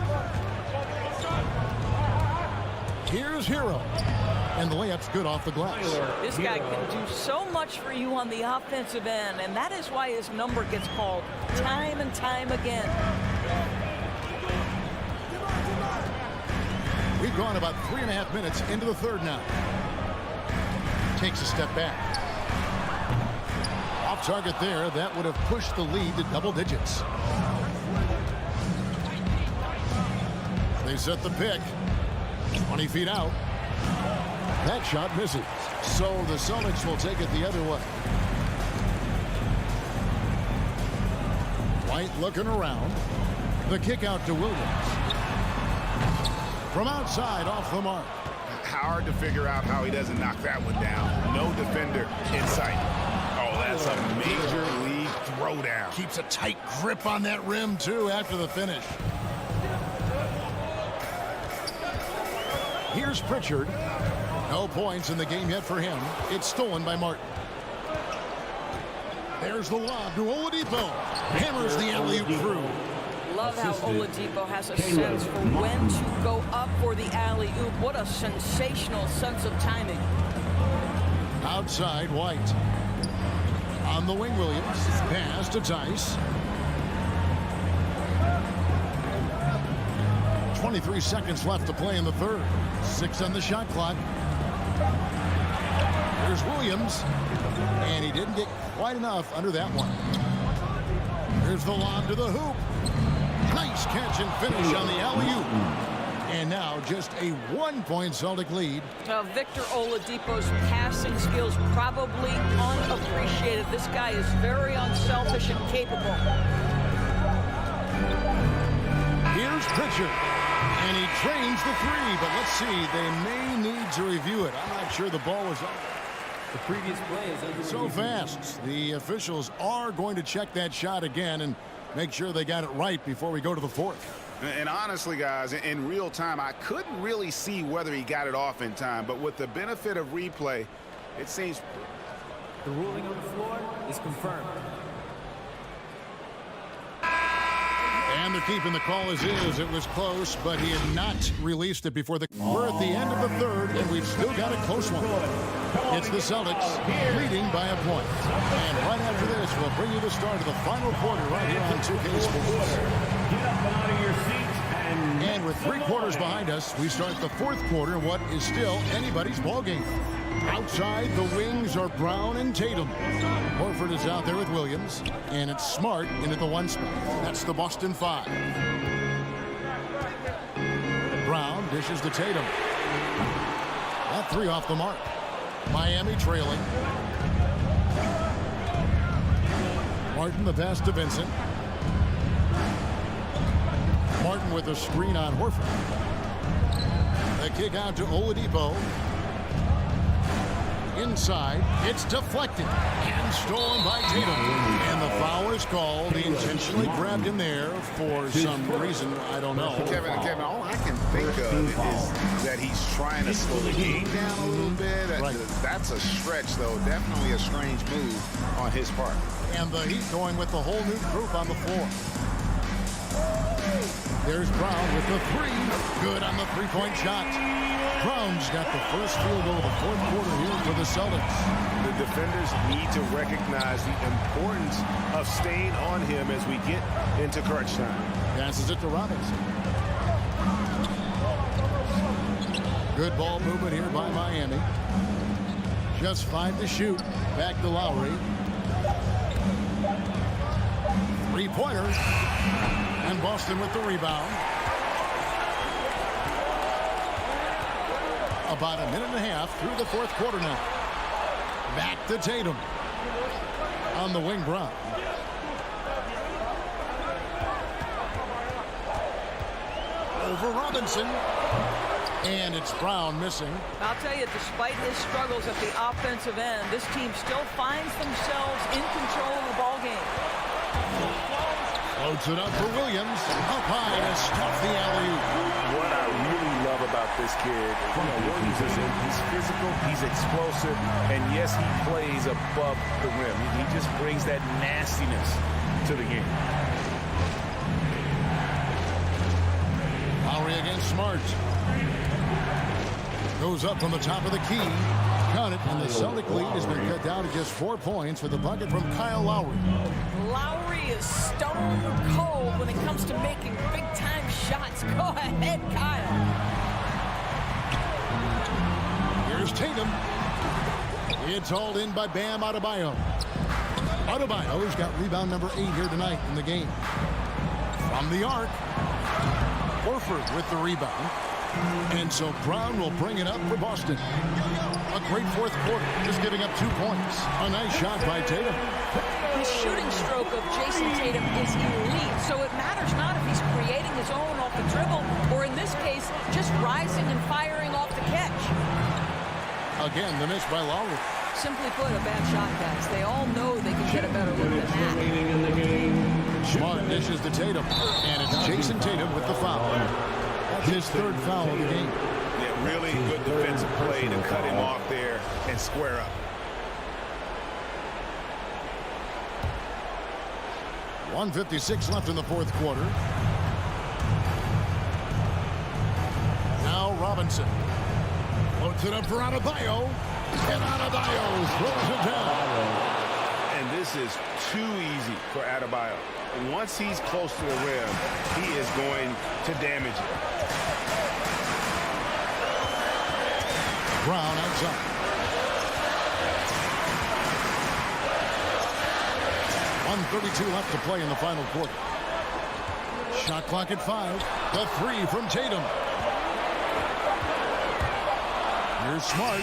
Here's Hero. And the layup's good off the glass. This guy can do so much for you on the offensive end, and that is why his number gets called time and time again. We've gone about 3.5 minutes into the third now. Takes a step back. Off target there. That would have pushed the lead to double digits. They set the pick. 20 feet out. That shot misses. So the Celtics will take it the other way. White looking around. The kick out to Williams. From outside, off the mark. Hard to figure out how he doesn't knock that one down. No defender in sight. Oh, that's a major league throwdown. Keeps a tight grip on that rim, too, after the finish. Here's Pritchard. No points in the game yet for him. It's stolen by Martin. There's the lob to Oladipo. Hammers the alley-oop through. Love how Oladipo has a sense for when to go up for the alley-oop. What a sensational sense of timing. Outside, White. On the wing, Williams. Pass to Tice. 23 seconds left to play in the third. 6 on the shot clock. There's Williams. And he didn't get quite enough under that one. Here's the lob to the hoop. Nice catch and finish on the alley-oop. And now just a 1-point Celtic lead. Victor Oladipo's passing skills probably unappreciated. This guy is very unselfish and capable. Here's Pritchard. And he trains the 3, but let's see. They may need to review it. I'm not sure the ball was up. The previous play is so fast. The officials are going to check that shot again and make sure they got it right before we go to the fourth. And honestly, guys, in real time, I couldn't really see whether he got it off in time. But with the benefit of replay, it seems... The ruling on the floor is confirmed. And they're keeping the call as is. It was close, but he had not released it before the... We're at the end of the third, and we've still got a close one. It's the Celtics leading by a point. And right after this, we'll bring you the start of the final quarter right here on 2K Sports. Get up out of your seats and with 3 quarters behind us, we start the fourth quarter in what is still anybody's ball game. Outside, the wings are Brown and Tatum. Horford is out there with Williams, and it's Smart into the 1 spot. That's the Boston 5. Brown dishes to Tatum. That 3 off the mark. Miami trailing. Martin the pass to Vincent. Martin with a screen on Horford. The kick out to Oladipo. Inside, it's deflected and stolen by Tatum. And the foul is called. He intentionally grabbed him there for some reason, I don't know. Kevin, all I can think of is that he's trying to slow the game down a little bit. Right. That's a stretch, though. Definitely a strange move on his part. And the Heat going with the whole new group on the floor. There's Brown with the three. Good on the three-point shot. Brown's got the first field goal of the fourth quarter here for the Celtics. The defenders need to recognize the importance of staying on him as we get into crunch time. Passes it to Robinson. Good ball movement here by Miami. Just 5 to shoot. Back to Lowry. Three-pointer. And Boston with the rebound. About a minute and a half through the fourth quarter now. Back to Tatum. On the wing, Brown. Over Robinson. And it's Brown missing. I'll tell you, despite his struggles at the offensive end, this team still finds themselves in control of the ball game. Floats it up for Williams. Up high to stuff the alley-oop. What I really love about this kid is, Williams is he's physical, he's explosive, and yes, he plays above the rim. He just brings that nastiness to the game. Lowry against Smart. Goes up from the top of the key. Count it, and the Celtic lead has been cut down to just 4 points with the bucket from Kyle Lowry. Lowry is stone cold when it comes to making big-time shots. Go ahead, Kyle. Here's Tatum. It's hauled in by Bam Adebayo. Adebayo's got rebound number 8 here tonight in the game. From the arc, Horford with the rebound. And so Brown will bring it up for Boston. A great fourth quarter, just giving up 2 points. A nice shot by Tatum. His shooting stroke of Jason Tatum is elite, so it matters not if he's creating his own off the dribble, or in this case, just rising and firing off the catch. Again, the miss by Lowry. Simply put, a bad shot, guys. They all know they can get a better look than that. Smart dishes to Tatum, and it's Jason Tatum with the foul. That's his 3rd foul of the game. Yeah, really good defensive play to cut him off there and square up. 1:56 left in the fourth quarter. Now Robinson. Floats it up for Adebayo. And Adebayo throws it down. And this is too easy for Adebayo. Once he's close to the rim, he is going to damage it. Brown outside. .132 left to play in the final quarter. Shot clock at 5. The 3 from Tatum. Here's Smart.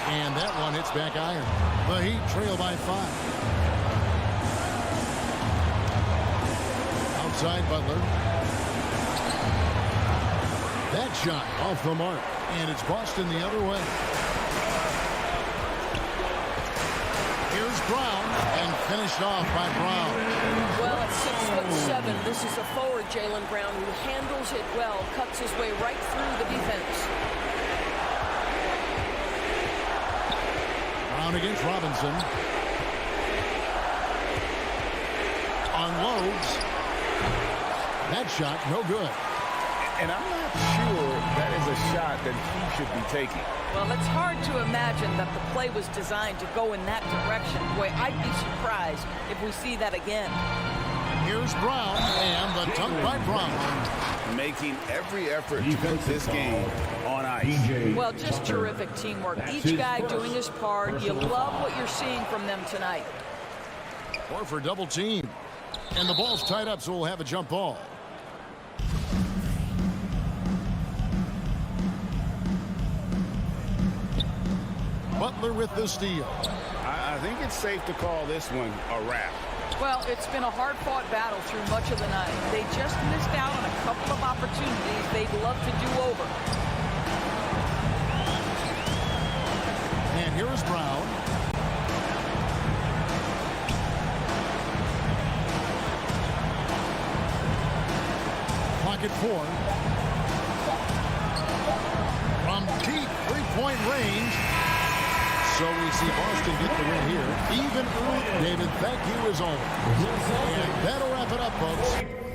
And that one hits back iron. The Heat trail by 5. Outside Butler. That shot off the mark. And it's Boston the other way. Here's Brown, and finished off by Brown. Well, at 6'7", this is a forward, Jaylen Brown, who handles it well, cuts his way right through the defense. Brown against Robinson. Unloads. That shot, no good. And I'm not sure that is a shot that he should be taking. Well, it's hard to imagine that the play was designed to go in that direction. Boy, I'd be surprised if we see that again. Here's Brown, and the dunk by Brown. Making every effort to put this game on ice. Well, just terrific teamwork. Each guy doing his part. You love what you're seeing from them tonight. Horford double team. And the ball's tied up, so we'll have a jump ball. Butler with the steal. I think it's safe to call this one a wrap. Well, it's been a hard-fought battle through much of the night. They just missed out on a couple of opportunities they'd love to do over. And here is Brown. Clock at 4. From deep three-point range. So we see Boston get the win here. Even early. David, thank you as always. And that'll wrap it up, folks.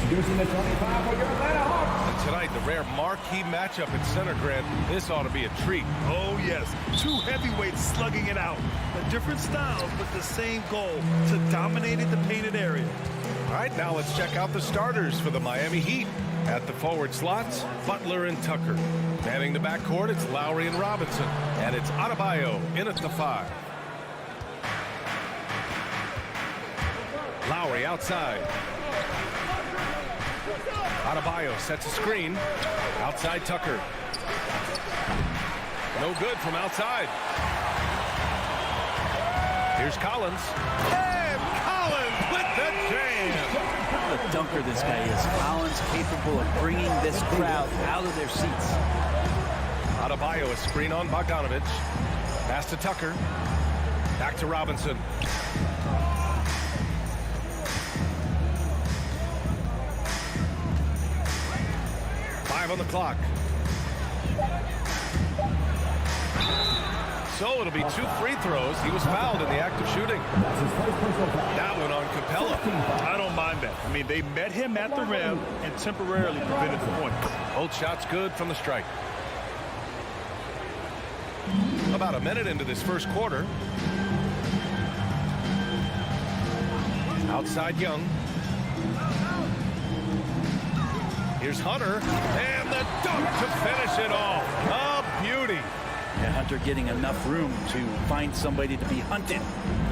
Introducing the 25 for your Atlanta Hawks. And tonight, the rare marquee matchup at center, Grant. This ought to be a treat. Oh, yes. Two heavyweights slugging it out. A different styles, but the same goal, to dominate the painted area. All right, now let's check out the starters for the Miami Heat. At the forward slots, Butler and Tucker. Manning the backcourt, it's Lowry and Robinson. And it's Adebayo in at the 5. Lowry outside. Adebayo sets a screen. Outside Tucker. No good from outside. Here's Collins. And Collins with the jam. What a dunker this guy is. Collins capable of bringing this crowd out of their seats. Adebayo, a screen on Bogdanovich. Pass to Tucker. Back to Robinson. On the clock. So it'll be 2 free throws. He was fouled in the act of shooting. That one on Capella. I don't mind that. I mean, they met him at the rim and temporarily prevented the point. Both shots good from the strike. About a minute into this first quarter. Outside Young. Here's Hunter, and the dunk to finish it off. A beauty. Yeah, Hunter getting enough room to find somebody to be hunted.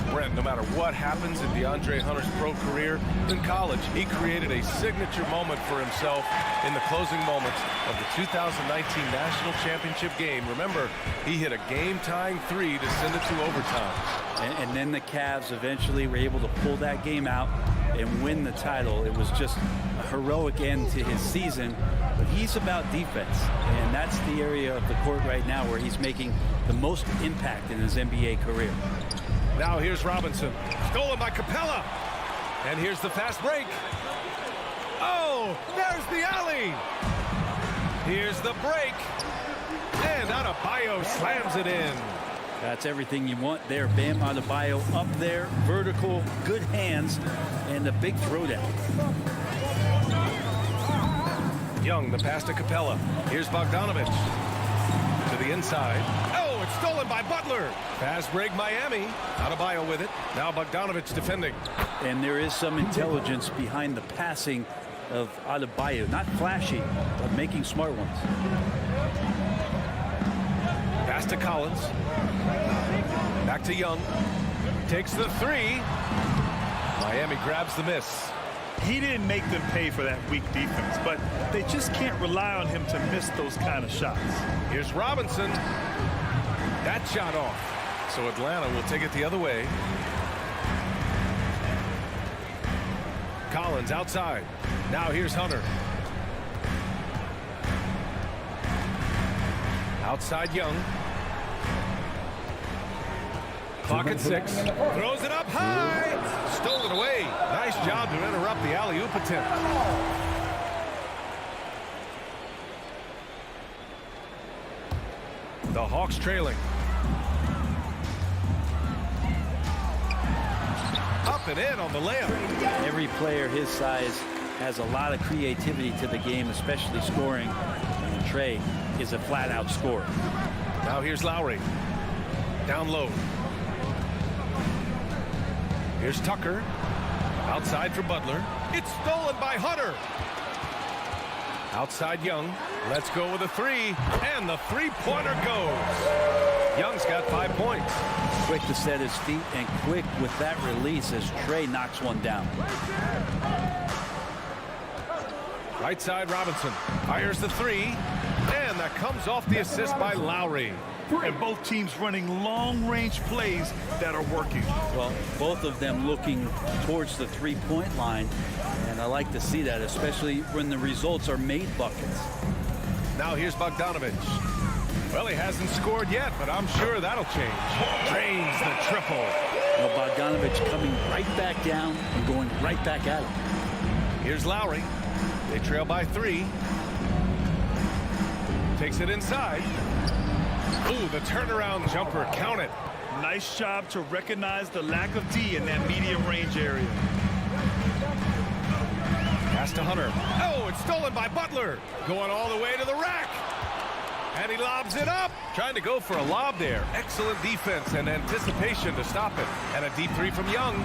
Brent, no matter what happens in DeAndre Hunter's pro career, in college, he created a signature moment for himself in the closing moments of the 2019 National Championship game. Remember, he hit a game-tying 3 to send it to overtime. And then the Cavs eventually were able to pull that game out and win the title. It was just a heroic end to his season. But he's about defense, and that's the area of the court right now where he's making the most impact in his NBA career. Now here's Robinson. Stolen by Capella. And here's the fast break. Oh, there's the alley. Here's the break. And Adebayo slams it in. That's everything you want there. Bam Adebayo up there, vertical, good hands, and a big throwdown. Young, the pass to Capella. Here's Bogdanovich. To the inside. Oh, it's stolen by Butler. Fast break Miami. Adebayo with it. Now Bogdanovich defending. And there is some intelligence behind the passing of Adebayo. Not flashy, but making smart ones. Pass to Collins. Back to Young. Takes the 3. Miami grabs the miss. He didn't make them pay for that weak defense, but they just can't rely on him to miss those kind of shots. Here's Robinson. That shot off. So Atlanta will take it the other way. Collins outside. Now here's Hunter. Outside Young. Clock at 6. Throws it up high. Stolen away. Nice job to interrupt the alley-oop attempt. The Hawks trailing. Up and in on the layup. Every player his size has a lot of creativity to the game, especially scoring. And Trey is a flat-out scorer. Now here's Lowry. Down low. Here's Tucker. Outside for Butler. It's stolen by Hunter. Outside Young. Let's go with a 3. And the 3-pointer goes. Young's got 5 points. Quick to set his feet and quick with that release as Trey knocks one down. Right side Robinson. Fires the 3. And that comes off the assist by Lowry. And both teams running long-range plays that are working. Well, both of them looking towards the three-point line, and I like to see that, especially when the results are made buckets. Now here's Bogdanovich. Well, he hasn't scored yet, but I'm sure that'll change. Drains the triple. Well, Bogdanovich coming right back down and going right back at him. Here's Lowry. They trail by 3. Takes it inside. Ooh, the turnaround jumper. Count it. Nice job to recognize the lack of D in that medium range area. Pass to to Hunter. Oh, it's stolen by Butler. Going all the way to the rack. And he lobs it up. Trying to go for a lob there. Excellent defense and anticipation to stop it. And a deep three from Young.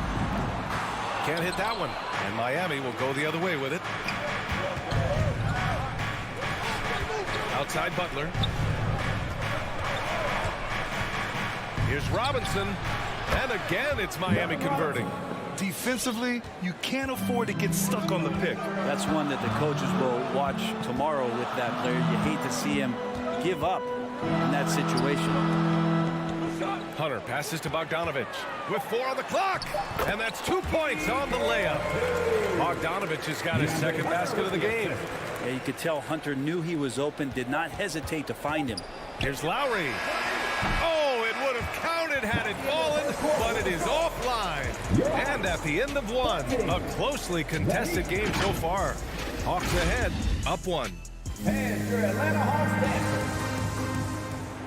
Can't hit that one. And Miami will go the other way with it. Outside Butler. Here's Robinson. And again, it's Miami converting. Defensively, you can't afford to get stuck on the pick. That's one that the coaches will watch tomorrow with that player. You hate to see him give up in that situation. Hunter passes to Bogdanovich with 4 on the clock. And that's 2 points on the layup. Bogdanovich has got his second basket of the game. Yeah, you could tell Hunter knew he was open, did not hesitate to find him. Here's Lowry. Oh, it would have counted had it fallen, but it is offline. And at the end of one, a closely contested game so far. Hawks ahead, up 1. Hands your Atlanta Hawks dancers.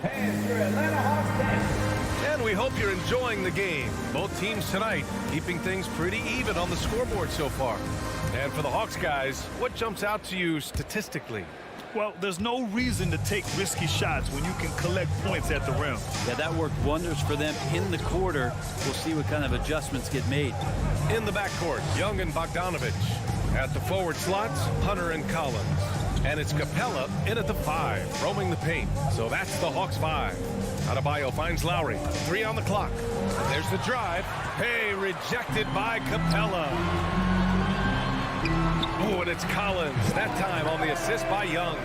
Hands your Atlanta Hawks dancers. And we hope you're enjoying the game. Both teams tonight keeping things pretty even on the scoreboard so far. And for the Hawks guys, what jumps out to you statistically? Well, there's no reason to take risky shots when you can collect points at the rim. Yeah, that worked wonders for them in the quarter. We'll see what kind of adjustments get made. In the backcourt, Young and Bogdanovich. At the forward slots, Hunter and Collins. And it's Capella in at the 5, roaming the paint. So that's the Hawks 5. Adebayo finds Lowry. 3 on the clock. There's the drive. Hey, rejected by Capella. Oh, and it's Collins. That time on the assist by Young.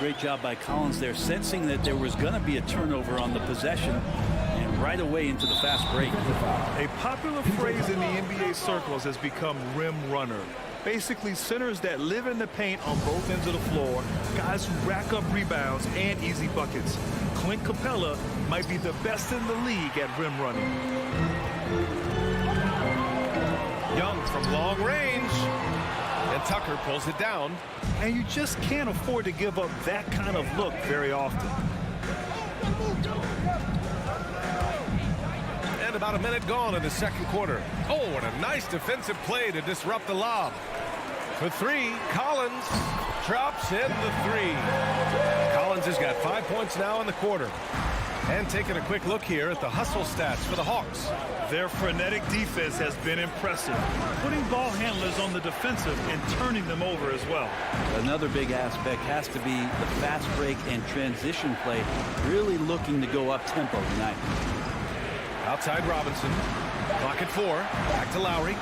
Great job by Collins there, sensing that there was going to be a turnover on the possession. And right away into the fast break. A popular phrase in the NBA circles has become rim runner. Basically, centers that live in the paint on both ends of the floor, guys who rack up rebounds and easy buckets. Clint Capella might be the best in the league at rim running. Young from long range. And Tucker pulls it down. And you just can't afford to give up that kind of look very often. And about a minute gone in the second quarter. Oh, and a nice defensive play to disrupt the lob. For 3, Collins drops in the 3. Collins has got 5 points now in the quarter. And taking a quick look here at the hustle stats for the Hawks. Their frenetic defense has been impressive, putting ball handlers on the defensive and turning them over as well. Another big aspect has to be the fast break and transition play, really looking to go up tempo tonight. Outside Robinson. Clock at 4. Back to Lowry.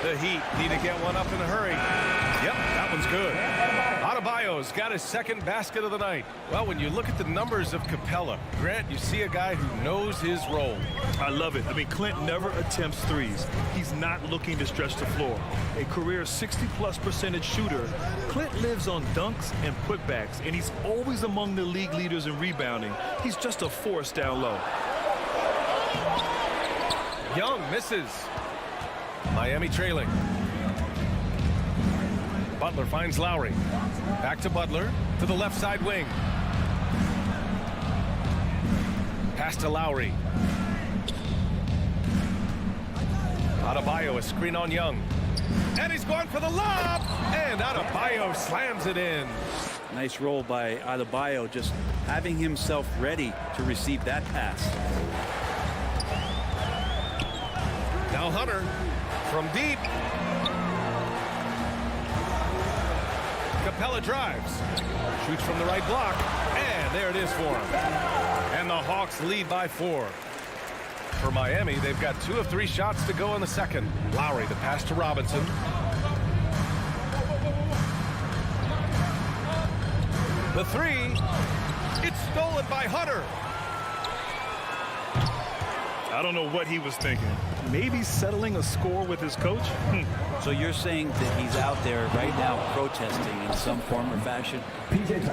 The Heat need to get one up in a hurry. Yep, that one's good. Adebayo's got his second basket of the night. Well, when you look at the numbers of Capella, Grant, you see a guy who knows his role. I love it. I mean, Clint never attempts threes. He's not looking to stretch the floor. A career 60+% shooter, Clint lives on dunks and putbacks, and he's always among the league leaders in rebounding. He's just a force down low. Young misses. Miami trailing. Butler finds Lowry. Back to Butler to the left side wing. Pass to Lowry. Adebayo, a screen on Young. And he's going for the lob. And Adebayo slams it in. Nice roll by Adebayo, just having himself ready to receive that pass. Now Hunter from deep. Capella drives. Shoots from the right block. And there it is for him. And the Hawks lead by 4. For Miami, they've got 2 of 3 shots to go in the second. Lowry, the pass to Robinson. The 3. It's stolen by Hunter. I don't know what he was thinking. Maybe settling a score with his coach? So you're saying that he's out there right now protesting in some form or fashion?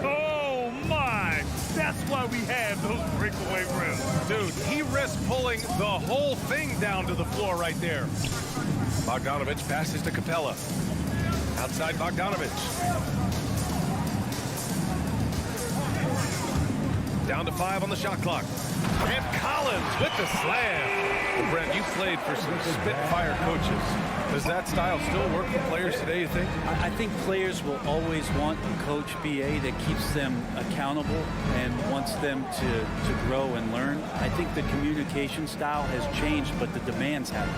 Oh, my! That's why we have those breakaway rims. Dude, he risked pulling the whole thing down to the floor right there. Bogdanovich passes to Capella. Outside Bogdanovich. Down to 5 on the shot clock. And Collins with the slam. Well, Brent, you played for some Spitfire coaches. Does that style still work for players today, you think? I think players will always want a coach, BA, that keeps them accountable and wants them to grow and learn. I think the communication style has changed, but the demands haven't.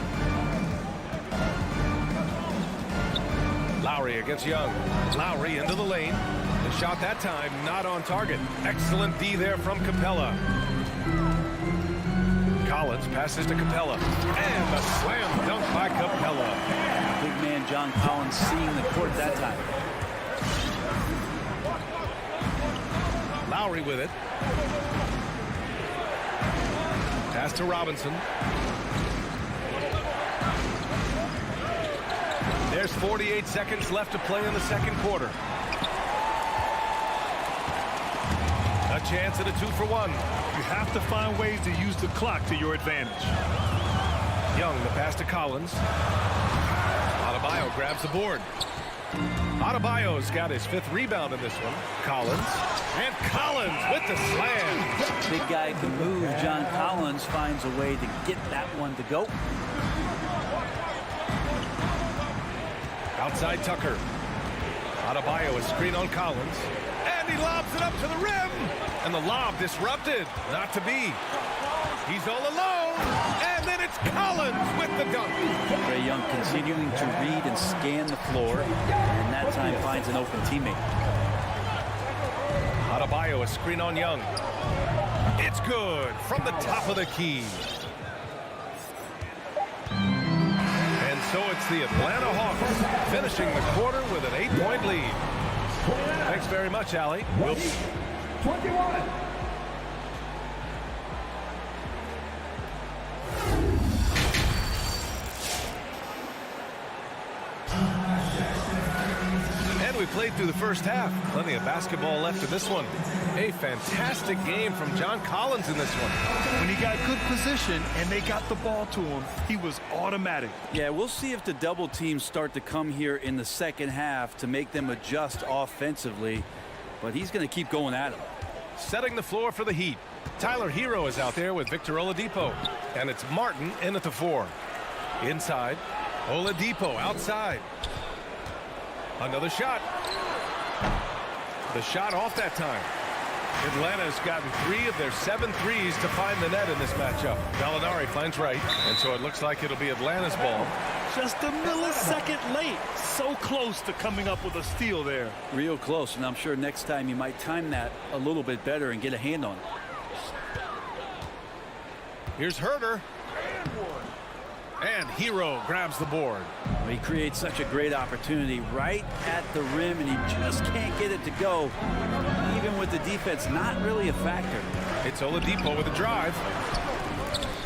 Lowry against Young. Lowry into the lane. The shot that time not on target. Excellent D there from Capella. Collins passes to Capella. And the slam dunk by Capella. Big man John Collins seeing the court that time. Lowry with it. Pass to Robinson. There's 48 seconds left to play in the second quarter. A chance at a 2-for-1. You have to find ways to use the clock to your advantage. Young, the pass to Collins. Adebayo grabs the board. Adebayo's got his 5th rebound in this one. Collins. And Collins with the slam. Big guy can move. John Collins finds a way to get that one to go. Outside Tucker. Adebayo is screen on Collins. And he lobs it up to the rim. And the lob disrupted. Not to be. He's all alone. And then it's Collins with the dunk. Trae Young continuing to read and scan the floor. And that time finds an open teammate. Adebayo, a screen on Young. It's good from the top of the key. And so it's the Atlanta Hawks finishing the quarter with an 8-point lead. Thanks very much, Allie. 21. And we played through the first half. Plenty of basketball left in this one. A fantastic game from John Collins in this one. When he got good position and they got the ball to him, he was automatic. Yeah, we'll see if the double teams start to come here in the second half to make them adjust offensively. But he's going to keep going at him. Setting the floor for the Heat. Tyler Hero is out there with Victor Oladipo. And it's Martin in at the 4. Inside. Oladipo outside. Another shot. The shot off that time. Atlanta's gotten 3 of their 7 threes to find the net in this matchup. Gallinari finds right, and so it looks like it'll be Atlanta's ball. Just a millisecond late. So close to coming up with a steal there. Real close, and I'm sure next time you might time that a little bit better and get a hand on it. Here's Herter. And Hero grabs the board. He creates such a great opportunity right at the rim, and he just can't get it to go. Even with the defense, not really a factor. It's Oladipo with a drive.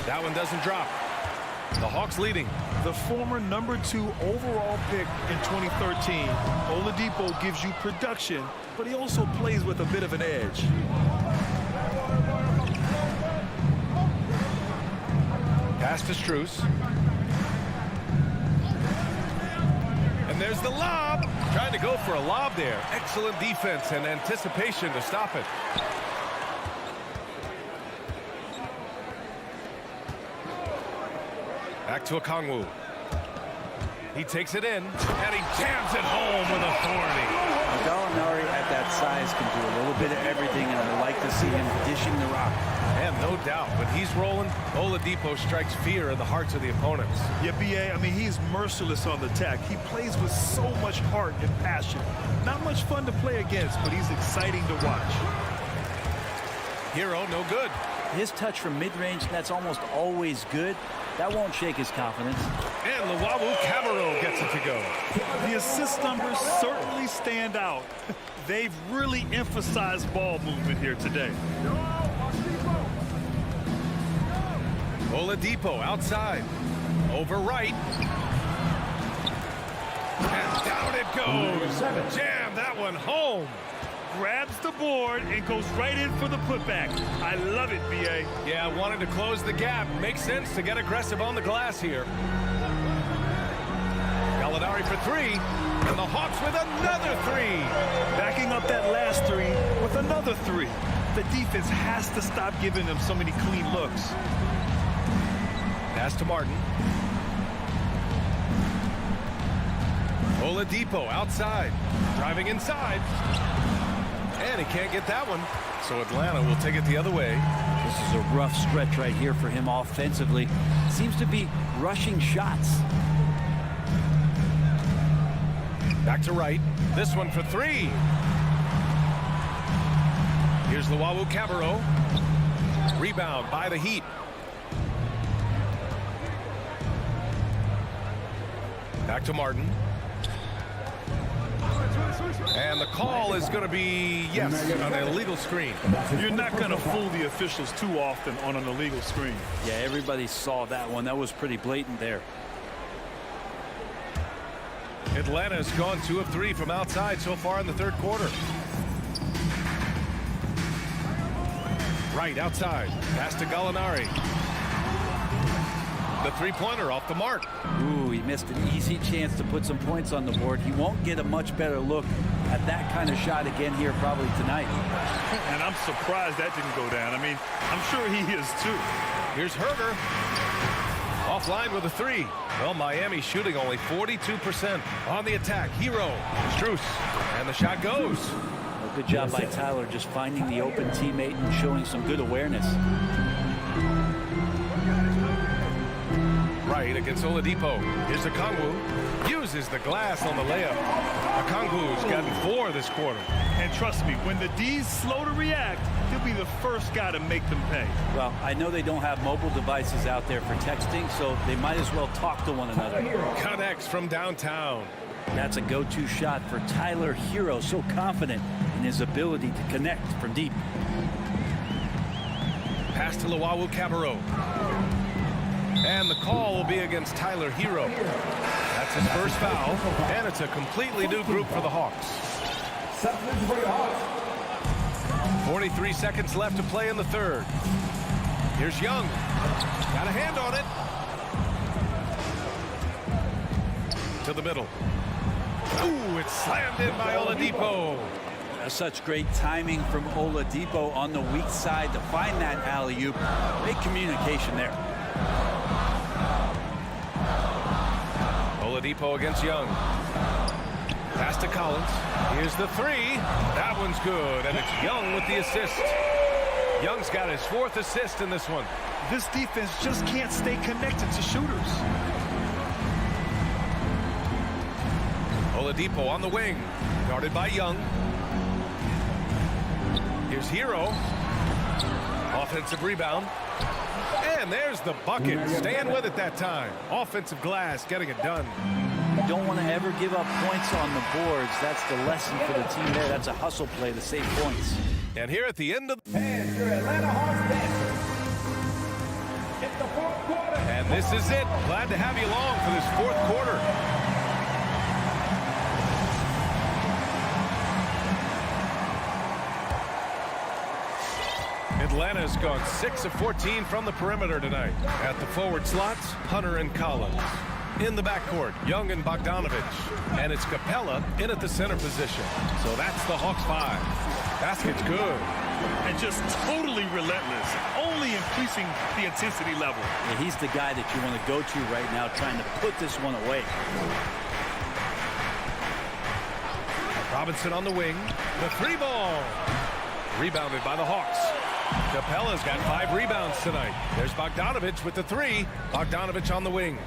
That one doesn't drop. The Hawks leading. The former #2 overall pick in 2013, Oladipo gives you production, but he also plays with a bit of an edge. Pass to Strus. And there's the lob. Trying to go for a lob there. Excellent defense and anticipation to stop it. Back to Okongwu. He takes it in, and he jams it home with authority. Gallinari at that size can do a little bit of everything, and I like to see him dishing the rock. And no doubt, when he's rolling, Oladipo strikes fear in the hearts of the opponents. Yeah, BA, I mean, he's merciless on the attack. He plays with so much heart and passion. Not much fun to play against, but he's exciting to watch. Hero, no good. His touch from mid-range, that's almost always good. That won't shake his confidence. And Luwawu Cabarro gets it to go. The assist numbers certainly stand out. They've really emphasized ball movement here today. Oladipo outside. Over right. And down it goes. Jam that one home. Grabs the board and goes right in for the putback. I love it, BA. Yeah, wanted to close the gap. Makes sense to get aggressive on the glass here. Gallinari for 3. And the Hawks with another 3. Backing up that last 3 with another 3. The defense has to stop giving them so many clean looks. Pass to Martin. Oladipo outside, driving inside. And he can't get that one. So Atlanta will take it the other way. This is a rough stretch right here for him offensively. Seems to be rushing shots. Back to right. This one for three. Here's Luau Cabarro. Rebound by the Heat. Back to Martin. And the call is going to be, yes, on an illegal screen. You're not going to fool the officials too often on an illegal screen. Yeah, everybody saw that one. That was pretty blatant there. Atlanta's gone 2 of 3 from outside so far in the third quarter. Right outside. Pass to Gallinari. The three-pointer off the mark. Ooh, he missed an easy chance to put some points on the board. He won't get a much better look at that kind of shot again here probably tonight. And I'm surprised that didn't go down. I mean, I'm sure he is too. Here's Herger. Offline with a three. Well, Miami shooting only 42%. On the attack, Hero. Strus. And the shot goes. Well, good job by Tyler just finding the open teammate and showing some good awareness. Right against Oladipo. Here's Okongwu. Uses the glass on the layup. Okongwu's gotten 4 this quarter. And trust me, when the D's slow to react, he'll be the first guy to make them pay. Well, I know they don't have mobile devices out there for texting, so they might as well talk to one another. Connects from downtown. That's a go-to shot for Tyler Hero. So confident in his ability to connect from deep. Pass to Luau Cabarro. And the call will be against Tyler Hero. That's his first foul. And it's a completely new group for the Hawks. 43 seconds left to play in the third. Here's Young. Got a hand on it. To the middle. Ooh, it's slammed in by Oladipo. Such great timing from Oladipo on the weak side to find that alley-oop. Great communication there. Oladipo against Young. Pass to Collins. Here's the three. That one's good, and it's Young with the assist. Young's got his 4th assist in this one. This defense just can't stay connected to shooters. Oladipo on the wing. Guarded by Young. Here's Hero. Offensive rebound. And there's the bucket. Staying with it that time. Offensive glass, getting it done. You don't want to ever give up points on the boards. That's the lesson for the team there. That's a hustle play to save points. And here at the end of And your Atlanta Hawks Dancers. It's the fourth quarter. And this is it. Glad to have you along for this fourth quarter. Atlanta's gone 6 of 14 from the perimeter tonight. At the forward slots, Hunter and Collins. In the backcourt, Young and Bogdanovich. And it's Capella in at the center position. So that's the Hawks 5. Basket's good. And just totally relentless, only increasing the intensity level. Yeah, he's the guy that you want to go to right now, trying to put this one away. Robinson on the wing. The 3-ball. Rebounded by the Hawks. Capella's got 5 rebounds tonight. There's Bogdanovich with the 3. Bogdanovich on the wing.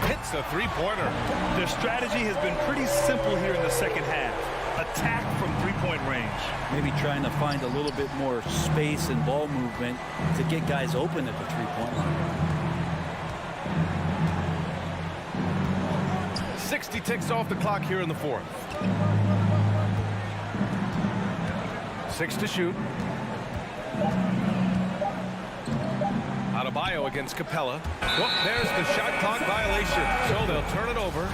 Hits a 3-pointer. Their strategy has been pretty simple here in the second half. Attack from 3-point range. Maybe trying to find a little bit more space and ball movement to get guys open at the 3-point line. 60 ticks off the clock here in the fourth. 6 to shoot. Adebayo against Capella. Well, there's the shot clock violation. So they'll turn it over.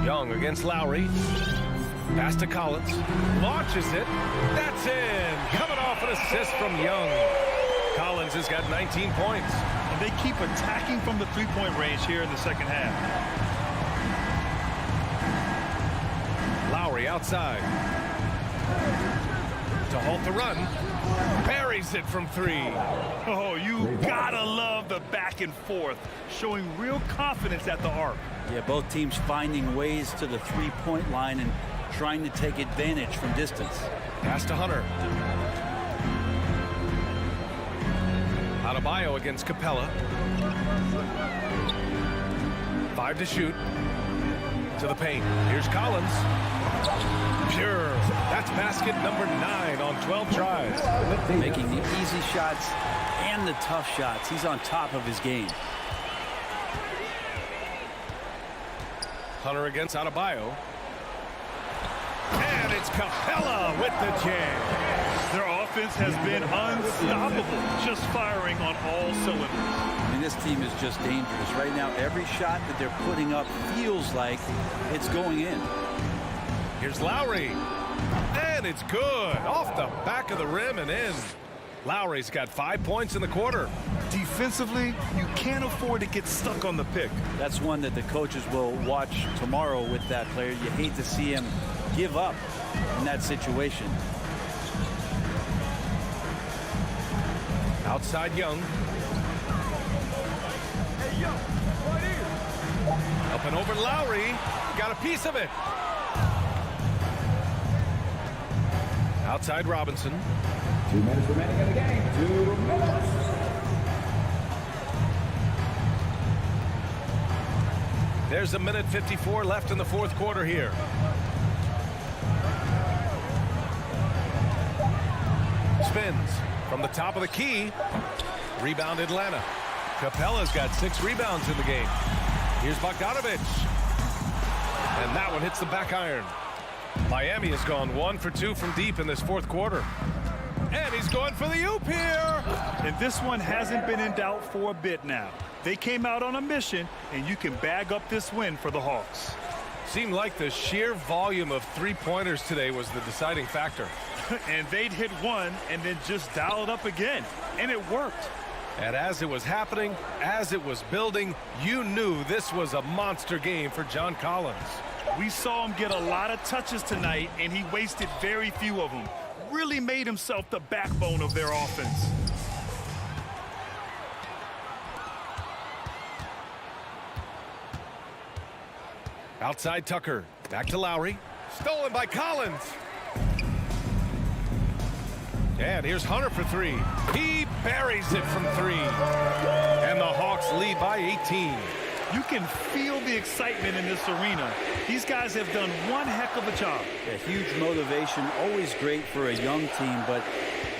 Young against Lowry. Pass to Collins. Launches it. That's in. Coming off an assist from Young. Collins has got 19 points. And they keep attacking from the three-point range here in the second half. Lowry outside. To halt the run. Buries it from 3. Oh, you gotta love the back and forth, showing real confidence at the arc. Yeah, both teams finding ways to the three-point line and trying to take advantage from distance. Pass to Hunter. Adebayo against Capella. 5 to shoot. To the paint. Here's Collins. Pure. That's basket number 9 on 12 tries. Making the easy shots and the tough shots. He's on top of his game. Hunter against Adebayo. And it's Capella with the jam. Their offense has been unstoppable, just firing on all cylinders. I mean, this team is just dangerous. Right now, every shot that they're putting up feels like it's going in. Here's Lowry. And it's good. Off the back of the rim and in. Lowry's got 5 points in the quarter. Defensively, you can't afford to get stuck on the pick. That's one that the coaches will watch tomorrow with that player. You hate to see him give up in that situation. Outside Young. Up and over Lowry. Got a piece of it. Outside Robinson. 2 minutes remaining in the game. 2 minutes. There's a minute 54 left in the fourth quarter here. Spins from the top of the key. Rebound Atlanta. Capella's got 6 rebounds in the game. Here's Bogdanovic. And that one hits the back iron. Miami has gone 1 for 2 from deep in this fourth quarter. And he's going for the oop here. And this one hasn't been in doubt for a bit now. They came out on a mission, and you can bag up this win for the Hawks. Seemed like the sheer volume of three-pointers today was the deciding factor. And they'd hit one and then just dial it up again. And it worked. And as it was happening, as it was building, you knew this was a monster game for John Collins. We saw him get a lot of touches tonight, and he wasted very few of them. Really made himself the backbone of their offense. Outside Tucker. Back to Lowry. Stolen by Collins. And here's Hunter for 3. He buries it from 3. And the Hawks lead by 18. You can feel the excitement in this arena. These guys have done one heck of a job. A huge motivation, always great for a young team, but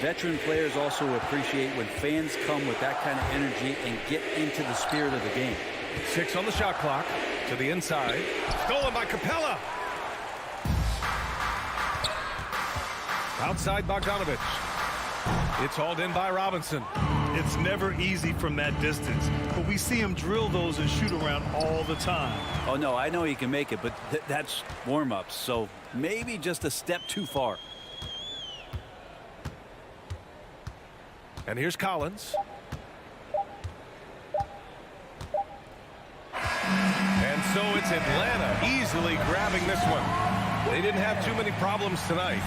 veteran players also appreciate when fans come with that kind of energy and get into the spirit of the game. 6 on the shot clock. To the inside. Stolen by Capella. Outside Bogdanovic. It's hauled in by Robinson. It's never easy from that distance, but we see him drill those and shoot around all the time. Oh, no, I know he can make it, but that's warm-ups, so maybe just a step too far. And here's Collins. And so it's Atlanta easily grabbing this one. They didn't have too many problems tonight.